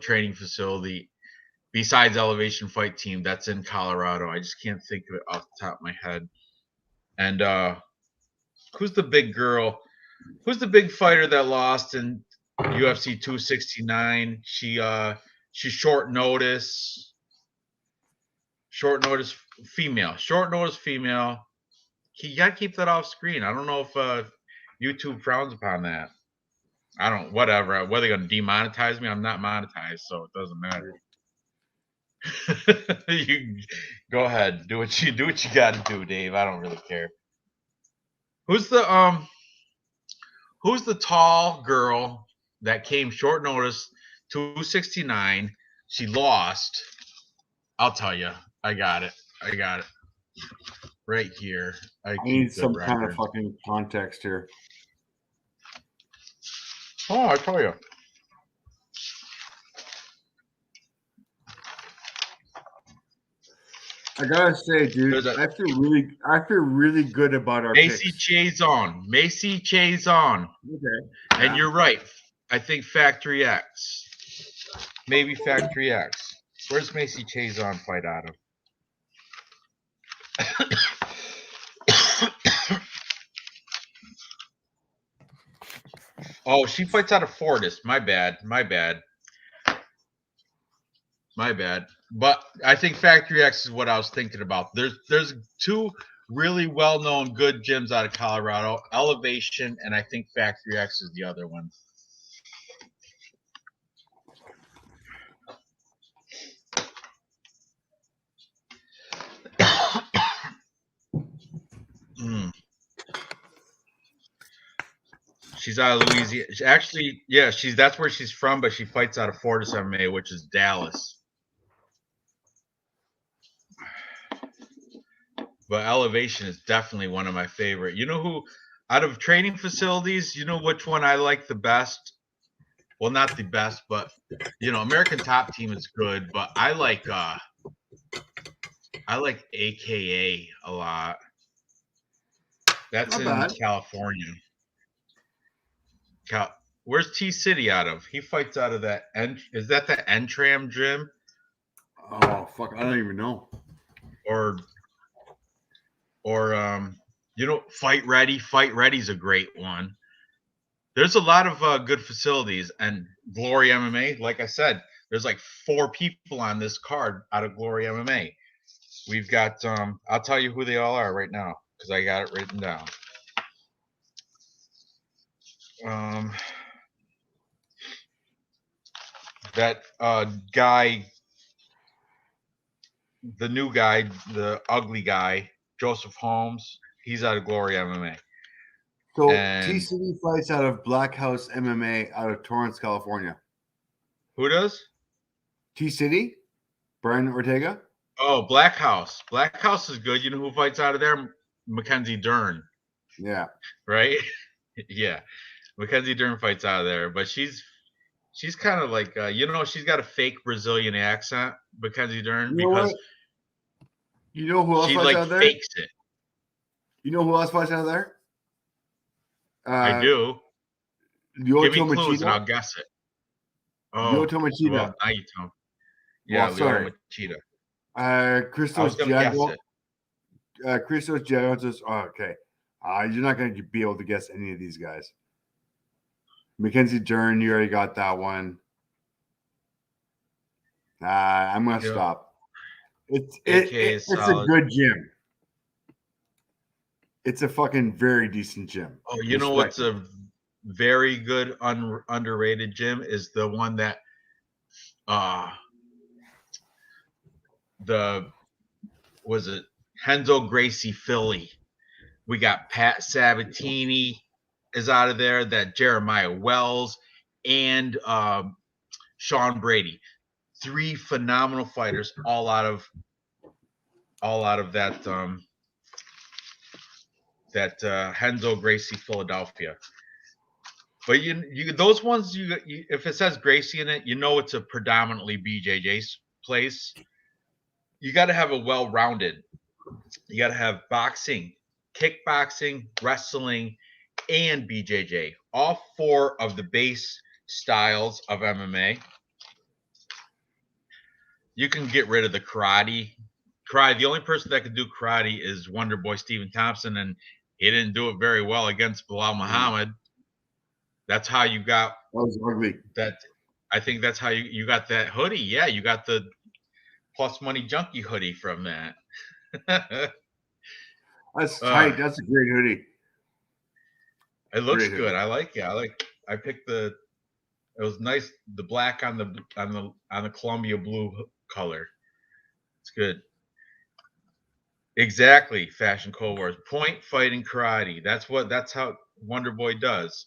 training facility besides Elevation Fight Team that's in Colorado. I just can't think of it off the top of my head. And who's the big girl? Who's the big fighter that lost in UFC 269? She's short notice female. You gotta keep that off screen. I don't know if YouTube frowns upon that. I don't. Whatever. Whether they're gonna demonetize me, I'm not monetized, so it doesn't matter. You go ahead. Do what you gotta do, Dave. I don't really care. Who's the tall girl that came short notice 269? She lost. I'll tell you. I got it. Right here. I need some kind of fucking context here. Oh, I tell you. I gotta say, dude, I feel really good about our Macy picks. Chazon. Okay. And you're right. I think Factory X. Maybe Factory X. Where's Macy Chazon fight out of? Oh, she fights out of Fortis. My bad. But I think Factory X is what I was thinking about. There's two really well-known good gyms out of Colorado, Elevation, and I think Factory X is the other one. She's out of Louisiana. Actually, yeah, that's where she's from, but she fights out of Fortis MMA, which is Dallas. But Elevation is definitely one of my favorite. You know who, out of training facilities, you know which one I like the best? Well, not the best, but American Top Team is good, but I like AKA a lot. That's in California. Where's T City out of? He fights out of that. Is that the Entram gym? Oh fuck, I don't even know. Or Fight Ready. Fight Ready's a great one. There's a lot of good facilities, and Glory MMA. Like I said, there's like 4 people on this card out of Glory MMA. We've got. I'll tell you who they all are right now because I got it written down. That guy, the new guy, the ugly guy, Joseph Holmes, he's out of Glory MMA. So T City fights out of Black House MMA out of Torrance, California. Who does? T City? Brian Ortega? Oh, Black House. Black House is good. You know who fights out of there? Mackenzie Dern. Yeah. Right? Yeah. Mackenzie Dern fights out of there, but she's kind of like she's got a fake Brazilian accent, Mackenzie Dern, because you know who else fights out of there? Fakes it. You know who else fights out of there? I do. Give me clues and I'll guess it. Oh, Lyoto Machida. Well, now you tell me. Yeah, Lyoto Machida. Christos Giagos. Christos Giagos. Oh, okay. You're not going to be able to guess any of these guys. Mackenzie Dern, you already got that one. I'm going to stop. It's a good gym. It's a fucking very decent gym. Oh, you know what's a very good underrated gym is the one that Renzo Gracie Philly. We got Pat Sabatini is out of there, that Jeremiah Wells, and Sean Brady. 3 phenomenal fighters, all out of that Renzo Gracie Philadelphia. But you those ones you if it says Gracie in it, it's a predominantly BJJ's place. You got to have a well-rounded. You got to have boxing, kickboxing, wrestling, and BJJ. All 4 of the base styles of MMA. You can get rid of the karate. The only person that could do karate is Wonder Boy Stephen Thompson, and he didn't do it very well against Bilal Muhammad. That's how you got That was ugly. that. I think that's how you got that hoodie. Yeah, you got the Plus Money Junkie hoodie from that. That's tight. That's a great hoodie. It looks Great good. hoodie. I like it. I picked the. It was nice. The black on the Columbia blue color. It's good. Exactly. Fashion Cold Wars. Point fighting karate. That's how Wonder Boy does.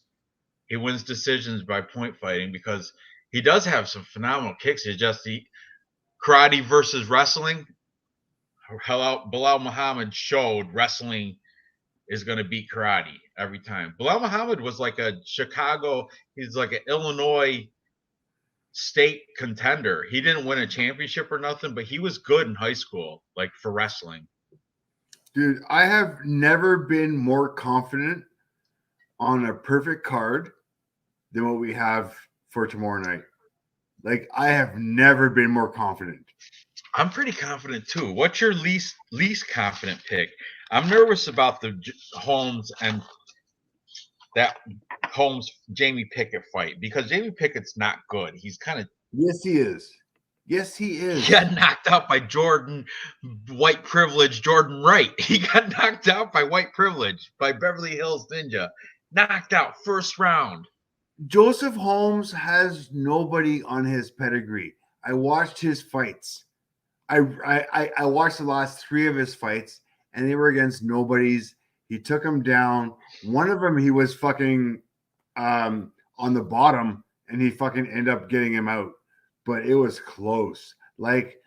He wins decisions by point fighting because he does have some phenomenal kicks. It's just the karate versus wrestling. Bilal Muhammad showed wrestling is going to beat karate every time. Bilal Muhammad was like a Chicago, he's like an Illinois state contender. He didn't win a championship or nothing, but he was good in high school, like for wrestling. Dude, I have never been more confident on a perfect card than what we have for tomorrow night. Like, I have never been more confident. I'm pretty confident too. What's your least confident pick? I'm nervous about the Holmes and that Holmes Jamie Pickett fight because Jamie Pickett's not good. He's kind of Yes, he is. Yes, he is. He got knocked out by white privilege Jordan Wright. He got knocked out by white privilege by Beverly Hills Ninja. Knocked out first round. Joseph Holmes has nobody on his pedigree. I watched his fights. I watched the last 3 of his fights, and they were against nobodies. He took him down. One of them, he was fucking on the bottom, and he fucking ended up getting him out. But it was close. Like,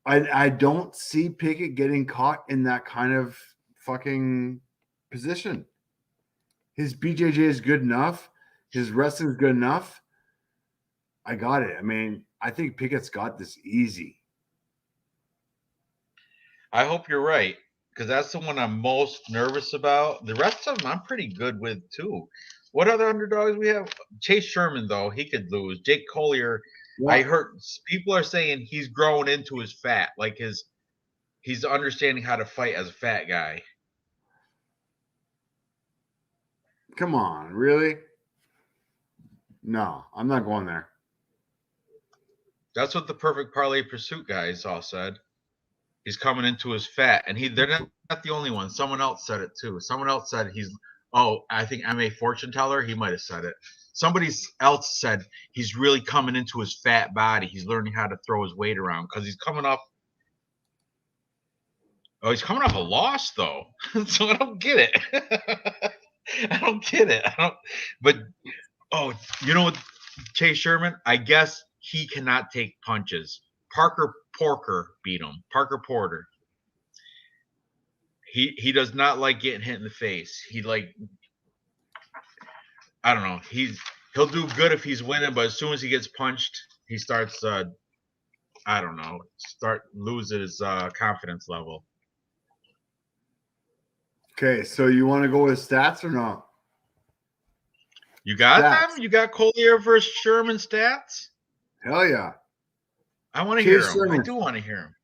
I don't see Pickett getting caught in that kind of fucking position. His BJJ is good enough. His wrestling is good enough. I got it. I mean, I think Pickett's got this easy. I hope you're right because that's the one I'm most nervous about. The rest of them I'm pretty good with too. What other underdogs we have? Chase Sherman, though, he could lose. Jake Collier, Yeah. I heard people are saying he's growing into his fat, like he's understanding how to fight as a fat guy. Come on, really? No, I'm not going there. That's what the Perfect Parlay Pursuit guys all said. He's coming into his fat, and they're not the only one. Someone else said it too. Someone else said I think M.A. Fortune Teller, he might have said it. Somebody else said he's really coming into his fat body. He's learning how to throw his weight around because he's coming off a loss though. So I don't get it. I don't get it. But you know what, Chase Sherman? I guess he cannot take punches. Parker Porter beat him. Parker Porter. He does not like getting hit in the face. I don't know. He'll do good if he's winning, but as soon as he gets punched, he starts loses his confidence level. Okay, so you want to go with stats or not? You got Stats. them? You got Collier versus Sherman stats? Hell yeah. I want to hear Chase him. Sherman. I do want to hear him.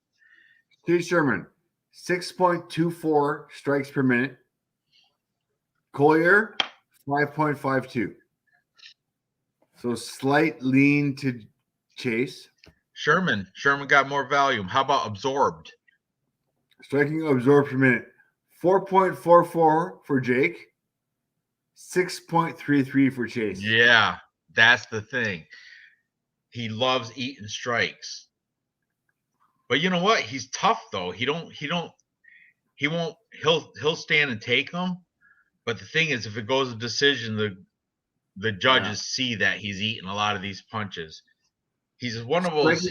Chase Sherman, 6.24 strikes per minute. Collier, 5.52. So slight lean to Chase. Sherman got more volume. How about absorbed? Striking absorbed per minute, 4.44 for Jake, 6.33 for Chase. Yeah, that's the thing. He loves eating strikes. But you know what? He's tough though. He'll stand and take them. But the thing is, if it goes to decision, the judges see that he's eating a lot of these punches. He's one of those.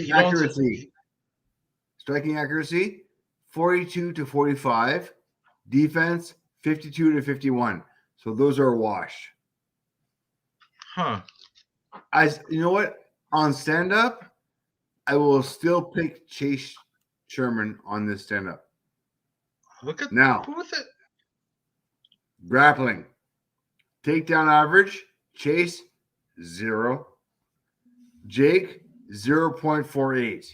Striking accuracy, 42 to 45. Defense, 52 to 51. So those are a wash. Huh. You know what? On stand-up, I will still pick Chase Sherman on this stand-up. Look at now. Who was it? Grappling. Takedown average, Chase 0. Jake 0.48.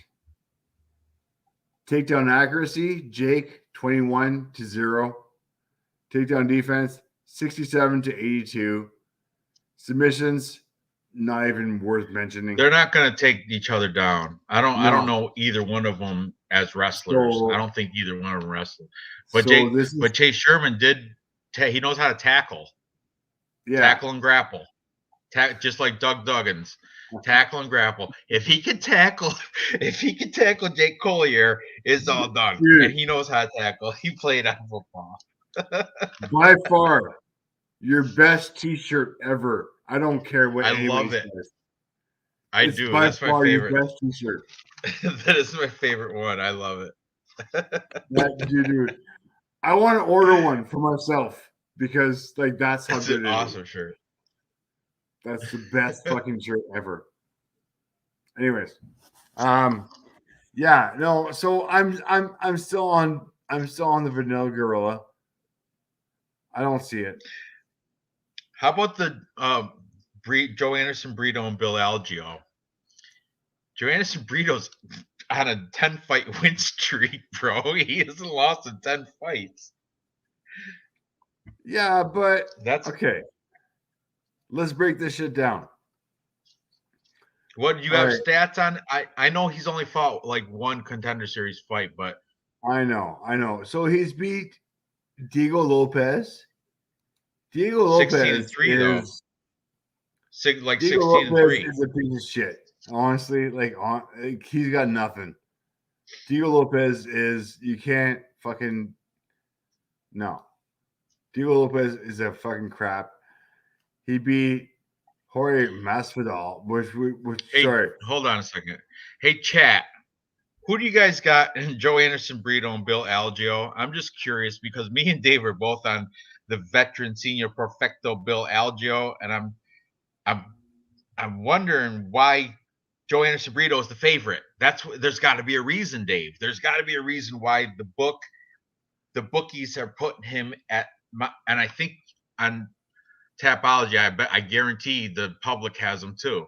Takedown accuracy, Jake 21-0. Takedown defense 67-82. Submissions, not even worth mentioning. They're not going to take each other down. I don't No. know either one of them as wrestlers. So- I don't think either one of them wrestle. But So Chase Sherman did. He knows how to tackle, yeah. tackle and grapple, just like Doug Duggins. Tackle and grapple. If he can tackle Jake Collier, it's all done. Dude. And he knows how to tackle. He played on football. By far, your best T-shirt ever. I don't care what. I love it. Says. I It's do. By That's my far favorite. Your best T-shirt. That is my favorite one. I love it. Dude, I want to order one for myself because that's how It's good an it is. awesome shirt. That's the best fucking shirt ever. Anyways, yeah, no. So I'm still on the vanilla gorilla. I don't see it. How about the Joe Anderson Brito and Bill Algeo? Joe Anderson Brito's on a 10-fight win streak, bro. He hasn't lost in 10 fights. Yeah, but that's okay. Let's break this shit down. What do you have stats on? I know he's only fought like one Contender Series fight, but I know. So he's beat Diego Lopez. Diego Lopez 16-3 though. Diego 16-3 Lopez is a piece of shit. Honestly, he's got nothing. Diego Lopez you can't fucking no. Diego Lopez is a fucking crap. He beat Jorge Masvidal, sorry. Hold on a second. Hey, chat. Who do you guys got in Joe Anderson Brito and Bill Algeo? I'm just curious because me and Dave are both on the veteran senior perfecto Bill Algeo, and I'm wondering why Joe Anderson Brito is the favorite. There's got to be a reason, Dave. There's got to be a reason why the bookies are putting him and I think on Tapology, I guarantee the public has them too.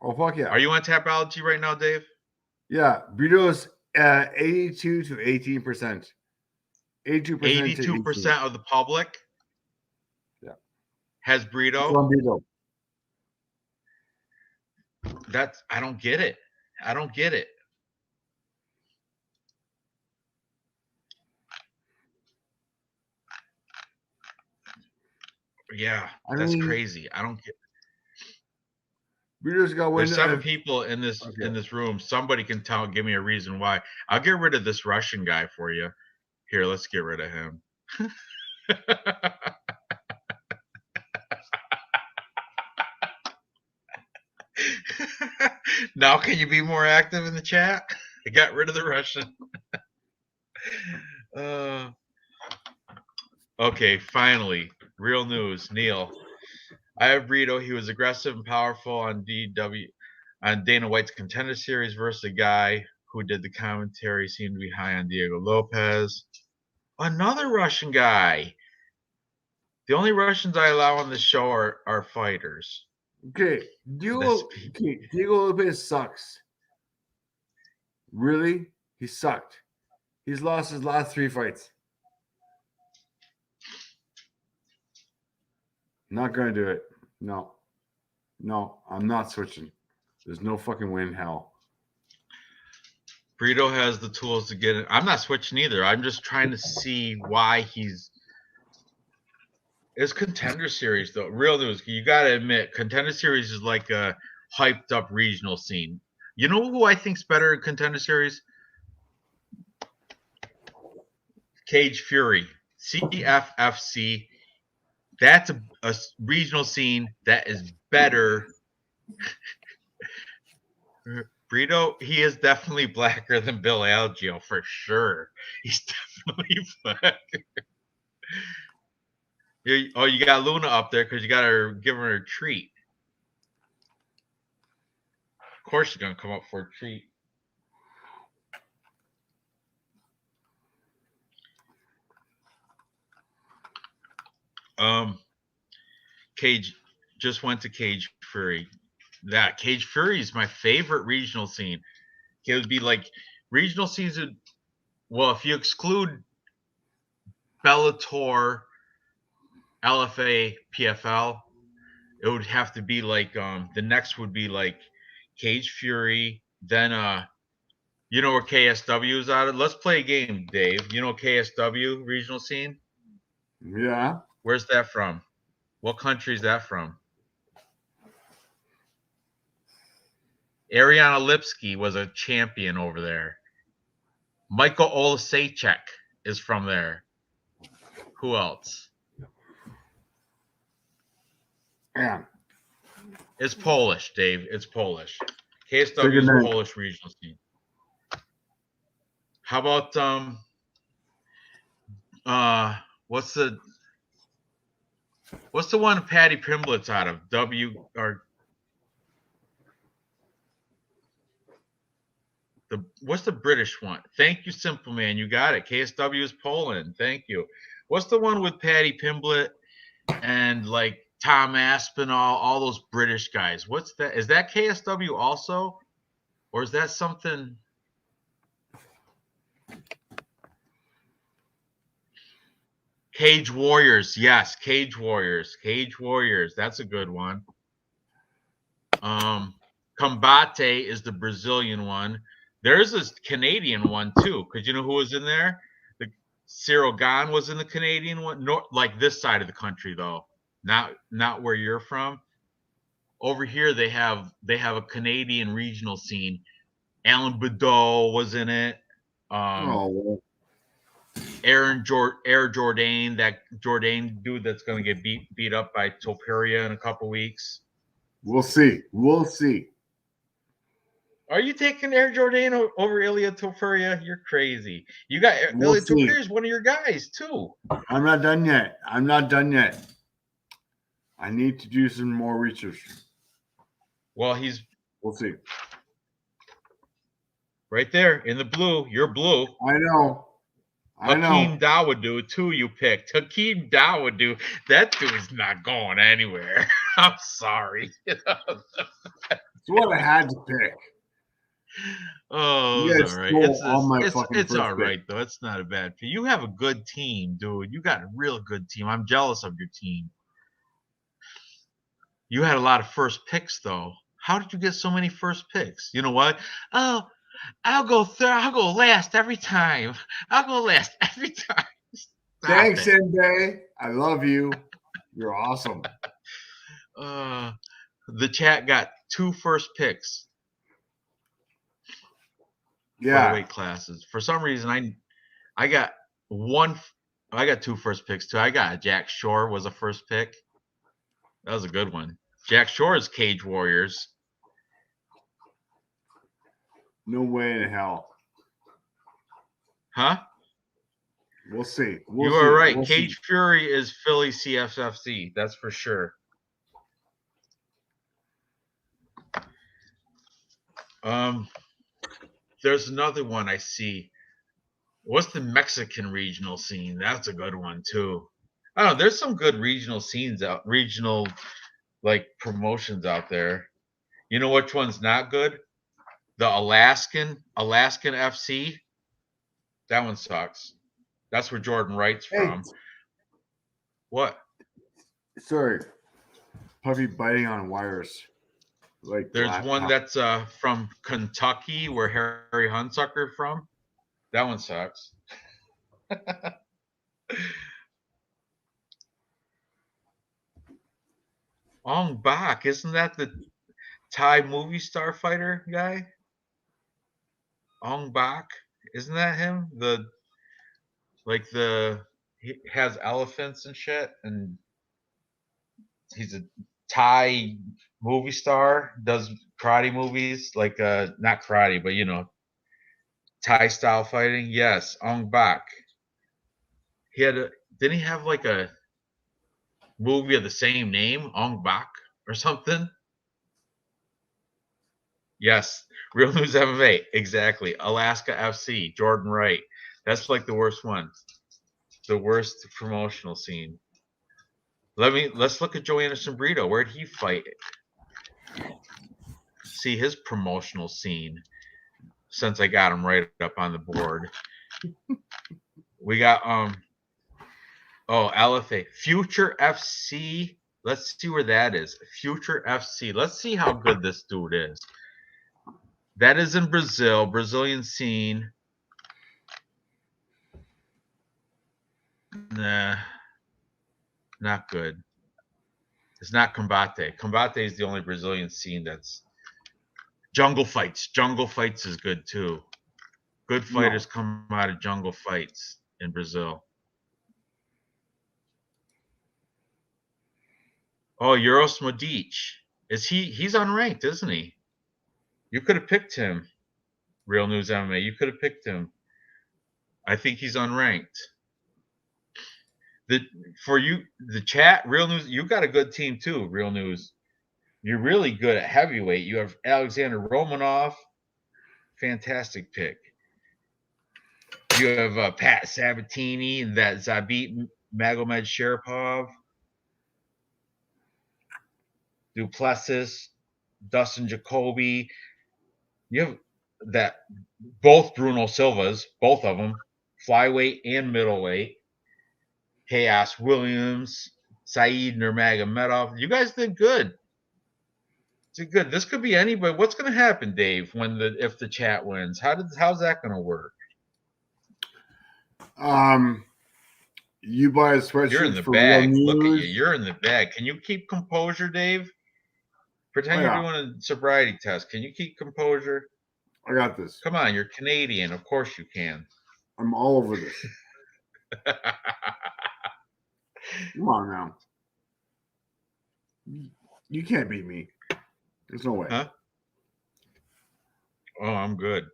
Oh fuck yeah! Are you on Tapology right now, Dave? Yeah, Brito's 82 to 18%. 82% of the public. Yeah, has Brito. I don't get it. Yeah, that's crazy. I don't get. Brito's got one. There's 7 people in this room. Somebody can give me a reason why. I'll get rid of this Russian guy for you. Here, let's get rid of him. Now, can you be more active in the chat? I got rid of the Russian. Okay, finally, real news. Neil, I have Brito. He was aggressive and powerful on Dana White's Contender Series versus a guy who did the commentary. Seemed to be high on Diego Lopez. Another Russian guy. The only Russians I allow on this show are fighters. Okay, Diego Lopez sucks. Really? He sucked. He's lost his last 3 fights. Not going to do it. No, I'm not switching. There's no fucking way in hell. Brito has the tools to get it. I'm not switching either. I'm just trying to see why it's Contender Series, though. Real news. You got to admit, Contender Series is like a hyped up regional scene. You know who I think's better in Contender Series? Cage Fury. CFFC. That's a regional scene that is better. Brito, he is definitely blacker than Bill Algeo for sure. He's definitely blacker. You got Luna up there because you got to give her a treat. Of course, she's gonna come up for a treat. went to Cage Fury. That Cage Fury is my favorite regional scene. It would be like regional scenes. Well, if you exclude Bellator, LFA, PFL, it would have to be like the next would be like Cage Fury. Then you know where KSW is out of? Let's play a game, Dave. You know KSW regional scene? Yeah. Where's that from? What country is that from? Ariana Lipsky was a champion over there. Michael Olasejchek is from there. Who else? Yeah. It's Polish, Dave. It's Polish. KSW is Polish regional scene. How about what's the one Patty Pimblett's out of? What's the British one? Thank you, Simple Man. You got it. KSW is Poland. Thank you. What's the one with Patty Pimblett and like Tom Aspinall, all those British guys? What's that? Is that KSW also? Or is that something? Cage Warriors. Yes, Cage Warriors. Cage Warriors. That's a good one. Combate is the Brazilian one. There's a Canadian one too, because you know who was in there? The Cyril Gahn was in the Canadian one. No, like this side of the country though, not where you're from. Over here they have a Canadian regional scene. Alan Badeau was in it. Air Jourdain, that Jourdain dude that's going to get beat up by Topuria in a couple weeks. We'll see. We'll see. Are you taking Air Jourdain over Ilya Topuria? You're crazy. You got Ilya Topuria is one of your guys too. I'm not done yet. I'm not done yet. I need to do some more research. Well, we'll see. Right there in the blue. You're blue. I know. Hakeem Dawodu, too, you picked. Hakeem Dawodu. That dude's not going anywhere. I'm sorry. It's what I had to pick. Oh, it's all right. It's all right, though. It's not a bad pick. You have a good team, dude. You got a real good team. I'm jealous of your team. You had a lot of first picks, though. How did you get so many first picks? You know what? Oh, I'll go last every time. I'll go last every time. Thanks, Ende. I love you. You're awesome. The chat got 2 first picks. Yeah. For the weight classes. For some reason, I got 2 first picks too. I got Jack Shore was a first pick. That was a good one. Jack Shore's Cage Warriors. No way in hell. Huh? We'll see. You are right. Cage Fury is Philly CFFC. That's for sure. There's another one I see. What's the Mexican regional scene? That's a good one too. I don't know. There's some good regional scenes regional like promotions out there. You know which one's not good? The Alaskan FC. That one sucks. That's where Jordan Wright's from. What? Sorry. Puppy biting on wires. Like there's one that's from Kentucky where Harry Hunsucker from. That one sucks. Ong Bak, isn't that the Thai movie star fighter guy? Ong Bak, isn't that him? He has elephants and shit, and he's a Thai movie star, does karate movies, like not karate, but you know, Thai style fighting. Yes, Ong Bak. Didn't he have like a movie of the same name, Ong Bak or something? Yes, Real News MMA, exactly. Alaska FC, Jordan Wright. That's like the worst one. The worst promotional scene. Let's look at Joe Anderson Brito. Where'd he fight? See his promotional scene since I got him right up on the board. We got LFA Future FC. Let's see where that is. Future FC. Let's see how good this dude is. That is in Brazil, Brazilian scene. Nah, not good. It's not Combate. Combate is the only Brazilian scene that's Jungle Fights. Jungle Fights is good too. Good fighters come out of Jungle Fights in Brazil. Oh, Uros Modic. He's unranked, isn't he? You could have picked him. Real News MMA. You could have picked him. I think he's unranked. The chat, Real News, you got a good team too, Real News. You're really good at heavyweight. You have Alexander Romanov. Fantastic pick. You have Pat Sabatini and that Zabit Magomed Sharipov. Duplessis, Dustin Jacoby. You have that both Bruno Silvas, both of them, flyweight and middleweight. Chaos Williams, Saeed Nurmagomedov. You guys did good. Did good. This could be anybody. What's going to happen, Dave, if the chat wins? How's that going to work? You buy a sweatshirt. You're in the bag. Look at you. You're in the bag. Can you keep composure, Dave? Pretend you're doing a sobriety test. Can you keep composure? I got this. Come on, you're Canadian. Of course you can. I'm all over this. Come on now. You can't beat me. There's no way. Huh? Oh, I'm good.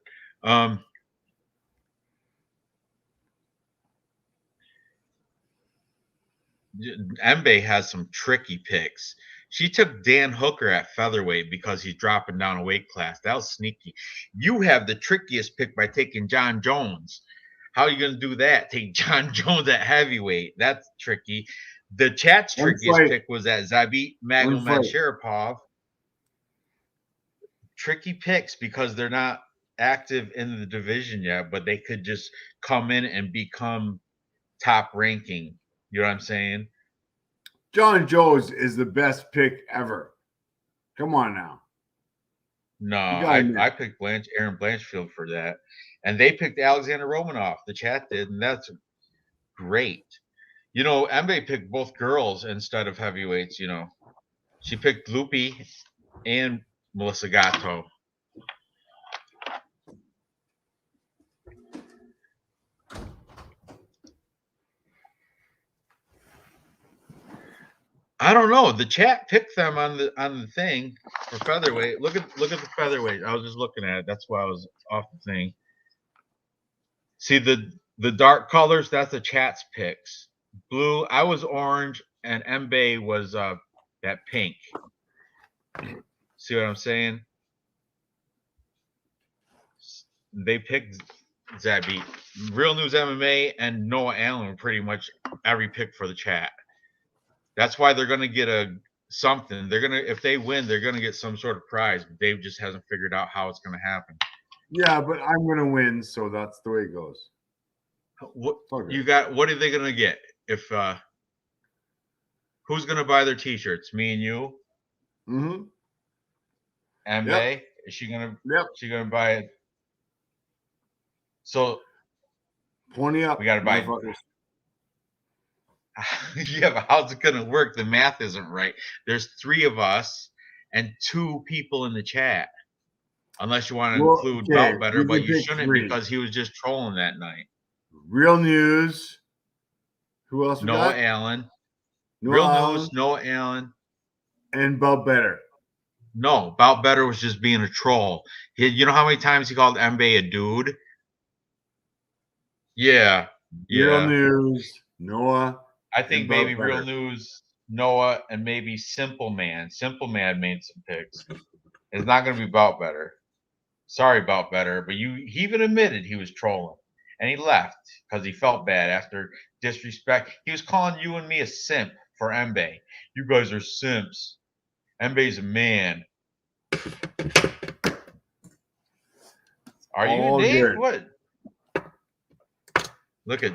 Mbe has some tricky picks. She took Dan Hooker at featherweight because he's dropping down a weight class. That was sneaky. You have the trickiest pick by taking John Jones. How are you going to do that? Take John Jones at heavyweight. That's tricky. The chat's trickiest pick was at Zabit Magomed Sharipov. Tricky picks because they're not active in the division yet, but they could just come in and become top ranking. You know what I'm saying? John Jones is the best pick ever. Come on now. No, I picked Aaron Blanchfield for that. And they picked Alexander Romanov. The chat did, and that's great. You know, Mbe picked both girls instead of heavyweights, you know. She picked Lupi and Melissa Gatto. I don't know. The chat picked them on the thing for featherweight. Look at the featherweight. I was just looking at it. That's why I was off the thing. See the dark colors. That's the chat's picks. Blue. I was orange, and Mbe was that pink. See what I'm saying? They picked Zabit. Real News MMA and Noah Allen were pretty much every pick for the chat. That's why they're going to get something. They're going to, if they win, they're going to get some sort of prize. But Dave just hasn't figured out how it's going to happen. Yeah, but I'm going to win, so that's the way it goes. What are they going to get? If who's going to buy their T-shirts? Me and you. Mm-hmm. Mbe, yep. Is she going to? Yep. She going to buy it? So pony up. We got to buy. Yeah, but how's it going to work? The math isn't right. There's 3 of us and 2 people in the chat. Unless you want to include Belt Better, but you shouldn't 3. Because he was just trolling that night. Real News. Who else? Noah Allen. Real News, Noah Allen. And Belt Better. No, Belt Better was just being a troll. You know how many times he called Mbe a dude? Yeah. Real News, Noah. I think maybe Real News, Noah, and maybe Simple Man. Simple Man made some picks. It's not going to be Belt Better. Sorry, Belt Better, but he even admitted he was trolling. And he left because he felt bad after disrespect. He was calling you and me a simp for Mbe. You guys are simps. Mbe's a man. Are you All Dave? good. What? Look at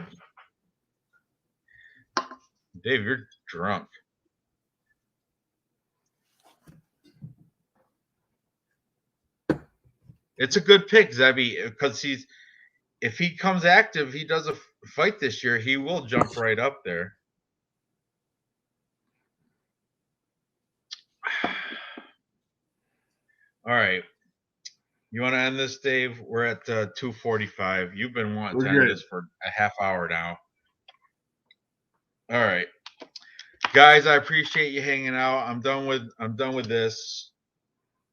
Dave. You're drunk. It's a good pick, Zebby, because if he comes active, he does a fight this year, he will jump right up there. All right. You want to end this, Dave? We're at 2:45. You've been wanting to end this for a half hour now. All right. Guys, I appreciate you hanging out. I'm done with this.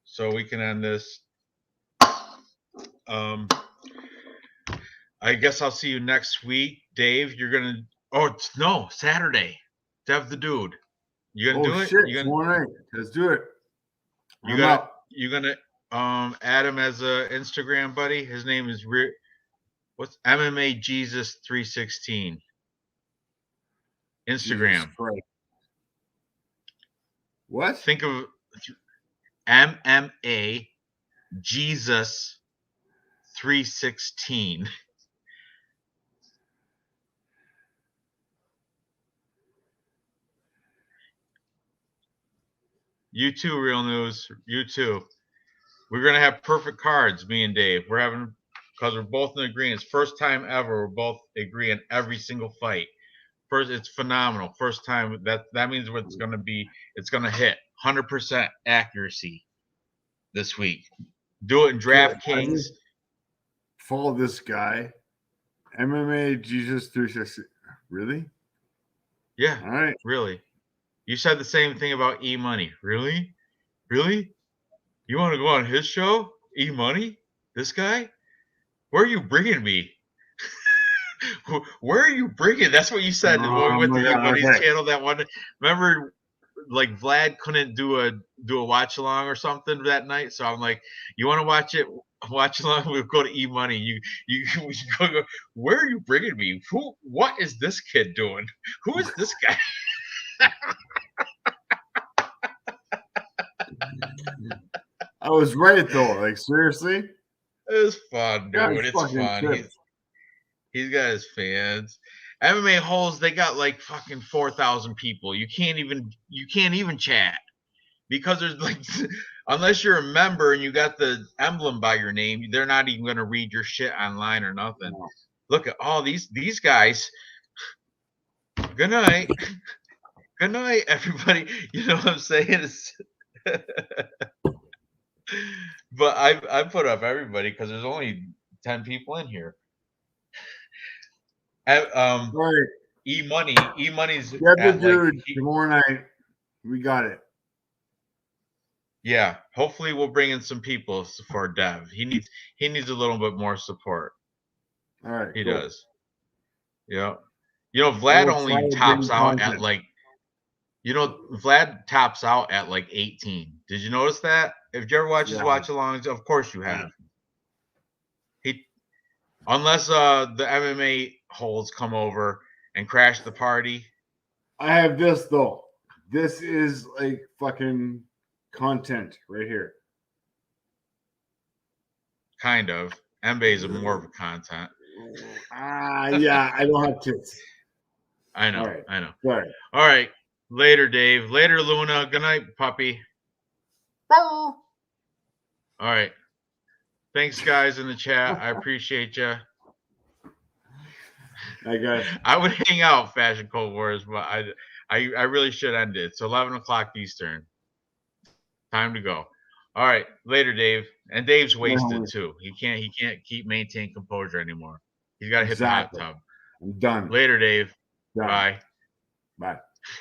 So we can end this. I guess I'll see you next week. Dave, you're going to no, Saturday. Dev the Dude. You going to do it? Shit. Let's do it. You're going to add him as a Instagram buddy. His name is what's MMA Jesus 316. Instagram. What? Think of MMA Jesus 316. You too, Real News. You too. We're gonna have perfect cards, me and Dave. We're having because we're both in agreement. First time ever, we're both agree on every single fight. First, it's phenomenal. First time that means what it's gonna be. It's gonna hit 100% accuracy this week. Do it in DraftKings. Follow this guy, MMA Jesus 360. Really? Yeah. All right. Really. You said the same thing about E-Money. Really? Really? You want to go on his show? E-Money? This guy? Where are you bringing me? Where are you bringing? That's what you said when we went to E-Money's channel that one. Remember, like Vlad couldn't do a watch along or something that night. So I'm like, you want to watch it? Watch along. We'll go to E-Money. You go. Where are you bringing me? What is this kid doing? Who is this guy? I was right though. Like seriously, it was fun, dude. It's fun. He's got his fans. MMA holes, they got like fucking 4,000 people. You can't even chat because there's like unless you're a member and you got the emblem by your name, they're not even gonna read your shit online or nothing. No. Look at all these guys. Good night. Good night, everybody. You know what I'm saying? But I put up everybody because there's only 10 people in here. Right. E-Money's dude, tomorrow night. We got it. Yeah, hopefully we'll bring in some people for Dev. He needs a little bit more support. All right. He does. Yeah. You know, Vlad only tops out at like Vlad tops out at like 18. Did you notice that? If you ever watch his watch-alongs, of course you have. Unless the MMA holes come over and crash the party. I have this though. This is like fucking content right here. Kind of. Mbe is more of a content. Yeah, I don't have kids. I know. Right. I know. Sorry. All right. Later, Dave. Later, Luna. Good night, puppy. Bye. All right. Thanks, guys, in the chat. I appreciate you. I guess I would hang out, Fashion Cold Wars, but I really should end it. It's 11 o'clock Eastern. Time to go. All right. Later, Dave. And Dave's wasted too. He can't maintain composure anymore. He's got to hit the hot tub. I'm done. Later, Dave. Done. Bye. Bye.